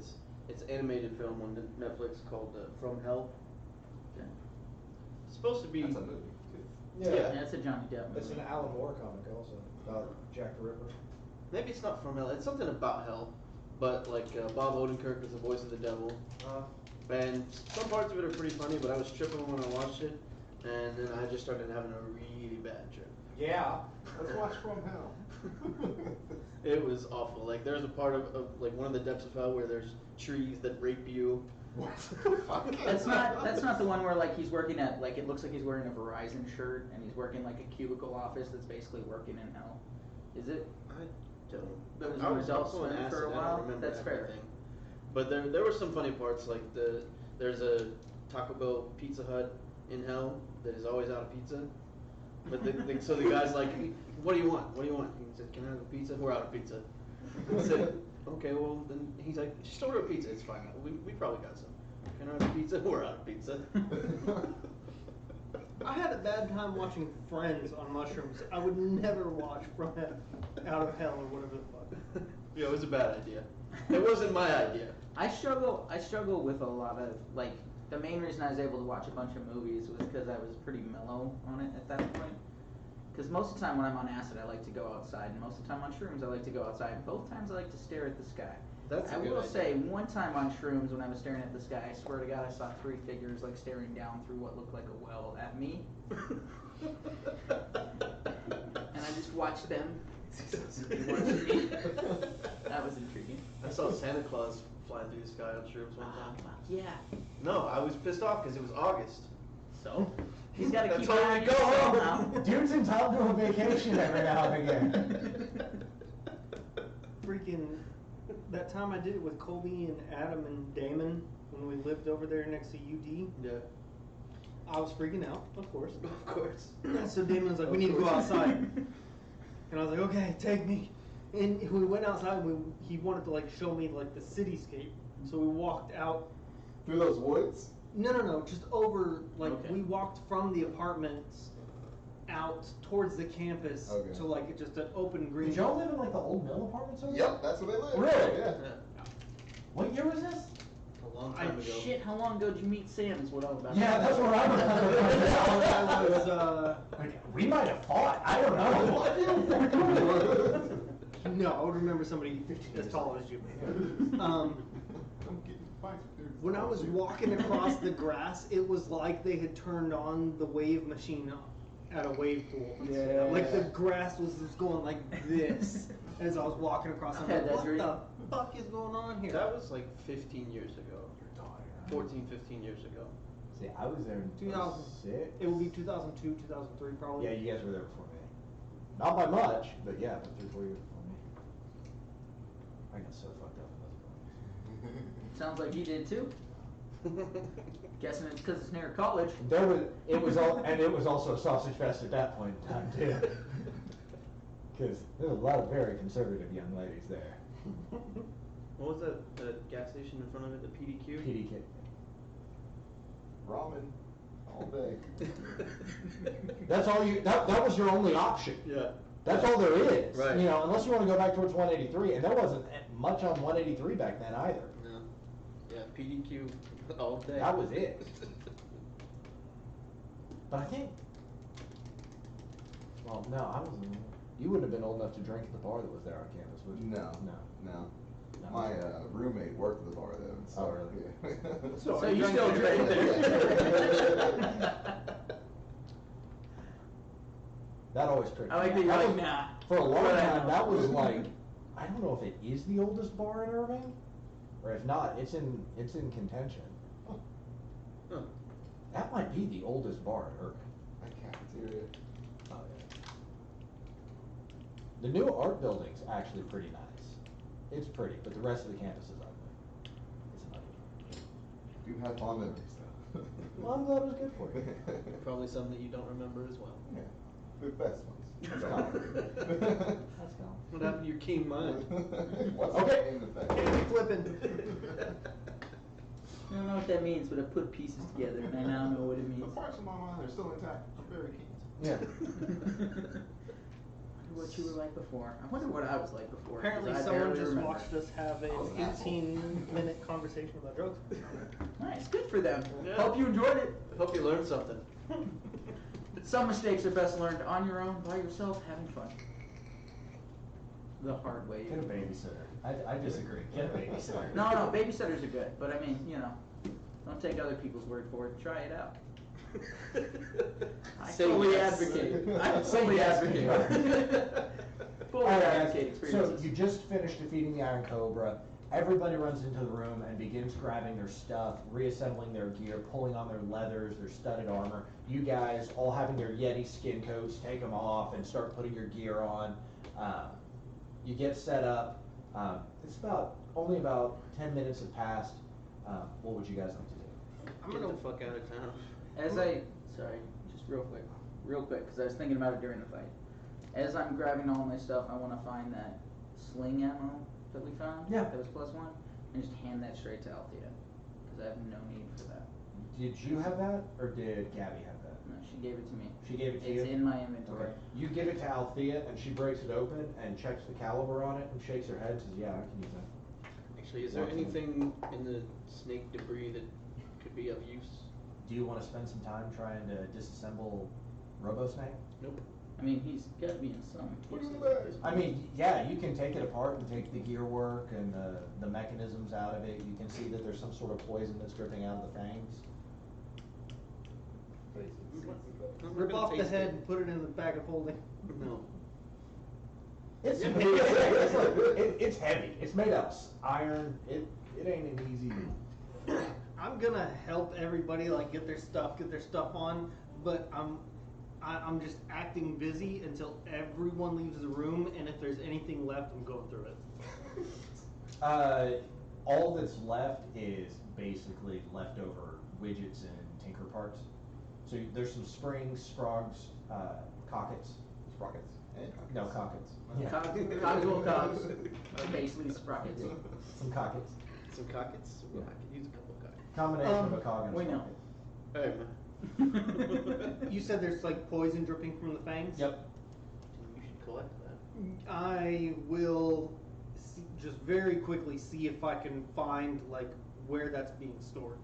it's animated film on Netflix called From Hell. Okay. It's supposed to be. That's a movie, too. Yeah. That's a Johnny Depp movie. It's an Alan Moore comic also, about Jack the Ripper. Maybe it's not From Hell. It's something about hell, but like Bob Odenkirk is the voice of the devil, and some parts of it are pretty funny. But I was tripping when I watched it, and then I just started having a really bad trip. Yeah. Let's watch From Hell. It was awful. Like there's a part of like one of the depths of hell where there's trees that rape you. What the fuck? That's not the one where like he's working at like it looks like he's wearing a Verizon shirt and he's working like a cubicle office that's basically working in hell. Is it? I don't. That was I on was Adult also on Swim acid. for a I while? don't remember That's fair. everything. But there were some funny parts. Like there's a Taco Bell Pizza Hut in hell that is always out of pizza. But so the guy's like, what do you want? What do you want? He said, can I have a pizza? We're out of pizza. I said, okay, well then he's like, just order a pizza. It's fine. We probably got some. Can I have a pizza? We're out of pizza. I had a bad time watching Friends on mushrooms. I would never watch From Out of Hell or whatever the fuck. Yeah, it was a bad idea. It wasn't my idea. I struggle with a lot of like The main reason I was able to watch a bunch of movies was because I was pretty mellow on it at that point. Because most of the time when I'm on acid, I like to go outside, and most of the time on shrooms, I like to go outside. Both times I like to stare at the sky. That's a I good will idea. say, one time on shrooms when I was staring at the sky, I swear to God, I saw 3 figures like staring down through what looked like a well at me, and I just watched them. They watched me. That was intriguing. I saw Santa Claus flying through the sky on shrooms one time. Fuck yeah. No, I was pissed off because it was August. So he's got to I keep told an him eye on to go home. somehow. Dude's entitled to a vacation every now and again. Freaking, that time I did it with Colby and Adam and Damon when we lived over there next to UD. Yeah. I was freaking out, of course. Of course. So Damon's like, we need to go outside. And I was like, okay, take me. And we went outside and he wanted to like show me like the cityscape. So we walked out. Through those woods? No, just over, like Okay. we walked from the apartments out towards the campus Okay. to like just an open green. Did y'all live in like the old mill apartments over there? Yep, that's where they live. Really? Yeah. What year was this? A long time ago. Shit, how long ago did you meet Sam is what I'm about. Yeah, that's what I remember. I was, Like, we might have fought. I don't know. no, I would remember somebody as tall as you. I'm getting fights with their When I was shit. walking across the grass, it was like they had turned on the wave machine at a wave pool. Yeah. Like the grass was just going like this as I was walking across. I'm Yeah, like, that's what really- the fuck is going on here? That was like 15 years ago. 14, 15 years ago. See, I was there in 2000. 2006. It would be 2002, 2003 probably. Yeah, you guys were there before me. Not by much, but yeah, but 3-4 years before me. I got so fucked up in those points. Sounds like you did too. Guessing it's because it's near college. It was also a sausage fest at that point in time too. Because there was a lot of very conservative young ladies there. What was that? The gas station in front of it, the PDQ? PDK. Ramen all day. That's all you. That was your only option. Yeah. That's all there is. Right. You know, unless you want to go back towards 183, and there wasn't much on 183 back then either. No. Yeah, PDQ all day. That was it. But I think. Well, no, I wasn't. You wouldn't have been old enough to drink at the bar that was there on campus, would you? No. No. No. No. My roommate worked at the bar though. So, Oh, really? Yeah. So you still drink there. That always tricked I like me that out. you're That like, was- nah. For a long What I time, know. that was like, I don't know if it is the oldest bar in Irving, or if not, it's in contention. Huh. That might be the oldest bar in Irving. That cafeteria. Oh, yeah. The new art building's actually pretty nice. It's pretty, but the rest of the campus is ugly. It's an ugly. You have fond memories though. Well, I'm glad it was good for you. Probably some that you don't remember as well. Yeah, the best ones. That's gone. That's gone. What happened to your keen mind? What's Okay. in effect? Candy flipping. I don't know what that means, but I put pieces together and I now know what it The means. parts of my mind are still intact. I'm very keen. Yeah. I wonder what you were like before. I wonder what I was like before. 'cause Apparently I someone barely just remember. watched us have an I was an asshole. 18-minute conversation about drugs. Nice, good for them. Yeah. Hope you enjoyed it. I hope you learned something. Some mistakes are best learned on your own, by yourself, having fun. The hard way. Get a babysitter. I disagree. Get a babysitter. No, babysitters are good, but I mean, you know, don't take other people's word for it. Try it out. I Say fully yes. advocate. I Say fully yes. advocate. Fully Alright, advocate guys, so experiences. you just finished defeating the Iron Cobra. Everybody runs into the room and begins grabbing their stuff, reassembling their gear, pulling on their leathers, their studded armor. You guys, all having your Yeti skin coats, take them off and start putting your gear on. You get set up. It's only about 10 minutes have passed. What would you guys like to do? Get the fuck out of town. Sorry, just real quick, because I was thinking about it during the fight. As I'm grabbing all my stuff, I want to find that sling ammo that we found. Yeah. That was +1, and just hand that straight to Althea, because I have no need for that. Did you have that, or did Gabby have that? No, she gave it to me. She gave it to you? It's in my inventory. Okay. You give it to Althea, and she breaks it open and checks the caliber on it and shakes her head and says, yeah, I can use that. Actually, is there anything in the snake debris that could be of use. Do you want to spend some time trying to disassemble RoboSnake? Nope. I mean, he's got to be in some Put him in pieces. the bag. I mean, yeah, you can take it apart and take the gear work and the mechanisms out of it. You can see that there's some sort of poison that's dripping out of the fangs. I'm Rip gonna off the taste head it. and put it in the bag of holding. No. It's, Yeah. it's heavy. It's made out of iron. It ain't an easy. I'm gonna help everybody like get their stuff on, but I'm just acting busy until everyone leaves the room, and if there's anything left, I'm going through it. All that's left is basically leftover widgets and tinker parts. So there's some springs, sprogs, cockets. Sprockets. And No, cockets. cockets. Yeah. Cogs are basically sprockets. Some cockets. Some cockets? Yeah. I could use a couple cockets. Combination of a cog and a we know. sprocket. Hey, man. You said there's like poison dripping from the fangs? Yep. You should collect that. I will just very quickly see if I can find like where that's being stored.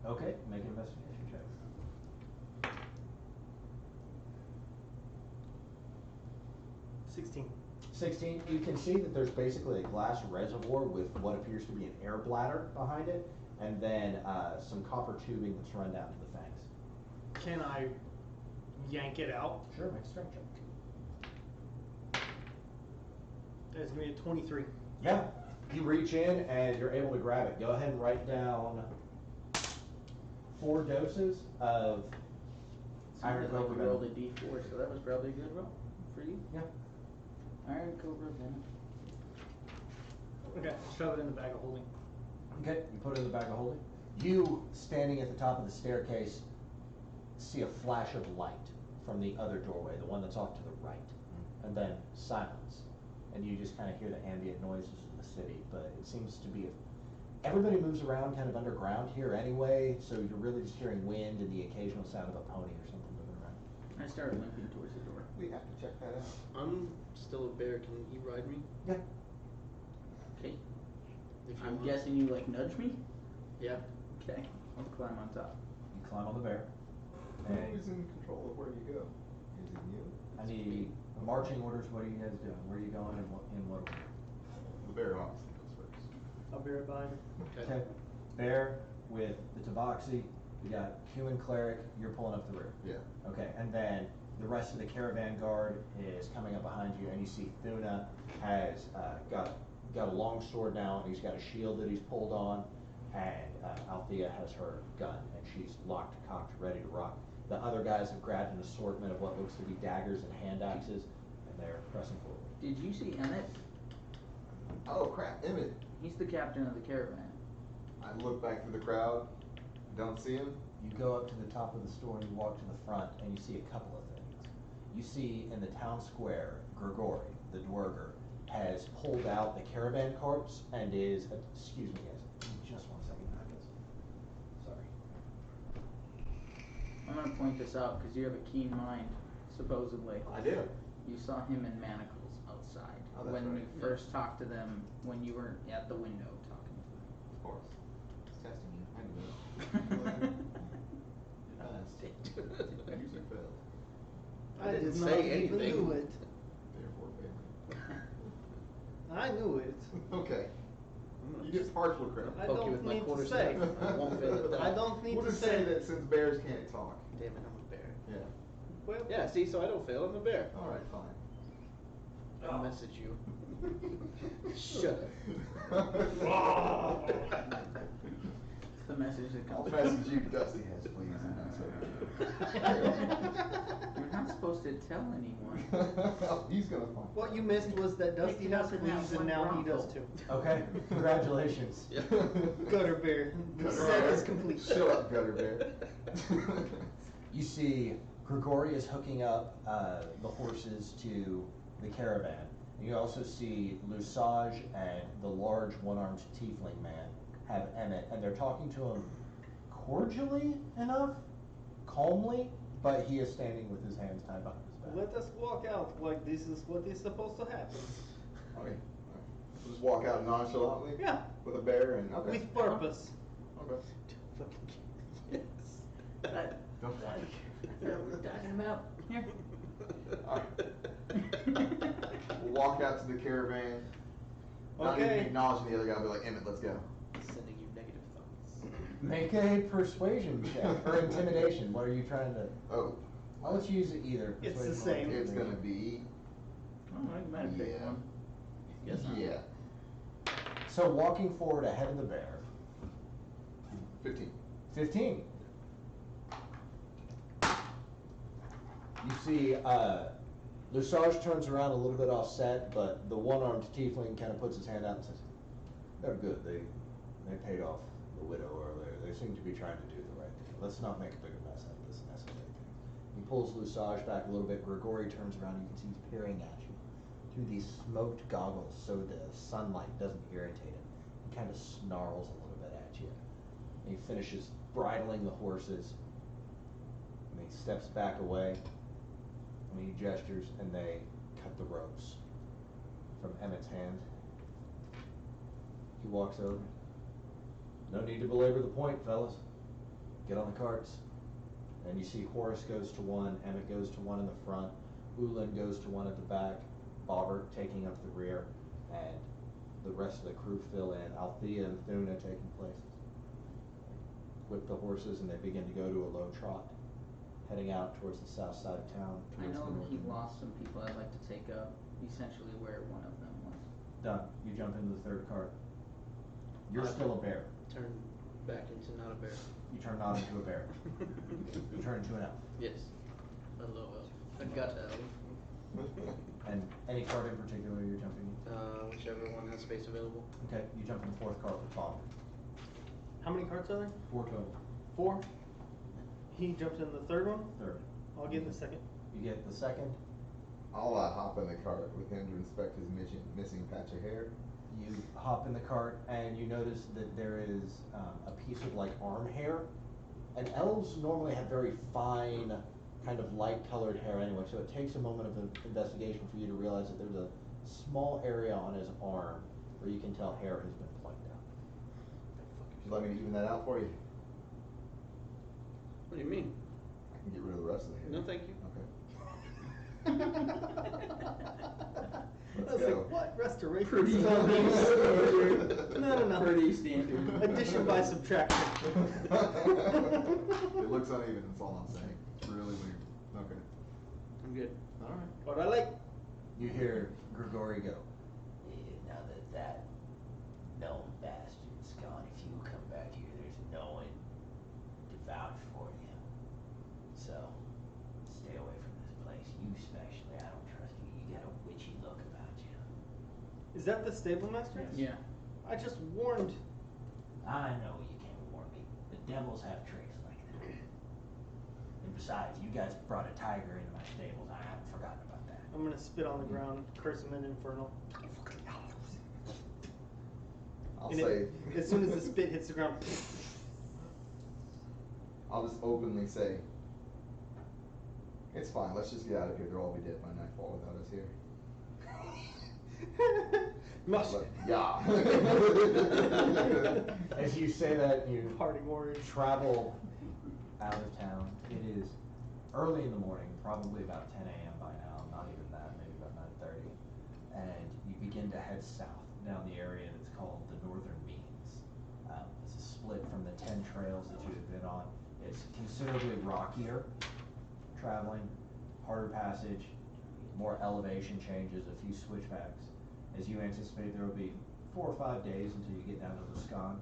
Okay, make an investigation check. 16. 16, you can see that there's basically a glass reservoir with what appears to be an air bladder behind it, and then some copper tubing that's run down to the fangs. Can I yank it out? Sure, make a strength check. That's gonna be a 23. Yeah, you reach in and you're able to grab it. Go ahead and write down 4 doses of Iron Sounded like Cobra you rolled a venom. D4, so that was probably a good roll for you. Yeah. Iron Cobra venom. Okay, shove it in the bag of holding. Okay, you put it in the bag of holding. You, standing at the top of the staircase, see a flash of light from the other doorway, the one that's off to the right, and then silence. And you just kind of hear the ambient noises of the city, but it seems to be, everybody moves around kind of underground here anyway, so you're really just hearing wind and the occasional sound of a pony or something moving around. I started limping towards the door. We have to check that out. I'm still a bear. Can he ride me? Yeah. Okay. If you I'm want. guessing you like nudge me? Yeah. Okay. I'll climb on top. You climb on the bear. Who's in control of where you go? Is it you? I need marching orders. What are you guys doing? Where are you going and in what order? The bear obviously goes first. I'll be right behind. Okay. Bear with the tabaxi. You got human cleric. You're pulling up the rear. Yeah. Okay, and then the rest of the caravan guard is coming up behind you, and you see Thuna has got a long sword now, and he's got a shield that he's pulled on, and Althea has her gun, and she's locked, cocked, ready to rock. The other guys have grabbed an assortment of what looks to be daggers and hand axes, and they're pressing forward. Did you see Emmett? Oh crap, Emmett. He's the captain of the caravan. I look back through the crowd, don't see him. You go up to the top of the store and you walk to the front and you see a couple of things. You see in the town square, Grigori, the Dwerger, has pulled out the caravan carts and is, excuse me guys, give me just 1 second, guys. Sorry. I'm gonna point this out because you have a keen mind, supposedly. I do. You saw him in manacles outside Oh, that's when right. you first talked to them, when you were at the window talking to them. Of course. It's testing you. I knew that. You passed. You failed. I didn't did say not even anything. knew it. Therefore failed. I knew it. Okay. I'm gonna You get partial credit. I poke you don't with my need to quarter say. staff. I won't fail at that. I don't need We'll to just say say that since bears can't talk. Damn it, I'm a bear. Yeah. Well, Yeah, see, so I don't fail. I'm a bear. All right, fine. I'll message you. Shut up. The message that I'll comes. message you, Dusty has please, and that's You're not supposed to tell anyone. okay. He's gonna find. what you missed was that Dusty Picked it has up in that fleas and one now he Bronco. does too. Okay, congratulations. Yeah. Gutter bear. The Gutter set bear. is complete. Shut up, gutter bear. You see Grigori is hooking up the horses to the caravan. You also see Lusage and the large one-armed tiefling man have Emmett, and they're talking to him cordially enough, calmly, but he is standing with his hands tied behind his back. Let us walk out like this is what is supposed to happen. Okay. We'll just walk out nonchalantly. Yeah, With a bear and okay. with purpose. Okay. But Don't I thought we were talking about here. We'll walk out to the caravan. Not even Okay. acknowledging the other guy. I'll be like, Emmett, let's go. Sending you negative thoughts. Make a persuasion check, or intimidation, what are you trying to, Oh, I'll let you use it either. It's the persuasion or same. it's gonna intimidation. be Oh, I might have picked Yeah. one. Guess not. yeah, So walking forward ahead of the bear, 15. 15. You see, Lesage turns around a little bit offset, but the one-armed tiefling kind of puts his hand out and says, "They're good. They paid off the widow earlier. They seem to be trying to do the right thing. Let's not make a bigger mess out of this necessary thing." He pulls Lesage back a little bit. Grigori turns around. You can see he's peering at you through these smoked goggles, so the sunlight doesn't irritate him. He kind of snarls a little bit at you. And he finishes bridling the horses, and he steps back away, and he gestures, and they cut the ropes from Emmett's hand. He walks over. "No need to belabor the point, fellas. Get on the carts." And you see Horace goes to one, Emmett goes to one in the front, Ulan goes to one at the back, Bobbert taking up the rear, and the rest of the crew fill in, Althea and Thuna taking places. Whip the horses, and they begin to go to a low trot, heading out towards the south side of town. I towards know the north he end. lost some people. I'd like to take up essentially where one of them was. Done. You jump into the third cart. You're still a bear. Turn back into not a bear. You turn not into a bear. You turn into an elf. Yes. A low elf. A gut elf. And any cart in particular you're jumping in? Whichever one has space available. Okay, you jump in the fourth cart with Bob. How many carts are there? 4 total. 4. He jumped in the third one. Third. I'll get in the second. You get the second. I'll hop in the cart with him to inspect his missing patch of hair. You hop in the cart and you notice that there is a piece of like arm hair. And elves normally have very fine, kind of light colored hair anyway, so it takes a moment of investigation for you to realize that there's a small area on his arm where you can tell hair has been plucked out. Would you like me to even that out for you? What do you mean? I can get rid of the rest of the hair. No, thank you. Okay. I was go. like, what? Restoration? Pretty standard. No. Pretty standard. Addition by subtraction. It looks uneven, that's all I'm saying. It's really weird. Okay. I'm good. Alright. What I like. You hear Grigori go, Now that known bastard's gone, if you come back here, there's no one to vouch for you. So, stay away from this place. You especially, I don't trust you. You got a witchy look about you. Is that the stable master? Yeah. I just warned. I know you can't warn me. The devils have tricks like that. And besides, you guys brought a tiger into my stables. I haven't forgotten about that. I'm gonna spit on the ground, curse him in infernal. I'll And say, as soon as the spit hits the ground, I'll just openly say, it's fine, let's just get out of here. They'll all be dead by nightfall without us here. mush. But, yeah. as you say that, you Party warriors. travel out of town. It is early in the morning, probably about 10 a.m. by now, not even that, maybe about 9:30. And you begin to head south down the area that's called the Northern Means. It's a split from the 10 trails that you had been on. It's considerably rockier traveling, harder passage, more elevation changes, a few switchbacks. As you anticipate, there will be 4 or 5 days until you get down to Luskan.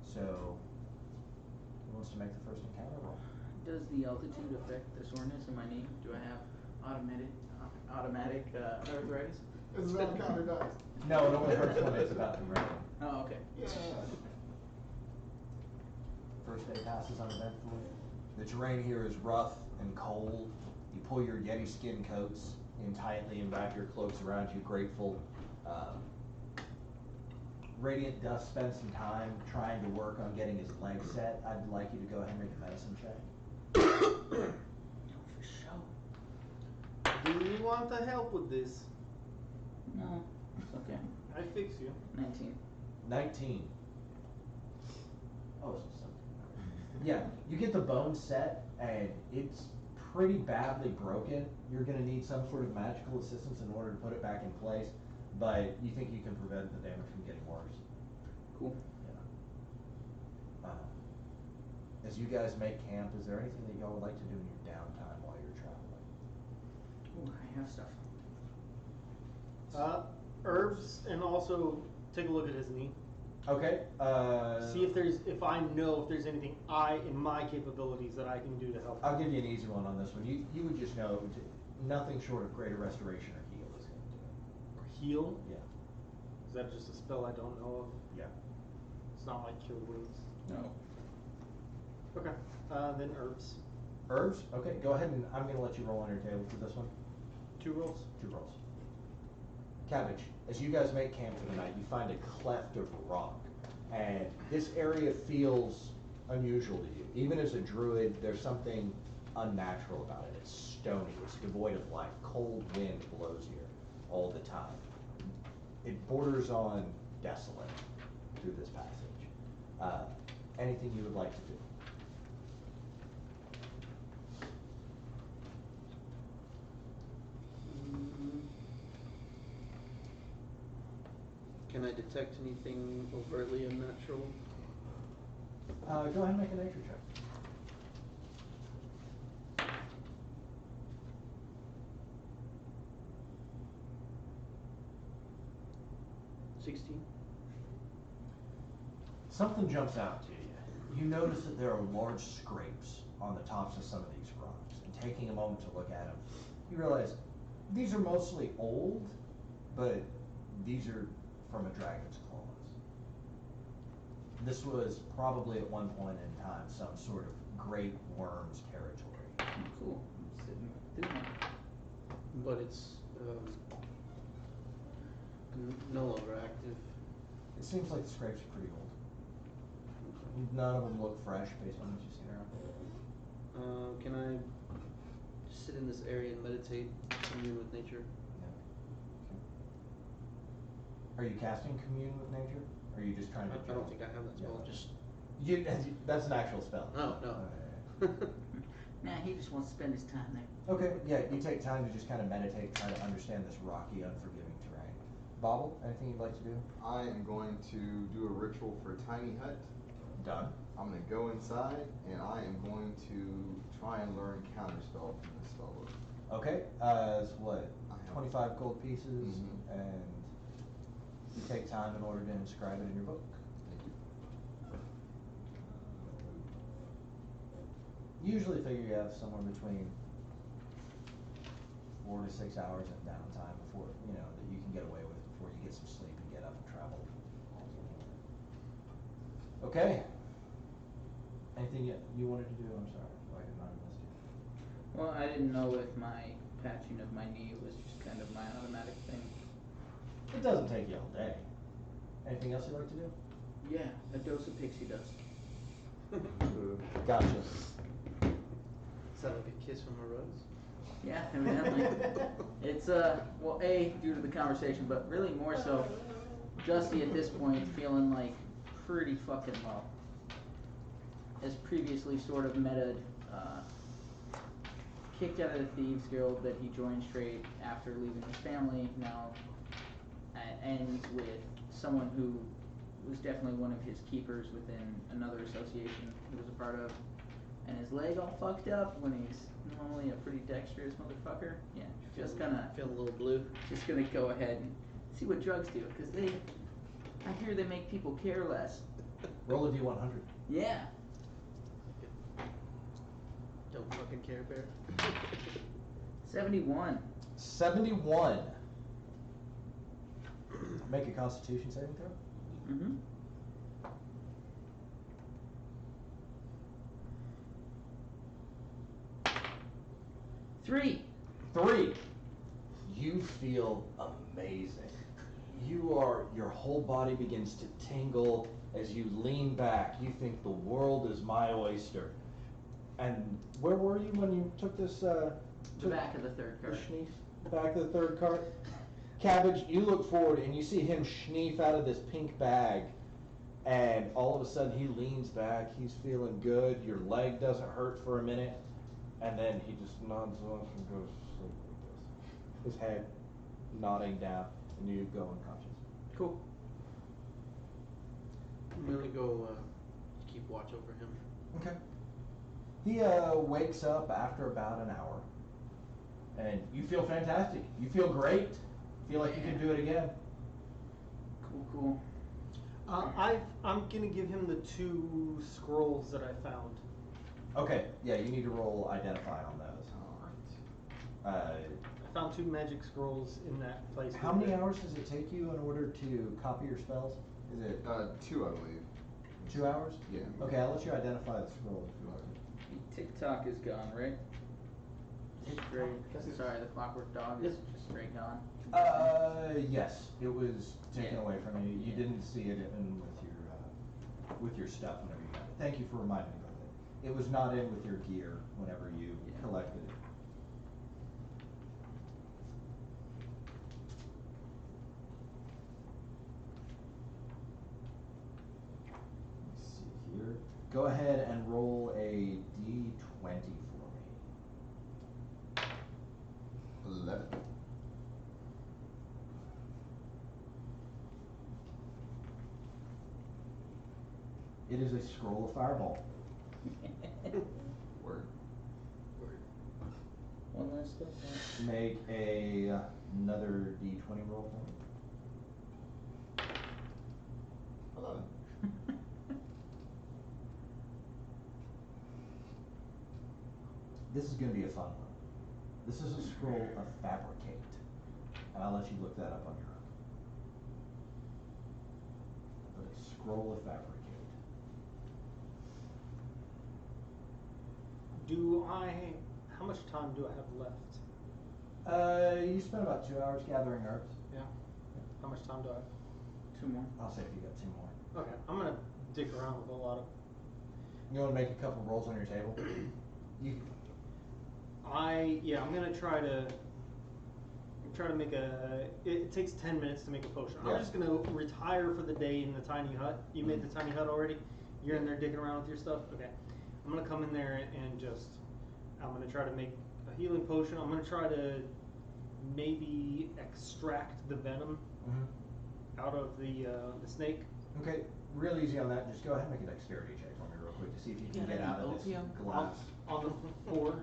So, who wants to make the first encounter roll? Does the altitude affect the soreness in my knee? Do I have automatic arthritis? This is how the counter dies. No, it only hurts when it's about to rain. Oh, okay. Yeah. First day passes uneventfully. The terrain here is rough and cold. You pull your Yeti skin coats in tightly and wrap your cloaks around you, grateful. Radiant Dust spends some time trying to work on getting his leg set. I'd like you to go ahead and make a medicine check. For sure. Do you want the help with this? No, it's okay. I fix you. 19. 19. Oh, so something. Yeah, you get the bone set, and it's pretty badly broken. You're gonna need some sort of magical assistance in order to put it back in place, but you think you can prevent the damage from getting worse. Cool. Yeah. As you guys make camp, is there anything that y'all would like to do in your downtime while you're traveling? Ooh, I have stuff. Herbs, and also take a look at his knee. Okay, See if I know if there's anything in my capabilities that I can do to help. I'll give you an easy one on this one. You would just know nothing short of greater restoration or heal is going to do it. Or heal? Yeah. Is that just a spell I don't know of? Yeah. It's not like cure wounds. No. Okay. Then herbs. Herbs? Okay, go ahead and I'm gonna let you roll on your table for this one. 2 rolls. 2 rolls. Cabbage, as you guys make camp for the night, you find a cleft of rock. And this area feels unusual to you. Even as a druid, there's something unnatural about it. It's stony, it's devoid of life. Cold wind blows here all the time. It borders on desolate through this passage. Anything you would like to do? Can I detect anything overtly unnatural? Go ahead and make a nature check. Something jumps out to you. You notice that there are large scrapes on the tops of some of these rocks. And taking a moment to look at them, you realize these are mostly old, but these are from a dragon's claws. This was probably at one point in time some sort of great worm's territory. Cool. I'm sitting through one. But it's no longer active. It seems like the scrapes are pretty old. None of them look fresh based on what you've seen around. Can I just sit in this area and meditate, commune with nature? Yeah. Okay. Are you casting commune with nature? Or are you just trying to? I don't think I have that spell. Yeah. Just That's an actual spell. no. Nah, he just wants to spend his time there. Okay, yeah, you take time to just kind of meditate, try to understand this rocky, unforgiving terrain. Bobble, anything you'd like to do? I am going to do a ritual for a tiny hut. Done. I'm gonna go inside and I am going to try and learn counterspell from this spell book. Okay, it's what, I have- 25 gold pieces, Mhm. and you take time in order to inscribe it in your book. Thank you. Usually figure you have somewhere between 4 to 6 hours of downtime before, that you can get away with before you get some sleep and get up and travel. Okay. Anything you wanted to do? I'm sorry, like I might have missed you. Well, I didn't know if my patching of my knee was just kind of my automatic thing. It doesn't take you all day. Anything else you'd like to do? Yeah, a dose of pixie dust. Gotcha. Is that like a kiss from a rose? Yeah, evidently. It's well, A, due to the conversation, but really more so Justy at this point feeling like pretty fucking low. As previously sort of meta kicked out of the Thieves Guild that he joined straight after leaving his family, now ends with someone who was definitely one of his keepers within another association he was a part of, and his leg all fucked up when he's normally a pretty dexterous motherfucker. Yeah, just gonna Feeling a little blue. just gonna go ahead and see what drugs do, because I hear they make people care less. Roll a D100. Yeah. Don't fucking care, Bear. 71. 71. Make a Constitution saving throw. Mm-hmm. Three. 3. You feel amazing. Your whole body begins to tingle as you lean back. You think the world is my oyster. And where were you when you took this, The back of the third the card. schneef? Back of the third card? Cabbage, you look forward and you see him schneef out of this pink bag. And all of a sudden he leans back, he's feeling good, your leg doesn't hurt for a minute, and then he just nods off and goes to sleep like this. His head nodding down, and you go unconscious. Cool. I'm gonna go keep watch over him. Okay. He wakes up after about an hour, and you feel fantastic. You feel great. Feel like you can do it again. Cool. I'm gonna give him the 2 scrolls that I found. Okay, yeah, you need to roll identify on those. Alright. I found 2 magic scrolls in that place. How many hours does it take you in order to copy your spells? Is it 2, I believe. 2 hours? Yeah. Okay, I'll let you identify the scroll if you like. TikTok is gone, right? Straight. Sorry, the clockwork dog is just straight gone. Yes, it was taken Yeah. away from you. You Yeah. didn't see it in with your stuff whenever you got it. Thank you for reminding me of it. It was not in with your gear whenever you Yeah. collected it. Let's see here. Go ahead and roll a d20 for me. 11. It is a scroll of fireball. Word. One last step. Make another d20 roll for me. 11. This is going to be a fun one. This is a scroll of fabricate. And I'll let you look that up on your own. But a scroll of fabricate. How much time do I have left? You spent about 2 hours gathering herbs. Yeah. How much time do I have? 2 more. I'll say if you got 2 more. Okay, I'm gonna dick around with a lot of. You want to make a couple rolls on your table? You. I'm gonna try to make it takes 10 minutes to make a potion. Yeah. I'm just gonna retire for the day in the tiny hut. You made the tiny hut already? You're in there digging around with your stuff? Okay. I'm gonna come in there and I'm gonna try to make a healing potion. I'm gonna try to maybe extract the venom out of the snake. Okay, real easy on that. Just go ahead and make a dexterity check for me real quick to see if you can Got get any out of this opium? glass. On the 4.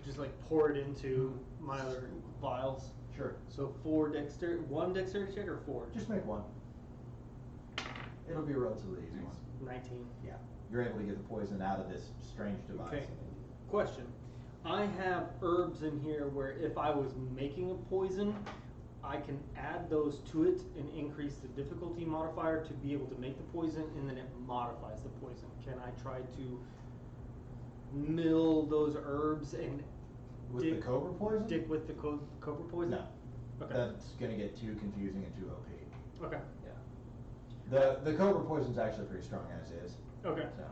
Just like pour it into my other vials. Sure. So 1 dexterity check or 4? Just make one. It'll be a relatively easy one. 19. Yeah. You're able to get the poison out of this strange device. Okay. Question. I have herbs in here where if I was making a poison, I can add those to it and increase the difficulty modifier to be able to make the poison, and then it modifies the poison. Can I try to mill those herbs and With the cobra poison? dick with the cobra poison? No. Okay. That's going to get too confusing and too OP. Okay. Yeah. The cobra poison's actually pretty strong as is. Okay. So,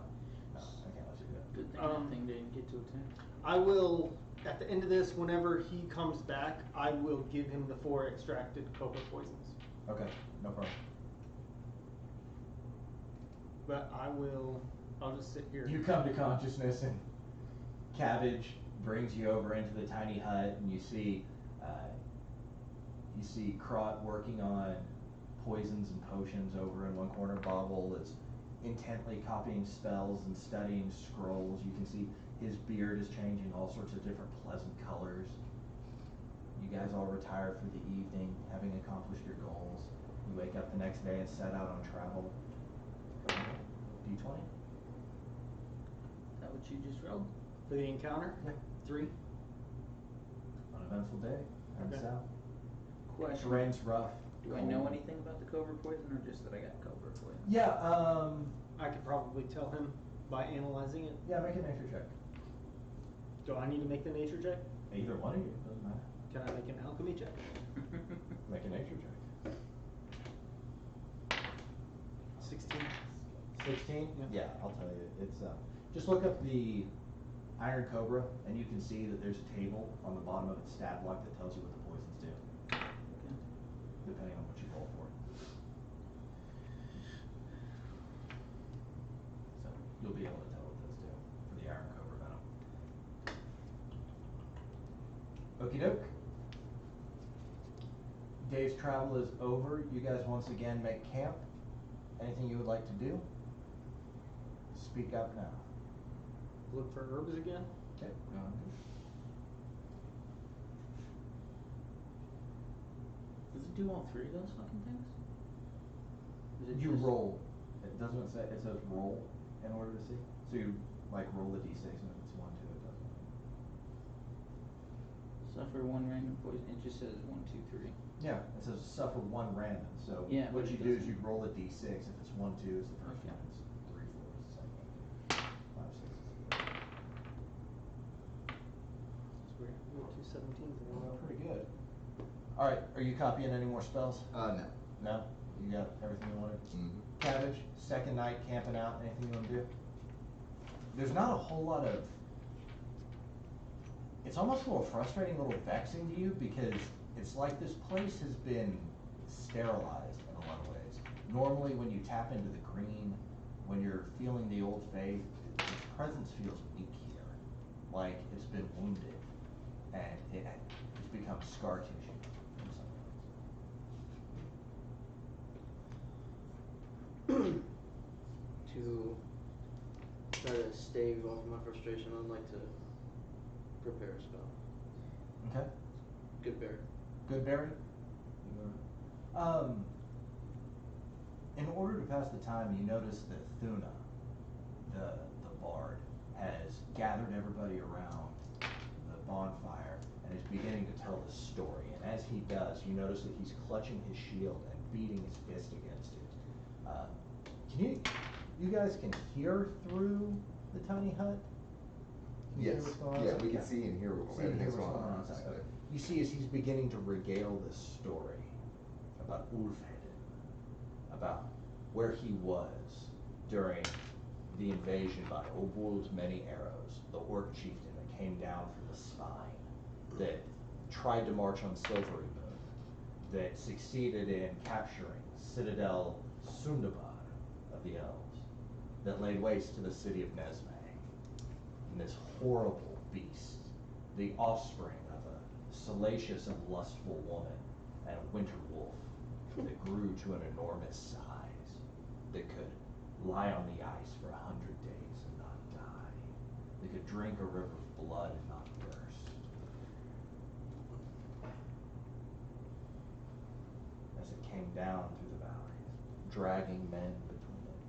no, I can't let you do it. Good thing Um, that thing didn't get to attack. I will, at the end of this, whenever he comes back, I will give him the 4 extracted cobra poisons. Okay, no problem. But I'll just sit here. You come to consciousness and Cabbage brings you over into the tiny hut and you see Krot working on poisons and potions over in one corner. Bobble is intently copying spells and studying scrolls. You can see his beard is changing all sorts of different pleasant colors. You guys all retire for the evening, having accomplished your goals. You wake up the next day and set out on travel. D20? Is that what you just rolled? For the encounter? Yeah. 3. Uneventful day. Heading Okay. south. Question. Terrain's rough. Do I know anything about the cobra poison, or just that I got cobra poison? Yeah, I could probably tell him by analyzing it. yeah, make a nature check. Do I need to make the nature check? Either one of you, doesn't matter. Can I make an alchemy check? Make a nature check. 16. 16? Yeah. Yeah, I'll tell you. It's just look up the Iron Cobra and you can see that there's a table on the bottom of its stat block that tells you what the poisons do, depending on what you roll for. Okie doke. Day's travel is over. You guys once again make camp. Anything you would like to do? Speak up now. Look for herbs again? Okay. Does it do all three of those fucking things? Is it You just- roll. It doesn't say, it says roll in order to see. So you like roll the d6 and if it's 1, 2, it doesn't. Suffer one random poison. It just says 1, 2, 3. Yeah, it says suffer one random. So Yeah, what but you it do is doesn't- you roll a d6. If it's 1, 2 is the first Okay. one. It's 3, 4 is the second one. 5, 6 is the third. It's weird. We have 2 17s in a row. Pretty good. All right, are you copying any more spells? No. No? You got everything you wanted? Mm-hmm. Cabbage, second night camping out, anything you want to do? There's not a whole lot of, it's almost a little frustrating, a little vexing to you because it's like this place has been sterilized in a lot of ways. Normally when you tap into the green, when you're feeling the old faith, its presence feels weak here. Like it's been wounded and it's become scar tissue in some ways. To try to stave off my frustration, I'd like to prepare a spell. Okay? Good berry. Good berry? In order to pass the time, you notice that Thuna, the bard, has gathered everybody around the bonfire and is beginning to tell the story. And as he does, you notice that he's clutching his shield and beating his fist against it. You guys can hear through the tiny hut? Can you hear Yes. what's going on Yeah, outside? we can see and hear what See and hear everything's what's going on outside. outside. You see as he's beginning to regale this story about Ulfhedin, about where he was during the invasion by Obul's many arrows, the orc chieftain that came down from the spine, that tried to march on Silvery Moon, that succeeded in capturing Citadel Sundabar of the elves, that laid waste to the city of Nesme. And this horrible beast, the offspring of a salacious and lustful woman and a winter wolf that grew to an enormous size, that could lie on the ice for 100 days and not die, that could drink a river of blood and not burst. As it came down through the valleys, dragging men between it,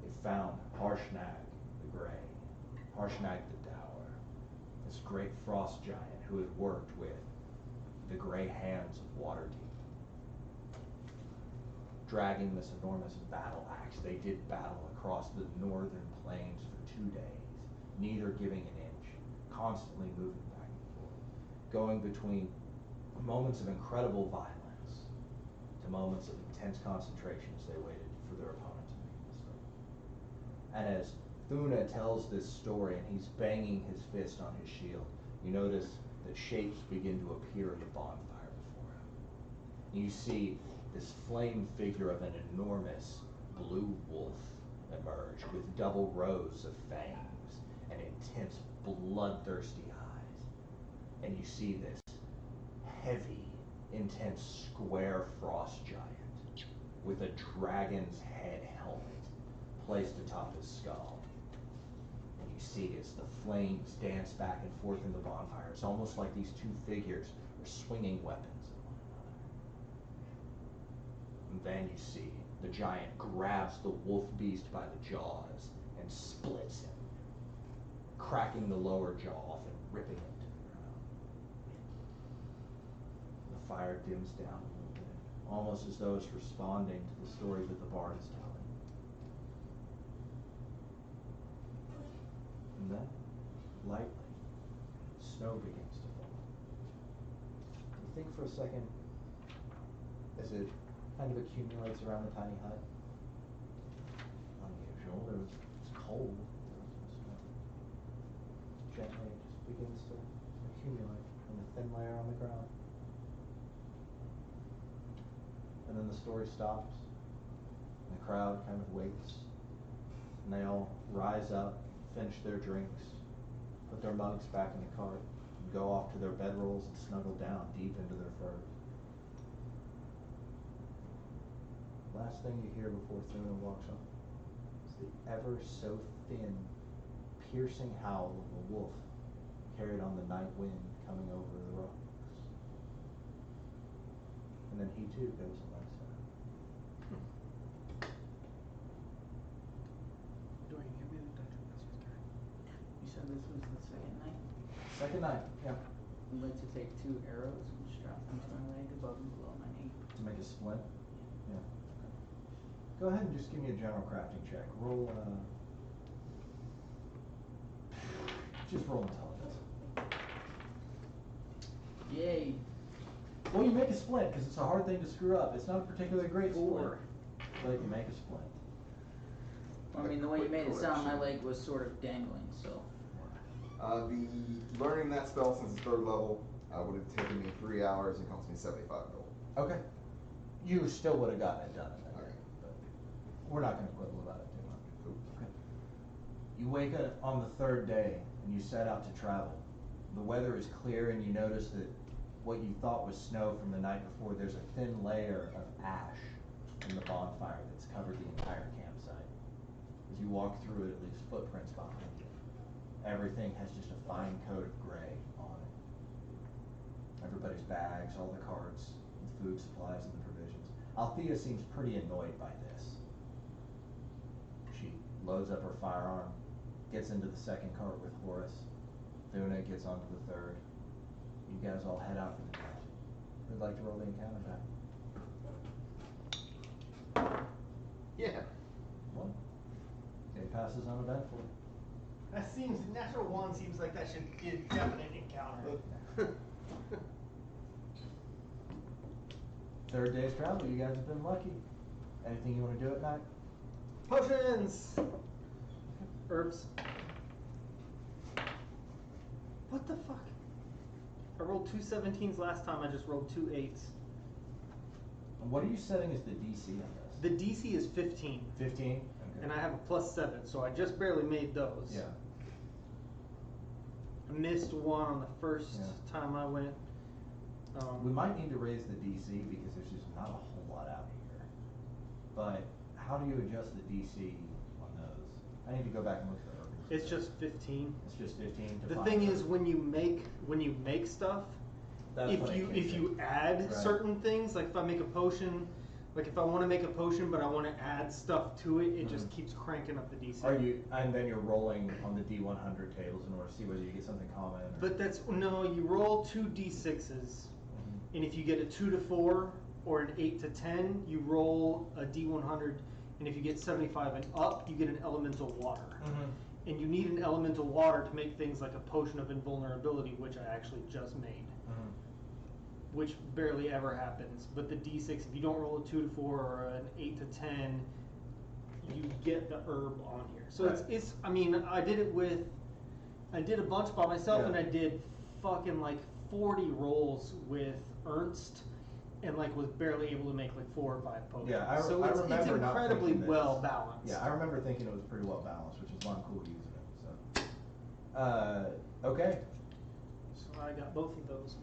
it found Harshnag the Grey, Harshnag the Dour, this great frost giant who had worked with the Grey Hands of Waterdeep. Dragging this enormous battle axe, they did battle across the northern plains for 2 days, neither giving an inch, constantly moving back and forth, going between moments of incredible violence to moments of intense concentration as they waited for their opponent to make a mistake. And as Thuna tells this story and he's banging his fist on his shield, you notice that shapes begin to appear in the bonfire before him. And you see this flame figure of an enormous blue wolf emerge with double rows of fangs and intense bloodthirsty eyes. And you see this heavy, intense square frost giant with a dragon's head helmet placed atop his skull. And you see as the flames dance back and forth in the bonfire, it's almost like these two figures are swinging weapons at one another. And then you see the giant grabs the wolf beast by the jaws and splits him, cracking the lower jaw off and ripping it to the ground. The fire dims down a little bit, almost as though it's responding to the story that the bard is telling. And then, lightly, snow begins to fall. You think for a second, as it kind of accumulates around the tiny hut. Unusual. It's cold. There was no snow. Gently, it just begins to accumulate in a thin layer on the ground. And then the story stops. And the crowd kind of waits. And they all rise up, finish their drinks, put their mugs back in the cart, and go off to their bedrolls and snuggle down deep into their furs. Last thing you hear before Thuna walks up is the ever so thin, piercing howl of a wolf carried on the night wind coming over the rocks. And then he too goes and lies down. Do I give me the dungeon master's card? You said this was the second night? Second night, yeah. I'd like to take 2 arrows and strap them to my leg above and below my knee. To make a splint? Yeah. Go ahead and just give me a general crafting check. Roll, just roll intelligence. Yay! Well, you make a splint, because it's a hard thing to screw up. It's not a particularly great splint. 4. But you make a splint. Well, I mean, the way you Quick made it sound, my correction. leg was sort of dangling, so. The learning that spell since it's 3rd level would have taken me 3 hours and cost me 75 gold. Okay. You still would have gotten it done in that Okay. day, but we're not gonna quibble about it too much. Cool. Okay. You wake up on the 3rd day and you set out to travel. The weather is clear and you notice that what you thought was snow from the night before, there's a thin layer of ash in the bonfire that's covered the entire campsite. As you walk through it, it leaves footprints behind you. Everything has just a fine coat of gray on it. Everybody's bags, all the carts, the food supplies and the provisions. Althea seems pretty annoyed by this. She loads up her firearm, gets into the 2nd cart with Horace. Thuna gets onto the 3rd. You guys all head out for the night. Who'd like to roll the encounter back? Yeah. One. Day passes uneventfully. That seems, natural 1 seems like that should be a definite encounter. 3rd day's travel, you guys have been lucky. Anything you want to do at night? Potions! Herbs. What the fuck? I rolled 2 17s last time, I just rolled 2 8s. And what are you setting as the DC on this? The DC is 15, 15? Okay. and I have a +7, so I just barely made those. Yeah. I missed 1 on the first Yeah. time I went. We might need to raise the DC because there's just not a whole lot out here. But how do you adjust the DC on those? I need to go back and look at the herbs. It's just 15. It's just 15 to The 5. thing is, when you make stuff, That's if when it you kicks in. add Right. certain things, like if I make a potion, like if I want to make a potion but I want to add stuff to it, it just Mhm. keeps cranking up the DC. Are you, and then you're rolling on the D100 tables in order to see whether you get something common or. But that's no, you roll 2 d6s, Mhm. and if you get a 2 to 4 or an 8 to 10, you roll a d100, and if you get 75 and up, you get an elemental water. Mhm. And you need an elemental water to make things like a potion of invulnerability, which I actually just made, Mhm. which barely ever happens. But the d6, if you don't roll a 2 to 4 or an 8 to 10, you get the herb on here. So Right. it's I mean, I did a bunch by myself, Yeah. and I did fucking like 40 rolls with Ernst, and like was barely able to make like 4 or 5 potions. Yeah, I so it's remember not incredibly thinking this. well balanced. Yeah, I remember thinking it was pretty well balanced, which is why I'm cool using it. So, okay. So I got both of those.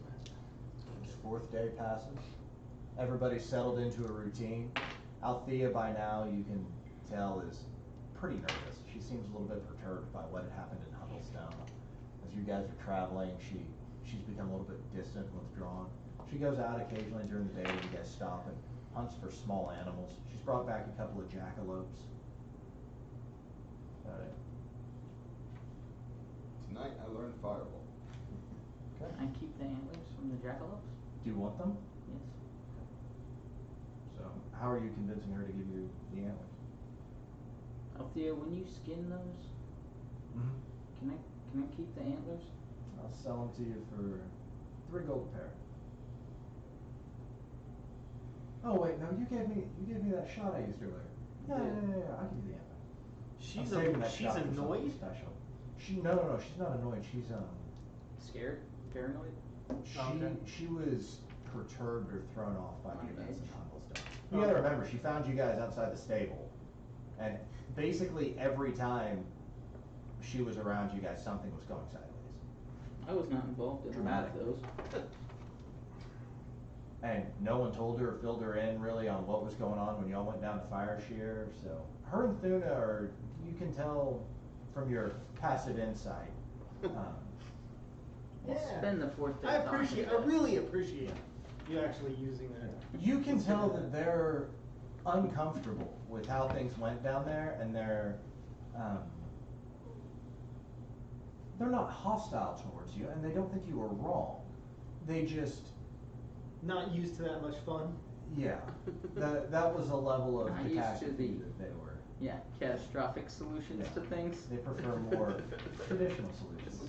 4th day passes. Everybody's settled into a routine. Althea, by now, you can tell, is pretty nervous. She seems a little bit perturbed by what had happened in Huddlestone. As you guys are traveling, she's become a little bit distant and withdrawn. She goes out occasionally during the day when you guys stop and hunts for small animals. She's brought back a couple of jackalopes. Alright. Tonight I learned Fireball. Okay. Can I keep the antlers from the jackalopes? Do you want them? Yes. So, how are you convincing her to give you the antlers? Althea, when you skin those, Mm-hmm. can I keep the antlers? I'll sell them to you for 3 gold a pair. Oh wait, no, you gave me that shot I used earlier. Yeah, I'll give you the antler. I'm saving that She's shot for something annoyed. special. No, she's not annoyed. She's Scared? Paranoid? Okay. she was perturbed or thrown off by the On events in edge. Humblestone. You gotta remember, she found you guys outside the stable, and basically every time she was around you guys, something was going sideways. I was not involved in one of Dramatic. those. And no one told her or filled her in really on what was going on when y'all went down to Fire Shear, so. Her and Thuna are, you can tell from your passive insight. We'll spend the fourth day I talking I about it. really appreciate you actually using that. You can tell that they're uncomfortable with how things went down there, and they're not hostile towards you, and they don't think you were wrong. They just, Not used to that much fun. yeah, that was a level of Not used to catastrophe the- that they were. Yeah, catastrophic solutions to things. They prefer more traditional solutions.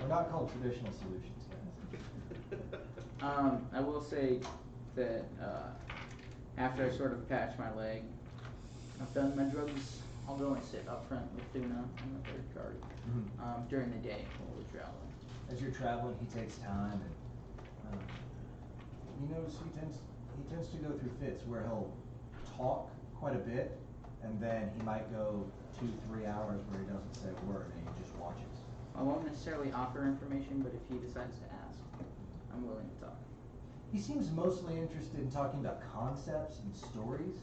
We're not called traditional solutions, guys. I will say that after I sort of patch my leg, I've done my drugs. I'll go and sit up front with Thuna on the third card during the day while we're traveling. As you're traveling, he takes time, and you notice he tends to go through fits where he'll talk quite a bit, and then he might go 2-3 hours where he doesn't say a word and he just watches. I won't necessarily offer information, but if he decides to ask, I'm willing to talk. He seems mostly interested in talking about concepts and stories,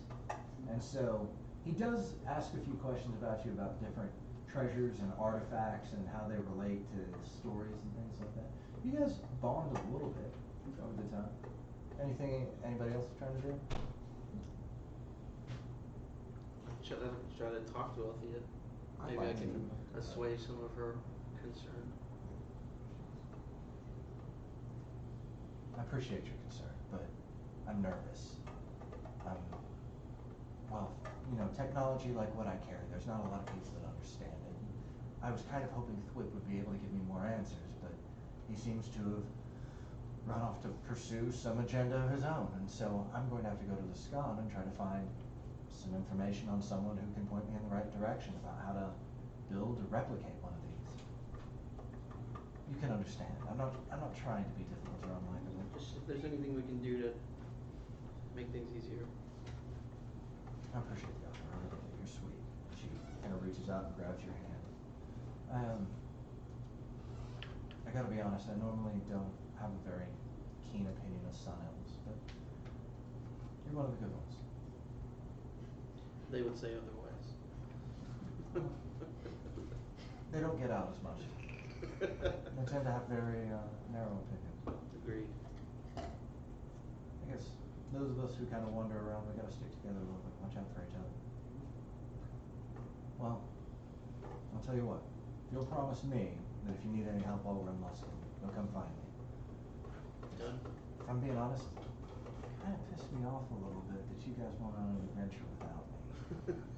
and so he does ask a few questions about you about different treasures and artifacts and how they relate to stories and things like that. You guys bond a little bit over the time. Anybody else trying to do? Try to talk to Althea. Maybe I can assuage some of her concern. I appreciate your concern, but I'm nervous. Well, technology like what I carry, there's not a lot of people that understand it. I was kind of hoping Thwip would be able to give me more answers, but he seems to have run off to pursue some agenda of his own, and so I'm going to have to go to the SCON and try to find some information on someone who can point me in the right direction about how to build or replicate one of these. You can understand. I'm not trying to be difficult or unlikable. Just if there's anything we can do to make things easier. I appreciate that. You're sweet. She kind of reaches out and grabs your hand. I gotta be honest, I normally don't have a very keen opinion of sun elves, but you're one of the good ones. They would say otherwise. They don't get out as much. They tend to have very narrow opinions. Agreed. I guess those of us who kind of wander around, we gotta stick together a little bit, watch out for each other. Well, I'll tell you what, you'll promise me that if you need any help while we're in Luskin, you'll come find me. Done. If I'm being honest, it kind of pissed me off a little bit that you guys went on an adventure without me.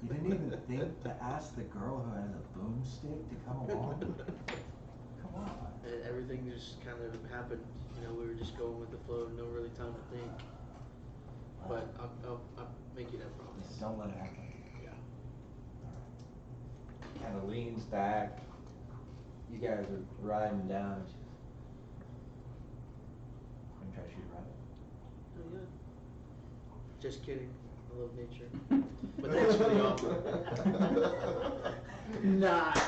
You didn't even think to ask the girl who has a boomstick to come along? Come on. Everything just kind of happened. We were just going with the flow, no really time to think. But I'll make you that promise. Don't let it happen. Yeah. Kind of leans back. You guys are riding down. I'm trying to shoot a rabbit. Oh yeah. Just kidding. I love nature. But thanks for the offer. Not.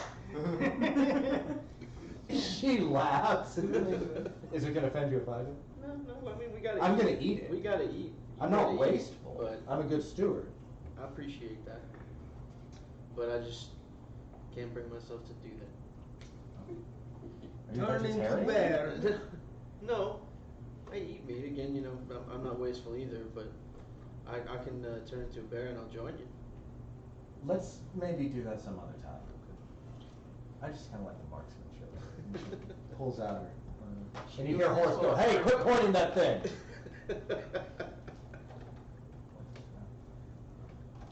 She laughs. Is it gonna offend you if I do? No, I mean we gotta I'm eat. gonna eat it. We gotta eat. I'm You not gotta eat, wasteful. but I'm a good steward. I appreciate that. But I just can't bring myself to do that. Are you Turn into vegetarian? bear. No, I eat meat again. I'm not wasteful either. But I can turn into a bear and I'll join you. Let's maybe do that some other time. I just kind of like the marksmanship. Pulls out her. And you hear Horace go, "Hey, quit pointing that thing!"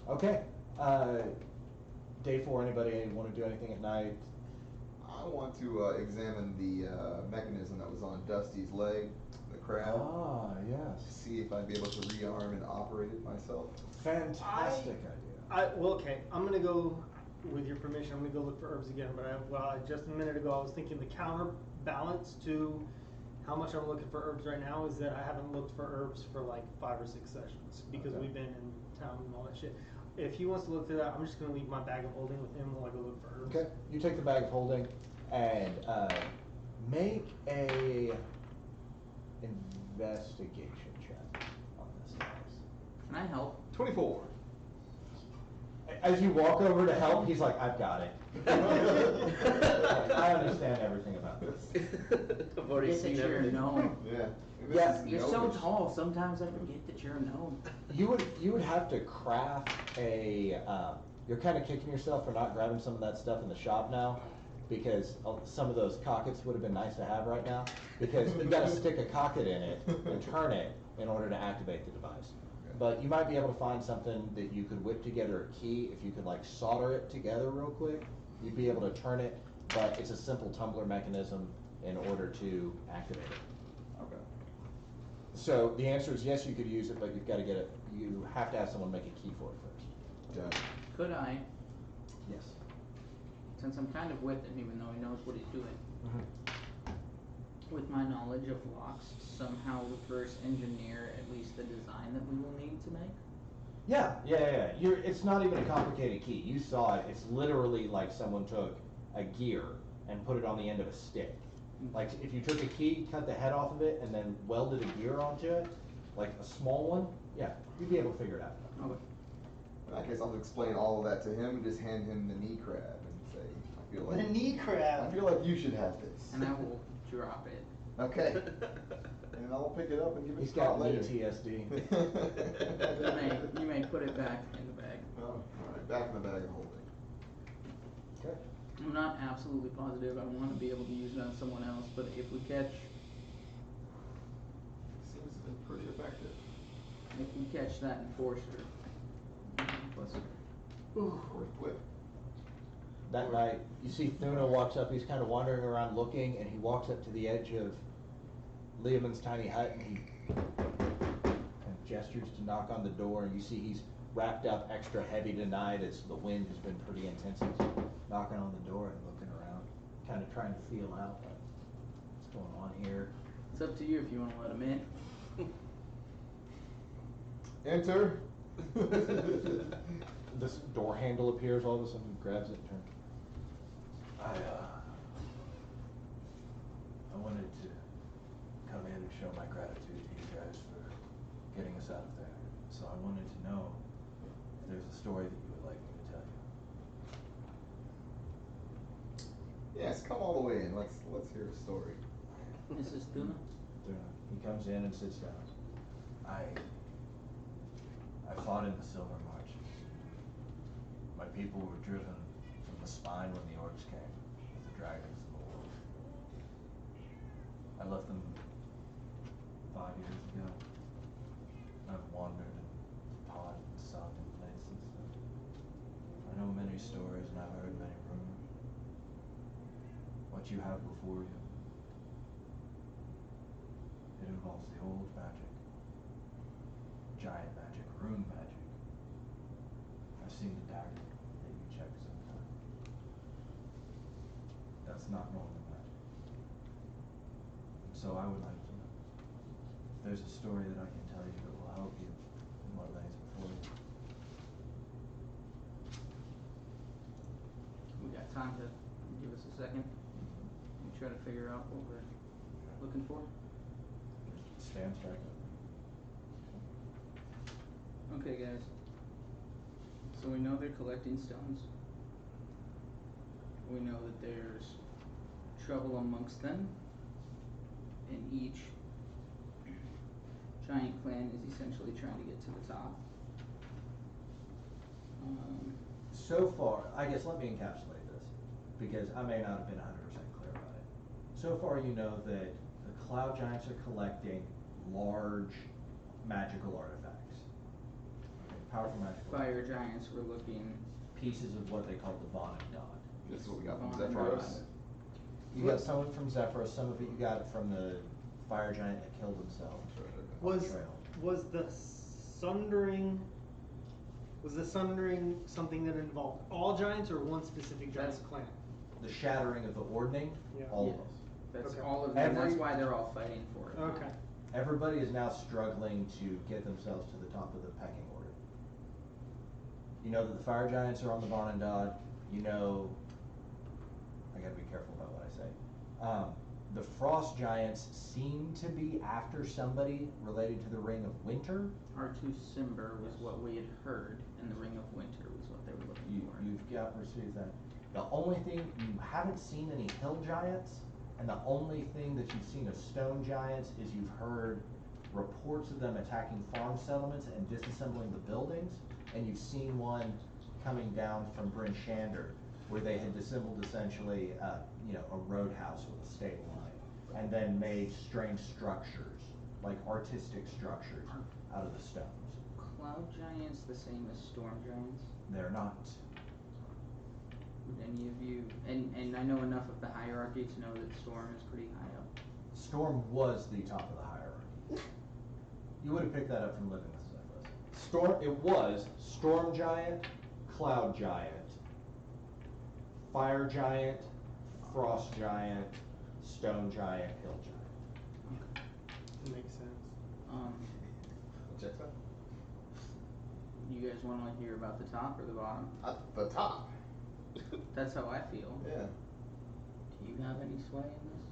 Okay. Day 4, anybody want to do anything at night? I want to examine the mechanism that was on Dusty's leg, the crab. Ah, yes. See if I'd be able to rearm and operate it myself. Fantastic idea. Well, okay, I'm gonna go, with your permission, I'm gonna go look for herbs again, but just a minute ago, I was thinking the counterbalance to how much I'm looking for herbs right now is that I haven't looked for herbs for like 5 or 6 sessions, because Okay. we've been in town and all that shit. If he wants to look through that, I'm just gonna leave my bag of holding with him while I go look for herbs. Okay, you take the bag of holding. And make a investigation check on this house. Can I help? 24. As you walk over to help, he's like, I've got it. I understand everything about this. I've already Forget that seen you're a everything. gnome. Yeah. Yeah, You're so tall, sometimes I forget that you're a gnome. You would have to craft a. You're kind of kicking yourself for not grabbing some of that stuff in the shop now, because some of those cockets would have been nice to have right now. Because you got to stick a cocket in it and turn it in order to activate the device. But you might be able to find something that you could whip together a key. If you could like solder it together real quick, you'd be able to turn it. But it's a simple tumbler mechanism in order to activate it. Okay. So the answer is yes, you could use it, but you've got to get it. You have to have someone make a key for it first. Got it. Could I, Yes. since I'm kind of with him, even though he knows what he's doing, Mm-hmm. with my knowledge of locks, somehow reverse engineer at least the design that we will need to make? Yeah. It's not even a complicated key. You saw it. It's literally like someone took a gear and put it on the end of a stick. Like if you took a key, cut the head off of it, and then welded a gear onto it, like a small one, yeah, you'd be able to figure it out. Okay. In that case, I'll explain all of that to him and just hand him the knee crab and say, I feel The like knee I crab. feel like you should have this. And I will drop it. Okay. And I'll pick it up and give it He's to Scott got later. PTSD. You may put it back in the bag. Oh, all right, back in the bag of holding. Okay. I'm not absolutely positive I want to be able to use it on someone else, but if we catch Seems to be pretty effective. that enforcer, plus Or flip. That night, you see Thuna walks up. He's kind of wandering around looking, and he walks up to the edge of Liamon's tiny hut, and he kind of gestures to knock on the door. And you see he's wrapped up extra heavy tonight as the wind has been pretty intense. He's knocking on the door and looking around, kind of trying to feel out what's going on here. it's up to you if you want to let him in. Enter. This door handle appears all of a sudden, he grabs it and turns. I wanted to come in and show my gratitude to you guys for getting us out of there. So I wanted to know if there's a story that you would like me to tell you. Yes, come all the way in. Let's hear a story. Mrs. Tuna? He comes in and sits down. I fought in the Silver March. My people were driven from the spine when the orcs came, with the dragons and the wolves. I left them 5 years ago. I've wandered and taught and sung and played since then. I know many stories and I've heard many rumors. What you have before you, it involves the old magic. Giant magic, rune magic. I've seen the dagger that you check sometimes. That's not normal magic. So I would like to know if there's a story that I can tell you that will help you in what lays before you. We got time to give us a second. We try to figure out what we're looking for. Stands back up. Okay, guys. So we know they're collecting stones. We know that there's trouble amongst them. And each giant clan is essentially trying to get to the top. So far, I guess let me encapsulate this, because I may not have been 100% clear about it. So far, you know that the Cloud Giants are collecting large magical artifacts. Okay, powerful magical Fire giants were looking. pieces of what they call the Von and Dodd. This is what we got from On Zephyros. Drive. You got some of it from Zephyros, some of it you got from the fire giant that killed himself. on the trail. Was the sundering something that involved all giants or one specific giant That's- clan? The shattering of the ordning, Yeah. all Yeah. of them. That's Okay. all of them. That's Every- why they're all fighting for it. Okay. Everybody is now struggling to get themselves to the top of the pecking order. You know that the fire giants are on the Von and Dodd. You know, I I gotta be careful about what I say. The frost giants seem to be after somebody related to the Ring of Winter. R2 Simber was what we had heard, and the Ring of Winter was what they were looking for. You've got received that. The only thing, you haven't seen any hill giants, and the only thing that you've seen of stone giants is you've heard reports of them attacking farm settlements and disassembling the buildings, and you've seen one coming down from Bryn Shander, where they had disassembled essentially, a roadhouse with a stable line, and then made strange structures, like artistic structures, out of the stones. Cloud giants the same as storm giants? They're not. Would any of you, and I know enough of the hierarchy to know that Storm is pretty high up. Storm was the top of the hierarchy. You would have picked that up from living with Syphilis. It was Storm Giant, Cloud Giant, Fire Giant, Frost Giant, Stone Giant, Hill Giant. Makes sense. Checks out. You guys want to hear about the top or the bottom? The top. That's how I feel. Yeah. Do you have any sway in this?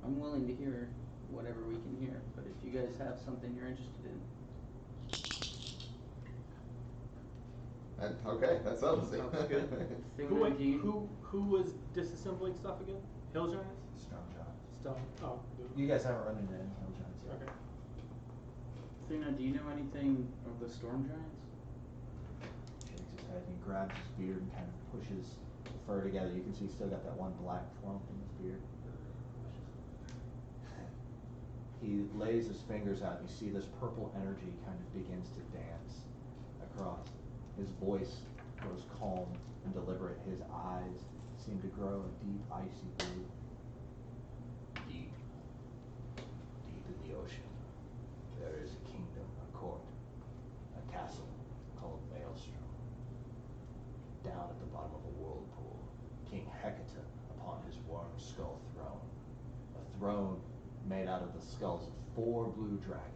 I'm willing to hear whatever we can hear, but if you guys have something you're interested in. Okay, that sounds Sounds good. Who, wait, Do you- who was disassembling stuff again? Hill Giants? Stone Giants. Stone. Oh, You guys haven't run into any Hill Giants yet. okay. Athena, do you know anything of the storm giants? Shakes his head and he grabs his beard and kind of pushes the fur together. You can see he's still got that one black clump in his beard. He lays his fingers out and you see this purple energy kind of begins to dance across. His voice grows calm and deliberate. His eyes seem to grow a deep, icy blue. Deep, deep in the ocean, there is a kingdom, a court, a castle called Maelstrom. Down at the bottom of a whirlpool, King Hecate upon his worm skull throne. A throne made out of the skulls of 4 blue dragons.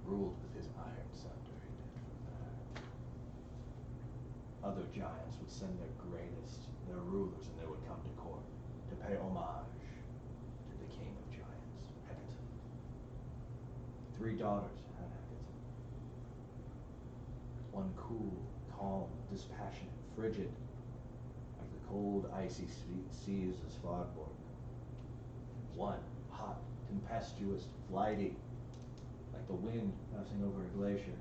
Ruled with his iron scepter, he did from there. Other giants would send their greatest, their rulers, and they would come to court to pay homage to the king of giants, Hecate. 3 daughters had Hecate. One cool, calm, dispassionate, frigid, like the cold, icy seas of Svalbard. One hot, tempestuous, flighty, like the wind passing over a glacier.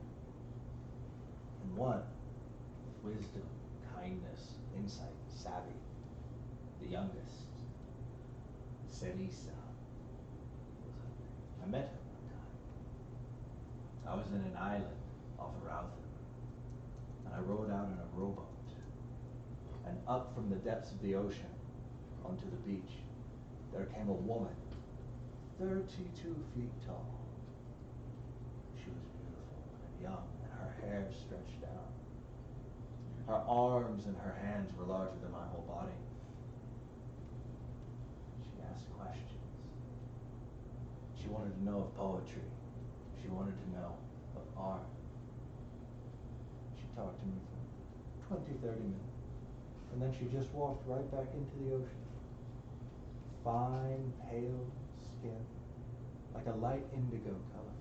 And one with wisdom, kindness, insight, savvy, the youngest, Serisa. I met her one time. I was in an island off of Rauthen, and I rode out in a rowboat. And up from the depths of the ocean onto the beach, there came a woman, 32 feet tall. She was beautiful and young, and her hair stretched out. Her arms and her hands were larger than my whole body. She asked questions. She wanted to know of poetry. She wanted to know of art. She talked to me for 20-30 minutes. And then she just walked right back into the ocean. Fine, pale skin, like a light indigo color,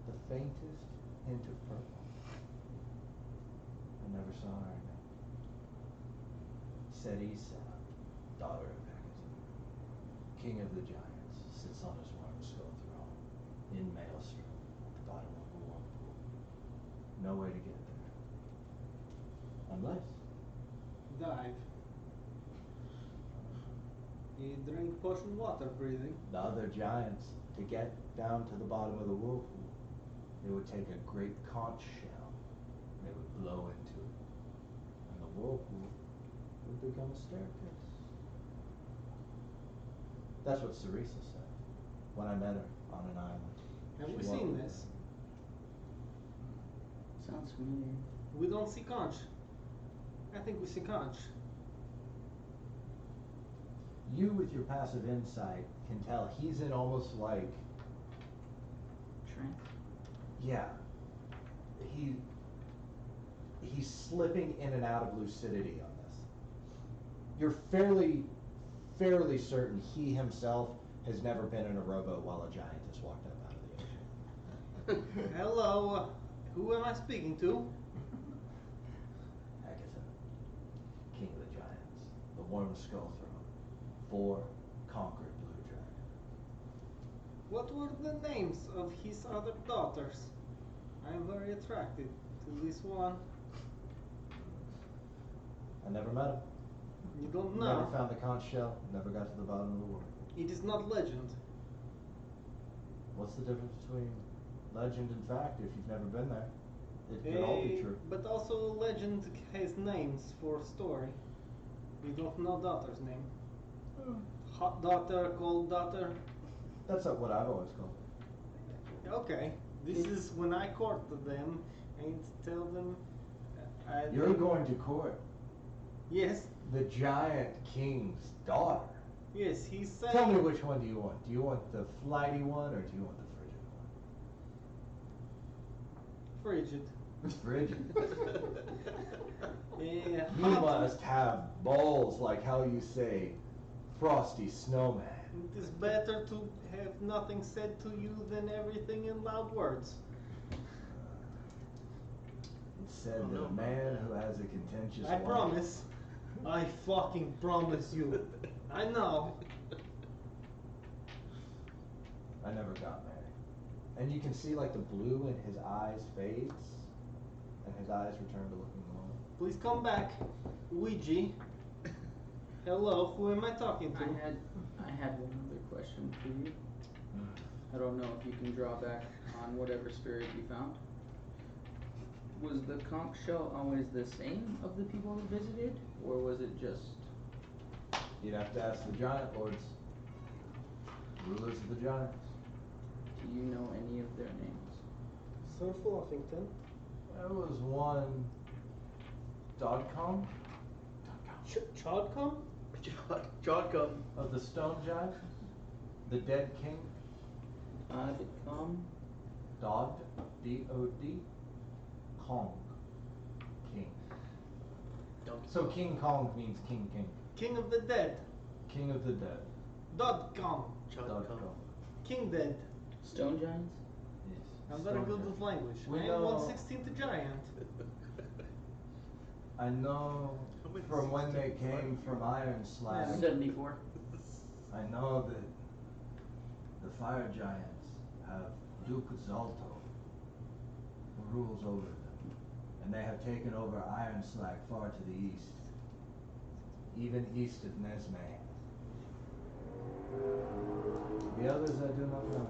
the faintest hint of purple. I never saw her again. Serisa, daughter of Hecate, king of the giants, sits on his worm skull throne in Maelstrom at the bottom of a whirlpool. No way to get there. Unless Dive. You drink potion water breathing. the other giants, to get down to the bottom of the whirlpool, they would take a great conch shell and they would blow into it. And the whirlpool would become a staircase. That's what Serisa said when I met her on an island. Have She we walked seen with this? Sounds familiar. We don't see conch. I think we see conch. You, with your passive insight, can tell he's in almost like, Trance? yeah, he's slipping in and out of lucidity on this. You're fairly certain he himself has never been in a rowboat while a giant has walked up out of the ocean. Hello, who am I speaking to? Agatha, king of the giants, the Worm Skull Throne, 4 conquered blue dragon. What were the names of his other daughters? I am very attracted to this one. I never met him. You don't Never know. found the conch shell, never got to the bottom of the water. It is not legend. What's the difference between legend and fact if you've never been there? It could all be true. But also legend has names for story. We don't know daughter's name. Hot daughter, cold daughter. That's not what I've always called it. Okay, this is when I courted them and tell them. You're going to court Yes, the giant king's daughter. yes, he's saying. Tell me which one do you want? Do you want the flighty one or do you want the frigid Frigid. one? Frigid. Yeah, You hot. must have balls like how you say frosty snowman. It is better to have nothing said to you than everything in loud words. It said Oh, that no. a man who has a contentious I wife- promise. I fucking promise you. I know. I never got married. And you can see like the blue in his eyes fades and his eyes return to looking normal. Please come back, Ouija. Hello, who am I talking to? I had one other question for you. I don't know if you can draw back on whatever spirit you found. Was the conch shell always the same of the people who visited, or was it just? You'd have to ask the giant lords, rulers of the giants. Do you know any of their names? Sir Fluffington. There was one Dodcom Chodcom? Jodcom. of the stone giant, the dead king, Adcom? Dod, D-O-D, Kong, king. So King Kong means king. King of the Dead. King of the dead. Dodcom. Dodcom. King Dead. Stone giants? Yes. I'm very Stone good giant. with language. We I am know- 1/16th giant. I know How many from when they 16 came from Iron Slag. 74. I know that the fire giants have Duke Zalto, who rules over them, and they have taken over Iron Slag far to the east, even east of Nesme. The others I do not know.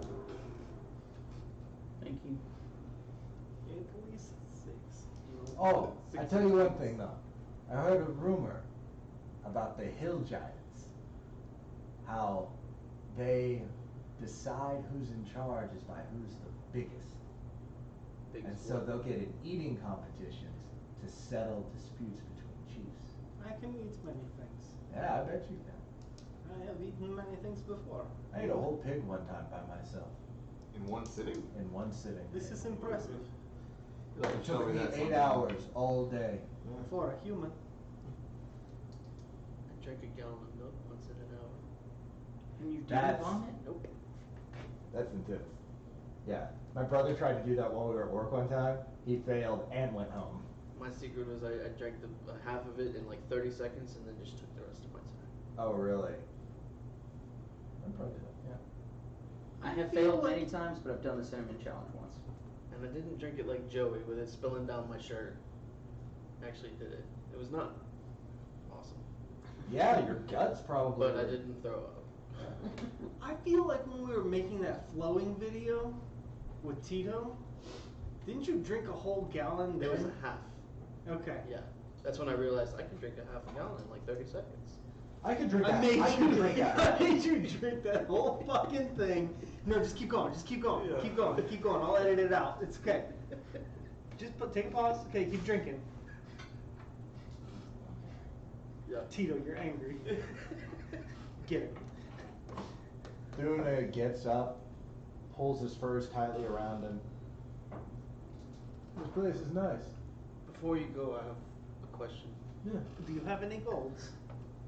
Thank you. At least 6. Oh, I tell you one thing though. I heard a rumor about the hill giants. How they decide who's in charge is by who's the biggest. And so they'll get in eating competitions to settle disputes between chiefs. I can eat many things. Yeah, I bet you can. I have eaten many things before. I ate a whole pig one time by myself In one sitting? in one sitting. This is impressive. It Tell took me that 8 sometime. hours all day. For a human. I drank a gallon of milk once in an hour. And you didn't That's- vomit? Nope. That's intense. Yeah. My brother tried to do that while we were at work one time. He failed and went home. My secret was I drank the half of it in like 30 seconds and then just took the rest of my time. Oh, really? I'm probably did it, yeah. I have failed many times, but I've done the cinnamon challenge once. And I didn't drink it like Joey with it spilling down my shirt. I actually did it. It was not awesome. Yeah, your guts probably. But I didn't throw up. I feel like when we were making that flowing video with Tito, didn't you drink a whole gallon It was then? a half. Okay. Yeah. That's when I realized I can drink a half a gallon in like 30 seconds. I could drink I that. made I you could drink I that. made you drink that whole fucking thing. No, just keep going. Just keep going. Yeah. Keep going. Keep going. I'll edit it out. It's okay. Just take a pause. Okay, keep drinking. Yeah. Tito, you're angry. Get it. Duna gets up, pulls his furs tightly around him. This place is nice. Before you go, I have a question. Yeah. Do you have any golds?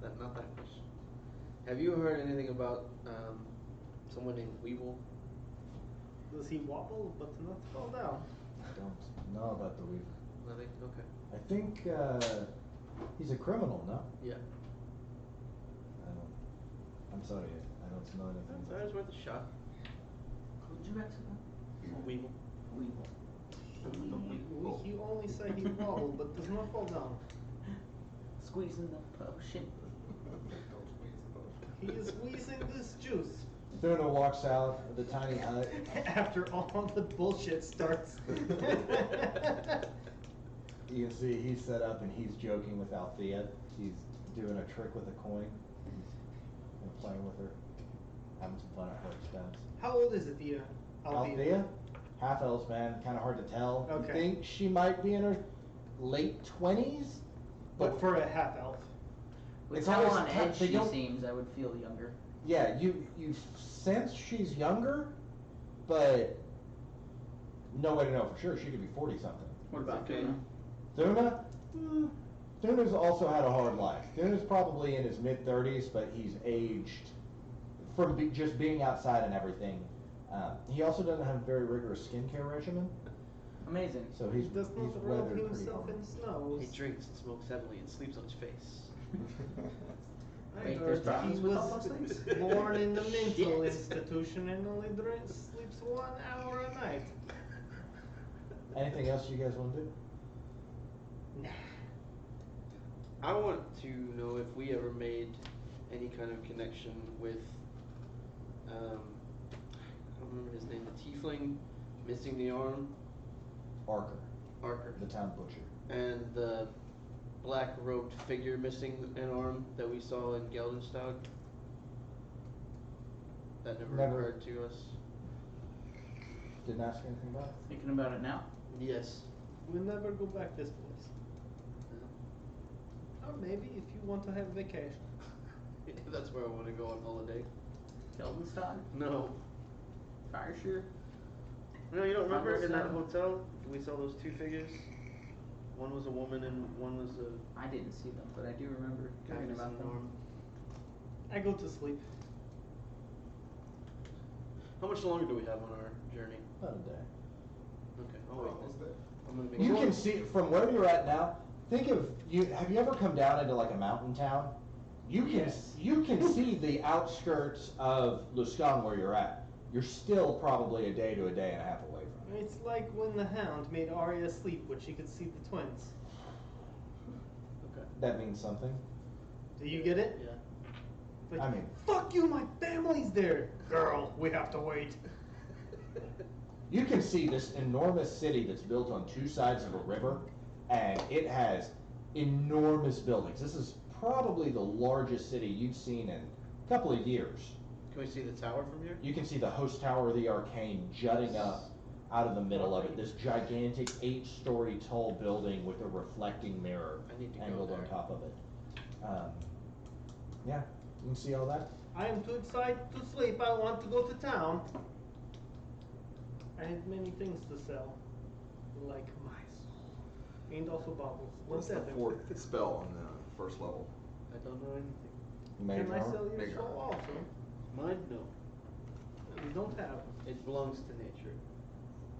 Not that question. Have you heard anything about someone named Weevil? Does he wobble but not fall down? I don't know about the Weaver. Nothing. Okay. I think he's a criminal, no? Yeah. I'm sorry, I don't know anything. That was worth a shot. Who'd you accident? Weevil. Weevil. He only said he wobble but does not fall down. Squeezing the potion. He is squeezing this juice. Thuna walks out of the tiny hut. After all the bullshit starts. You can see he's set up and he's joking with Althea. He's doing a trick with a coin and playing with her, having some fun at her expense. How old is Althea? Althea, half elves, man, kind of hard to tell. Okay. You think she might be in her late 20s, But for a half elf. With It's how always on tough, edge they she don't- seems, I would feel younger. yeah, you sense she's younger, but no way to know for sure. She could be 40 something. What about Okay. Tuna? Thuna? Thuna's also had a hard life. Thuna's probably in his mid-30s, but he's aged from just being outside and everything. He also doesn't have a very rigorous skincare regimen, Amazing. so he's Does not rub weathered pretty himself hard. in snows. He drinks and smokes heavily and sleeps on his face. I Wait, heard there's he problems with all was those things? born in the mental Shit. institution and only sleeps 1 hour a night. Anything else you guys want to do? Nah. I want to know if we ever made any kind of connection with, I don't remember his name, the tiefling missing the arm, Arker, Arker, the town butcher. and the black robed figure missing an arm that we saw in Geldenstad. That never Never. occurred to us. Didn't ask anything about it? Thinking about it now? Yes. We'll never go back this place. Or maybe if you want to have vacation. That's where I want to go on holiday. Geldenstad? No. Fireshear? No, you don't remember in that Fungusstad? hotel we saw those two figures? One was a woman and one was a I didn't see them, but I do remember guy hearing missing about an them. arm. I go to sleep. How much longer do we have on our journey? About a day. Okay, I'll We're wait almost then. there. I'm gonna make You sure. can see from where you're at now. Think of you. Have you ever come down into like a mountain town? You can Yes. you can see the outskirts of Luskan where you're at. You're still probably a day to a day and a half away from it. It's like when the Hound made Arya sleep when she could see the twins. Okay. That means something. Do you get it? Yeah. Like, I mean- fuck you, my family's there. Girl, we have to wait. You can see this enormous city that's built on two sides of a river, and it has enormous buildings. This is probably the largest city you've seen in a couple of years. Can we see the tower from here? You can see the host tower of the Arcane jutting up out of the middle of it. This gigantic 8-story tall building with a reflecting mirror I need to go angled on there. top of it. Yeah, you can see all that. I am too excited to sleep. I want to go to town. I have many things to sell, like my soul, and also baubles. What's the Whatever. fourth spell on the first level? I don't know anything. Mage Can I armor. sell your Mage soul armor. also? Mine? No. You don't have. It belongs to nature.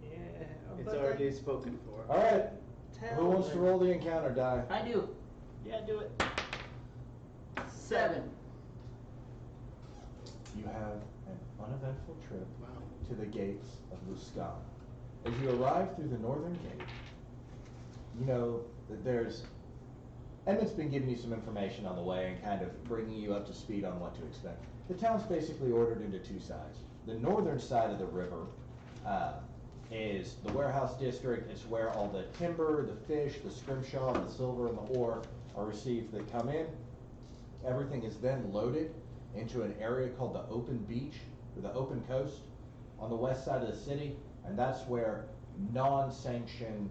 Yeah, It's but already spoken for. All right, Tell who wants to them. roll the encounter die? I do. Yeah, do it. 7. You have an uneventful trip Wow. to the gates of Luskan. As you arrive through the northern gate, you know that there's... Edmund's been giving you some information on the way and kind of bringing you up to speed on what to expect. The town's basically ordered into two sides. The northern side of the river is the warehouse district. It's where all the timber, the fish, the scrimshaw, the silver, and the ore are received that come in. Everything is then loaded into an area called the open beach, or the open coast, on the west side of the city, and that's where non-sanctioned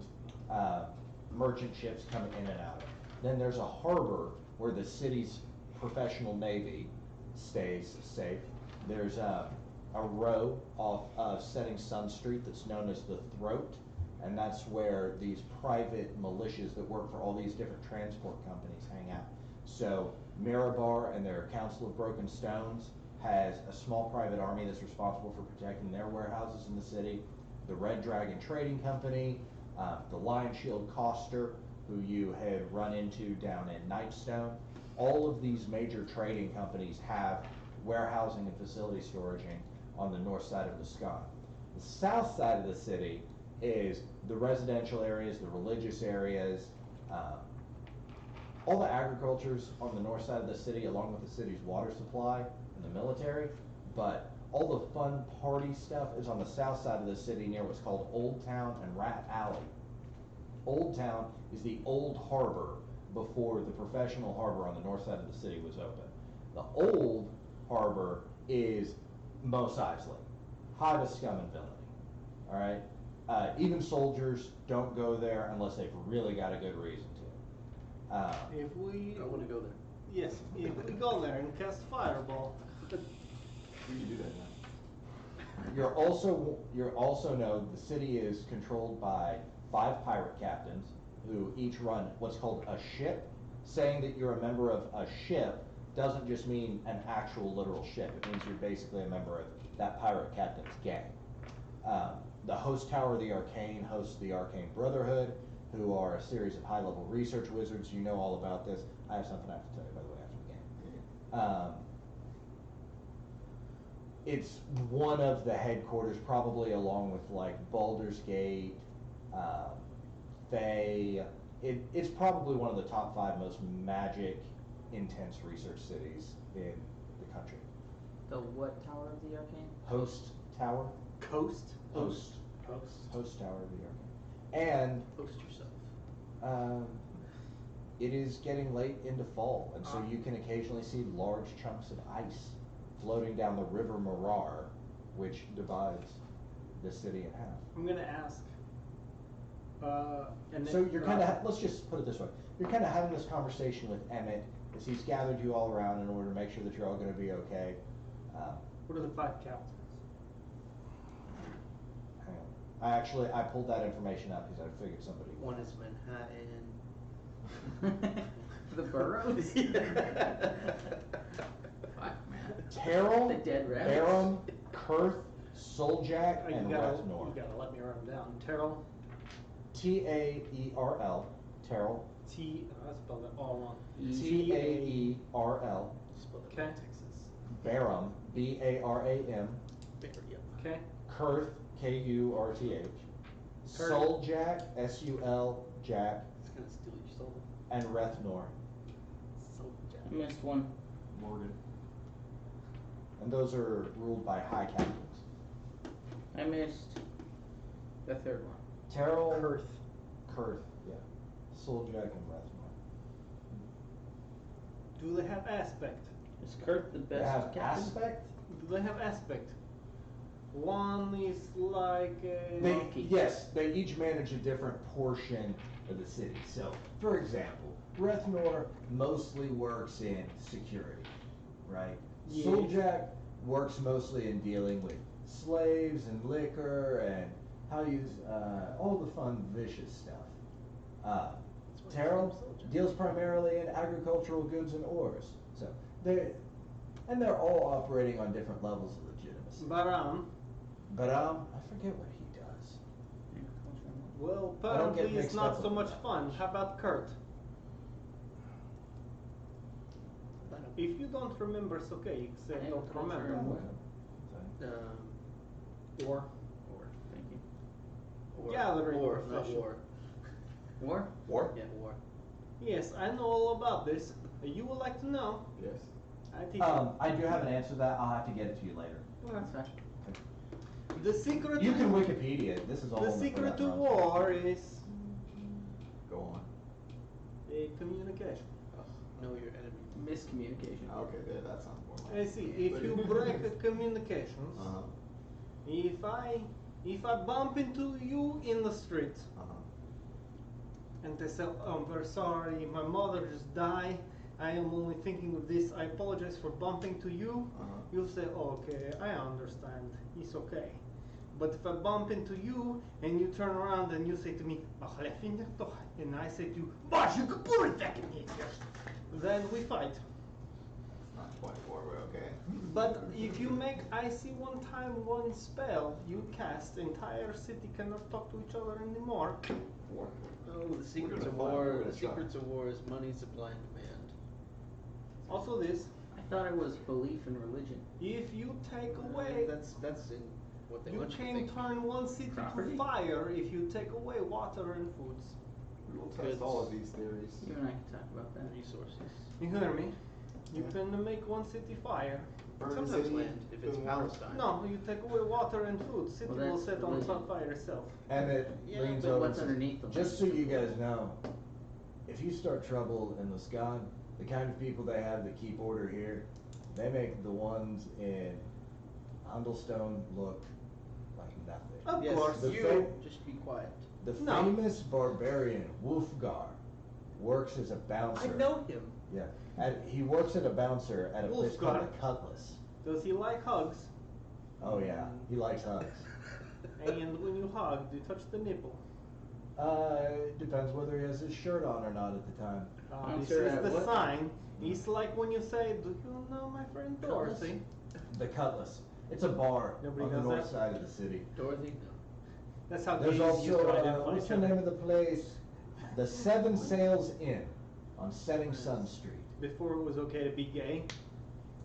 merchant ships come in and out of. Then there's a harbor where the city's professional navy stays safe. There's a row off of Setting Sun Street that's known as the Throat, And that's where these private militias that work for all these different transport companies hang out. So Mirabar and their Council of Broken Stones has a small private army that's responsible for protecting their warehouses in the city. The Red Dragon Trading Company, the Lion Shield Coster, who you had run into down in Nightstone. All of these major trading companies have warehousing and facility storaging on the north side of the Scone. The south side of the city is the residential areas, the religious areas, all the agriculture's on the north side of the city, along with the city's water supply and the military, but all the fun party stuff is on the south side of the city near what's called Old Town and Rat Alley. Old Town is the old harbor before the professional harbor on the north side of the city was open. The old harbor is Mos Eisley, hive of scum and villainy, all right? Even soldiers don't go there unless they've really got a good reason to. If we, I want to go there. yes, if we go there and cast fireball, We should do that now. You're also know the city is controlled by 5 pirate captains who each run what's called a ship. Saying that you're a member of a ship doesn't just mean an actual literal ship. It means you're basically a member of that pirate captain's gang. The host tower of the Arcane hosts the Arcane Brotherhood, who are a series of high-level research wizards. You know all about this. I have something I have to tell you, by the way, after the game. It's one of the headquarters, probably along with like Baldur's Gate, Fae. It's probably one of the top 5 most magic intense research cities in the country. The what tower of the Arcane? Host Tower. Coast? Host. Post. Host Tower of the Arcane. And Post yourself. it is getting late into fall, and so you can occasionally see large chunks of ice floating down the River Marar, which divides the city in half. I'm gonna ask. And So then- you're kind of, let's just put it this way, you're kind of having this conversation with Emmett as he's gathered you all around in order to make sure that you're all going to be okay. What are the 5 captains? Hang on. I pulled that information up because I figured somebody would. One is Manhattan. The boroughs? Yeah. Fuck, man. Terrell, The dead rabbits. Barum, Kurth, Souljack, You and gotta let me write them down. Terrell, Taerl, Terrell, I spelled it all wrong. Taerl, Split it Okay. like Texas. Barum, Baram, Bear, yep. Okay. Kurth, Kurth, Kurth. Souljack, Sul, Jack, It's gonna steal your soul. and Rethnor. So I missed one. Morgan. And those are ruled by high captains. I missed the third one. Terrell, Kurth. yeah. Souljack and Rethnor. Do they have aspect? Is Kurt the best They have captain? aspect? Do they have aspect? One is like a... Yes, they each manage a different portion of the city. So, for example, Rethnor mostly works in security, right? Yes. Souljack works mostly in dealing with slaves and liquor and how to use all the fun, vicious stuff. Terrell deals primarily in agricultural goods and ores. So they're all operating on different levels of legitimacy. Baram, But I forget what he does. well, I don't get apparently it's mixed not up so with much that. fun. How about Kurt? If you don't remember, it's okay. You can say I don't don't remember. remember. Or Or, thank you. War. Gathering War, not profession. war. War? War? Yeah, war. yes, I know all about this. You would like to know? Yes. I teach you. I do have an answer to that. I'll have to get it to you later. That's fine. The secret. You can Wikipedia. This is all. The in secret to front. war is Go on. communication. Know your enemy. Miscommunication. Okay, there, that sounds more I like see. If you break the communications, Uh-huh. if I bump into you in the street Uh-huh. and they say, "Oh, I'm very sorry, my mother just died. I am only thinking of this. I apologize for bumping to you." Uh-huh. You'll say, "Okay, I understand. It's okay." But if I bump into you and you turn around and you say to me, and I say to you, then we fight. Not 24, we're okay. But if you make IC one time, one spell, you cast, entire city cannot talk to each other anymore. Oh, the secrets gonna of find- war. we're gonna The try. secrets of war is money, supply, and demand. Also this, I thought it was belief in religion. if you take away, That's in what they you want you to can think. turn one city Property? to fire if you take away water and foods. We will Goods. test all of these theories. You and I can talk about that. Resources. You hear me? You Yeah. can make one city fire. Burn the Sometimes city, land, if it's boom, water. Palestine. No, you take away water and food, city Well, will that's set on religion. fire itself. And it Yeah, leans but over what's to- underneath them? just so you guys know, if you start trouble in Lascaux, the kind of people they have that keep order here, they make the ones in Hundlestone look like nothing. Of Yes, course. The you thing- just be quiet. The No. famous barbarian Wolfgar works as a bouncer. I know him. Yeah, he works at a bouncer at a place called Wolfgar. the Cutlass. Does he like hugs? Oh yeah, he likes hugs. And when you hug, do you touch the nipple? It depends whether he has his shirt on or not at the time. This Answer is at the what? sign. It's like when you say, "Do you know my friend Cutlass? Dorothy?" The Cutlass. It's a bar Nobody on the does north that? side of the city. Dorothy? That's how There's gays used also, to identify what's each the other. name of the place? The Seven Sails Inn on Setting Sun Street. Before it was okay to be gay,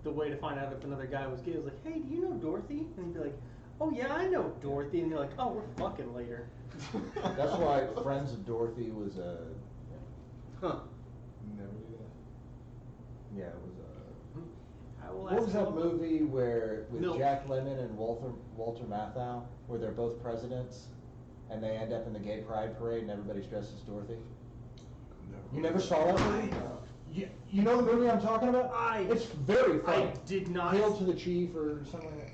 the way to find out if another guy was gay was like, "Hey, do you know Dorothy?" And he'd be like, "Oh yeah, I know Dorothy." And they're like, "Oh, we're fucking later." That's why Friends of Dorothy was a, Huh. Never do that. yeah, it was a. I will What ask was that him- movie where with Milk. Jack Lemmon and Walter Matthau, where they're both presidents, and they end up in the gay pride parade and everybody's dressed as Dorothy? You never saw that movie? You know the movie I'm talking about? It's very funny. I did not. Hail to the Chief or something like that.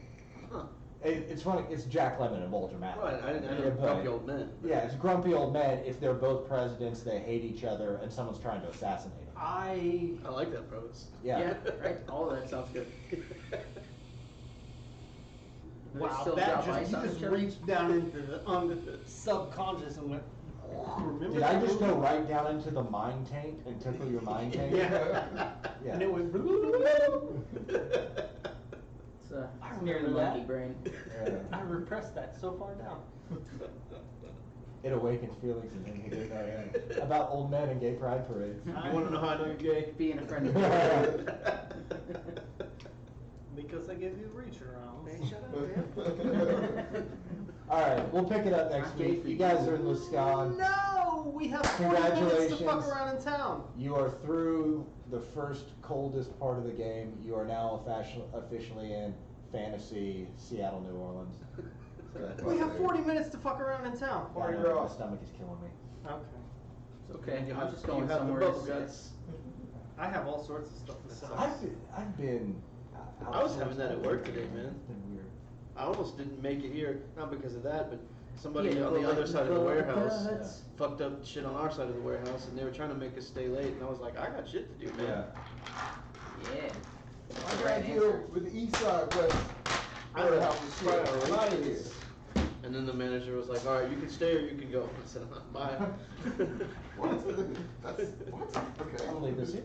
Huh. It's funny. It's Jack Lemmon and Walter Matthau. Right, I Yeah, know but- grumpy old men. Yeah, it's grumpy old men. If they're both presidents, they hate each other, and someone's trying to assassinate them. I I like that premise. Yeah. right. All of that sounds good. Do they wow, still that drop ice just on you just each other? reached down into the subconscious and went. Remember Did I that just movie? go right down into the mind taint and tickle your mind taint? Yeah. Yeah. And it went. It's I near the remember that. monkey brain. Yeah. I repressed that so far down. It awakens feelings in him. He didn't know anything about old men and gay pride parades. You wanna know how I know you're gay? Being a friend of Because I gave you reach around. Hey, shut up, man. All right, we'll pick it up next I'm gay week. for You you. guys are in Wisconsin. No, we have 40 minutes to fuck Congratulations. around in town. You are through the first coldest part of the game. You are now officially in fantasy Seattle, New Orleans. We have 40 minutes to fuck around in town. I know, my stomach is killing me. Okay. It's okay. You I'm have- just going you have the somewhere bubble to sit. guts. I have all sorts of stuff to sell. I've been. I was having that at work today, man. It's been weird. I almost didn't make it here, not because of that, but somebody Yeah, on the but other like side of the bubble warehouse guts. fucked up shit on our side of the warehouse, and they were trying to make us stay late, and I was like, I got shit to do, man. Yeah. I gotta deal with the east side, but I I have have to shit. I'm out of here. And then the manager was like, all right, you can stay or you can go. I said, bye. What? That's what? Okay. I'll leave this here.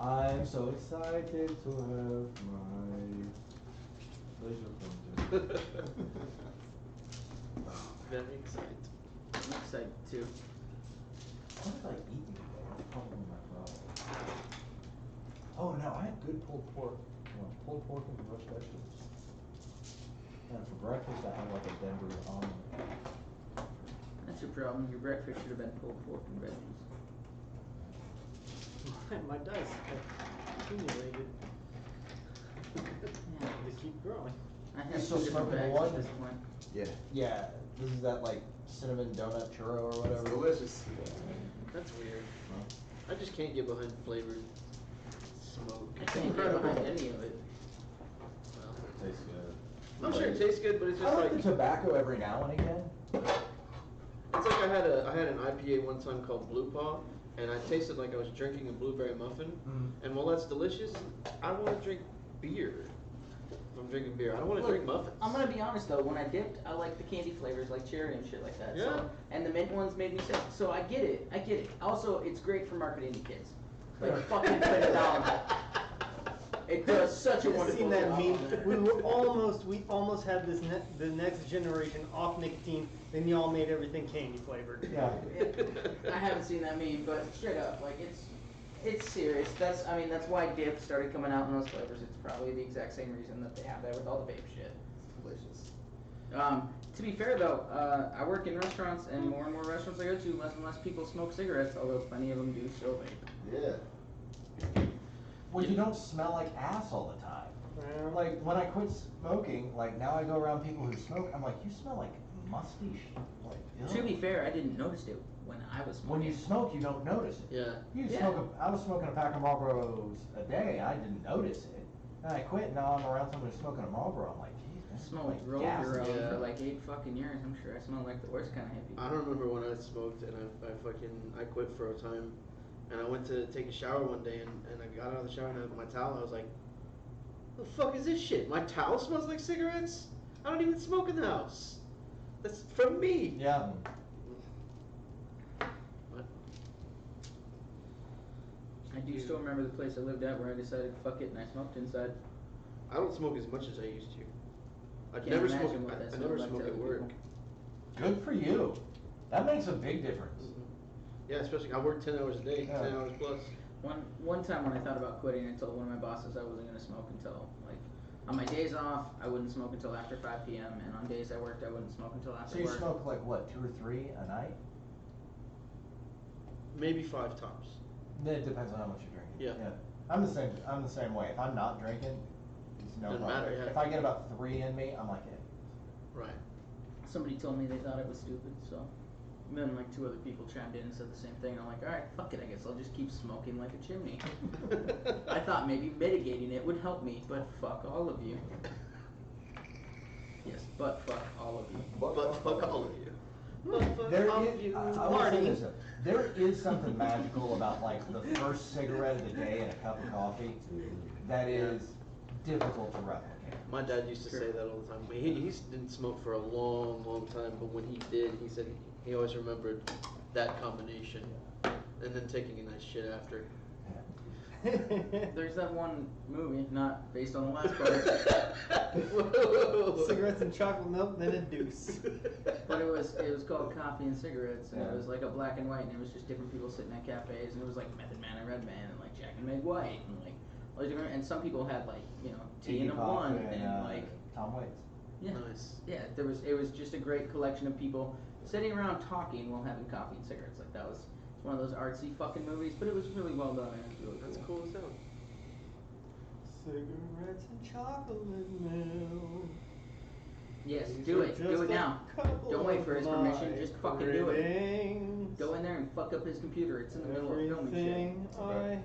I'm so excited to have my laser pointer. Very excited. I'm excited too. What have I eaten today? That's probably my problem. Oh no, I had good pulled pork. Well, pulled pork and roast vegetables. And for breakfast, I had like a Denver omelet. That's your problem. Your breakfast should have been pulled pork and veggies. My dice have accumulated. Yeah. They keep growing. I You have still two different smoking bags one? at this point. Yeah. Yeah, this is that like cinnamon donut churro or It's whatever. delicious. That's weird. I just can't get behind flavored smoke. I can't get behind any of it. Well, Tastes good. I'm sure it tastes good, but it's I just like like the tobacco every now and again. it's like I had an IPA one time called Blue Paw, and I tasted like I was drinking a blueberry muffin. Mm. And while that's delicious, I want to drink beer. I'm drinking beer. I don't want to Look, drink muffins. I'm gonna be honest though, when I dipped, I like the candy flavors like cherry and shit like that. Yeah. So, and the mint ones made me sick. So I get it. Also, it's great for marketing to kids. Like fucking phenomenal. It does such a I've wonderful seen that job. meme. We almost had this the next generation off nicotine, then y'all made everything candy flavored. Yeah. I haven't seen that meme, but straight up, like it's serious. That's why dip started coming out in those flavors. It's probably the exact same reason that they have that with all the vape shit. Delicious. To be fair though, I work in restaurants, and more restaurants I go to, less and less people smoke cigarettes, although plenty of them do still vape. Yeah. Well, you don't smell like ass all the time. Well, Like, when I quit smoking, like, now I go around people who smoke, I'm like, you smell like musty like, ew. To be fair, I didn't notice it when I was smoking. When you smoke, you don't notice it. Yeah. Yeah. I was smoking a pack of Marlboros a day, I didn't notice it. And I quit, now I'm around someone who's smoking a Marlboro, I'm like, geez, I man. smell like roll gas. your own Yeah. for like 8 fucking years. I'm sure I smell like the worst kind of hippie. I don't remember when I smoked and I quit for a time, and I went to take a shower one day and I got out of the shower and I had my towel and I was like, the fuck is this shit? My towel smells like cigarettes? I don't even smoke in the house. That's from me. Yeah. What? I do still remember the place I lived at where I decided fuck it and I smoked inside. I don't smoke as much as I used to. I Can't never imagine smoke. what that I smelled never like to smoke at other work. people. Good for you. That makes a big difference. Yeah, especially I work 10 hours a day, Yeah. 10 hours plus. One time when I thought about quitting, I told one of my bosses I wasn't gonna smoke until like on my days off I wouldn't smoke until after 5 p.m. and on days I worked I wouldn't smoke until So after you work. smoke like, what, 2 or 3 a night? Maybe 5 tops. It depends on how much you're drinking. Yeah. I'm the same way. If I'm not drinking, it's no Doesn't problem. matter, yeah. If I get about 3 in me, I'm like, hey. Right. Somebody told me they thought it was stupid, so then like 2 other people chimed in and said the same thing. And I'm like, all right, fuck it, I guess I'll just keep smoking like a chimney. I thought maybe mitigating it would help me, but fuck all of you. Yes, but fuck all of you. But fuck all of you. But fuck There all is, of you. I will say this, though. There is something magical about like the first cigarette of the day and a cup of coffee that is difficult to replicate. My dad used to say that all the time. He didn't smoke for a long, long time, but when he did, he said he always remembered that combination, and then taking a nice shit after. There's that one movie, not based on the last part, Cigarettes and chocolate milk, then a deuce. but it was called Coffee and Cigarettes, and Yeah. it was like a black and white, and it was just different people sitting at cafes, and it was like Method Man and Redman, and like Jack and Meg White, and like all these different, and some people had like tea in Iggy a Pop one, and like Tom Waits. yeah, Nice. yeah, it was just a great collection of people sitting around talking while having coffee and cigarettes. Like that was one of those artsy fucking movies, but it was really well done. And it was really That's cool. cool as hell. Cigarettes and chocolate milk. Yes, These do are it. Do just it a now. couple Don't wait for his of permission. my Just fucking do it. cravings. Go in there and fuck up his computer. It's in the middle of filming shit. Everything I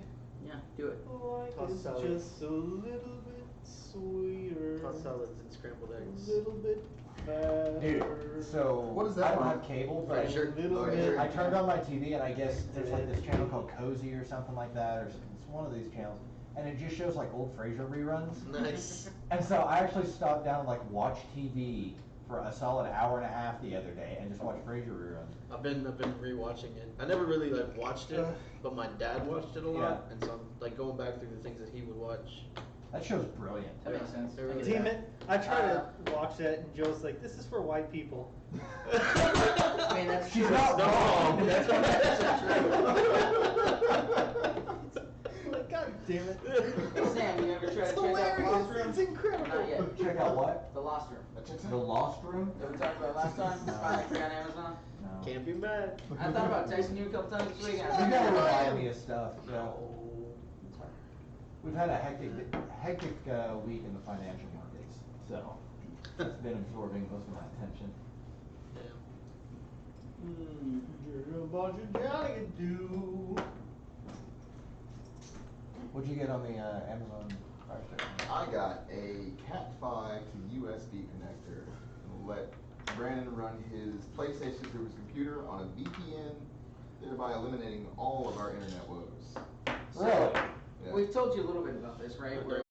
Yeah, do it. like Toss is salad. just a little bit sweeter. Hot salads and scrambled A eggs. little bit fatter. Dude, so What is that I don't one? have cable, but Frasier. A little Oh, bit. yeah. I turned on my TV and I guess there's like this channel called Cozy or something like that, or it's one of these channels, and it just shows like old Frasier reruns. Nice. And so I actually stopped down and like watched TV for a solid hour and a half the other day and just watched Frasier reruns. I've been rewatching it. I never really like watched it, but my dad watched it a lot, and so I'm like going back through the things that he would watch. That show's brilliant. That makes sense. It really Damn it! I try to watch that, and Joe's like, "This is for white people." I mean, that's She's true. not That's wrong. That's 100% Like, God damn it! true. Sam, you ever try to It's check out hilarious. Lost Room? It's incredible. Not yet. Check out what? The Lost Room. The Lost Room? That we talked about last time? It's finally free on Amazon. No. Can't be mad. I thought about texting you a couple times this week. You gotta remind me of stuff. No. We've had a hectic week in the financial markets, so it's been absorbing most of my attention. You're a bunch of Johnny do. What'd you get on the Amazon Fire Stick? I got a Cat5 to USB connector. Let Brandon run his PlayStation through his computer on a VPN, thereby eliminating all of our internet woes. Really? Yeah. We've told you a little bit about this, right? Where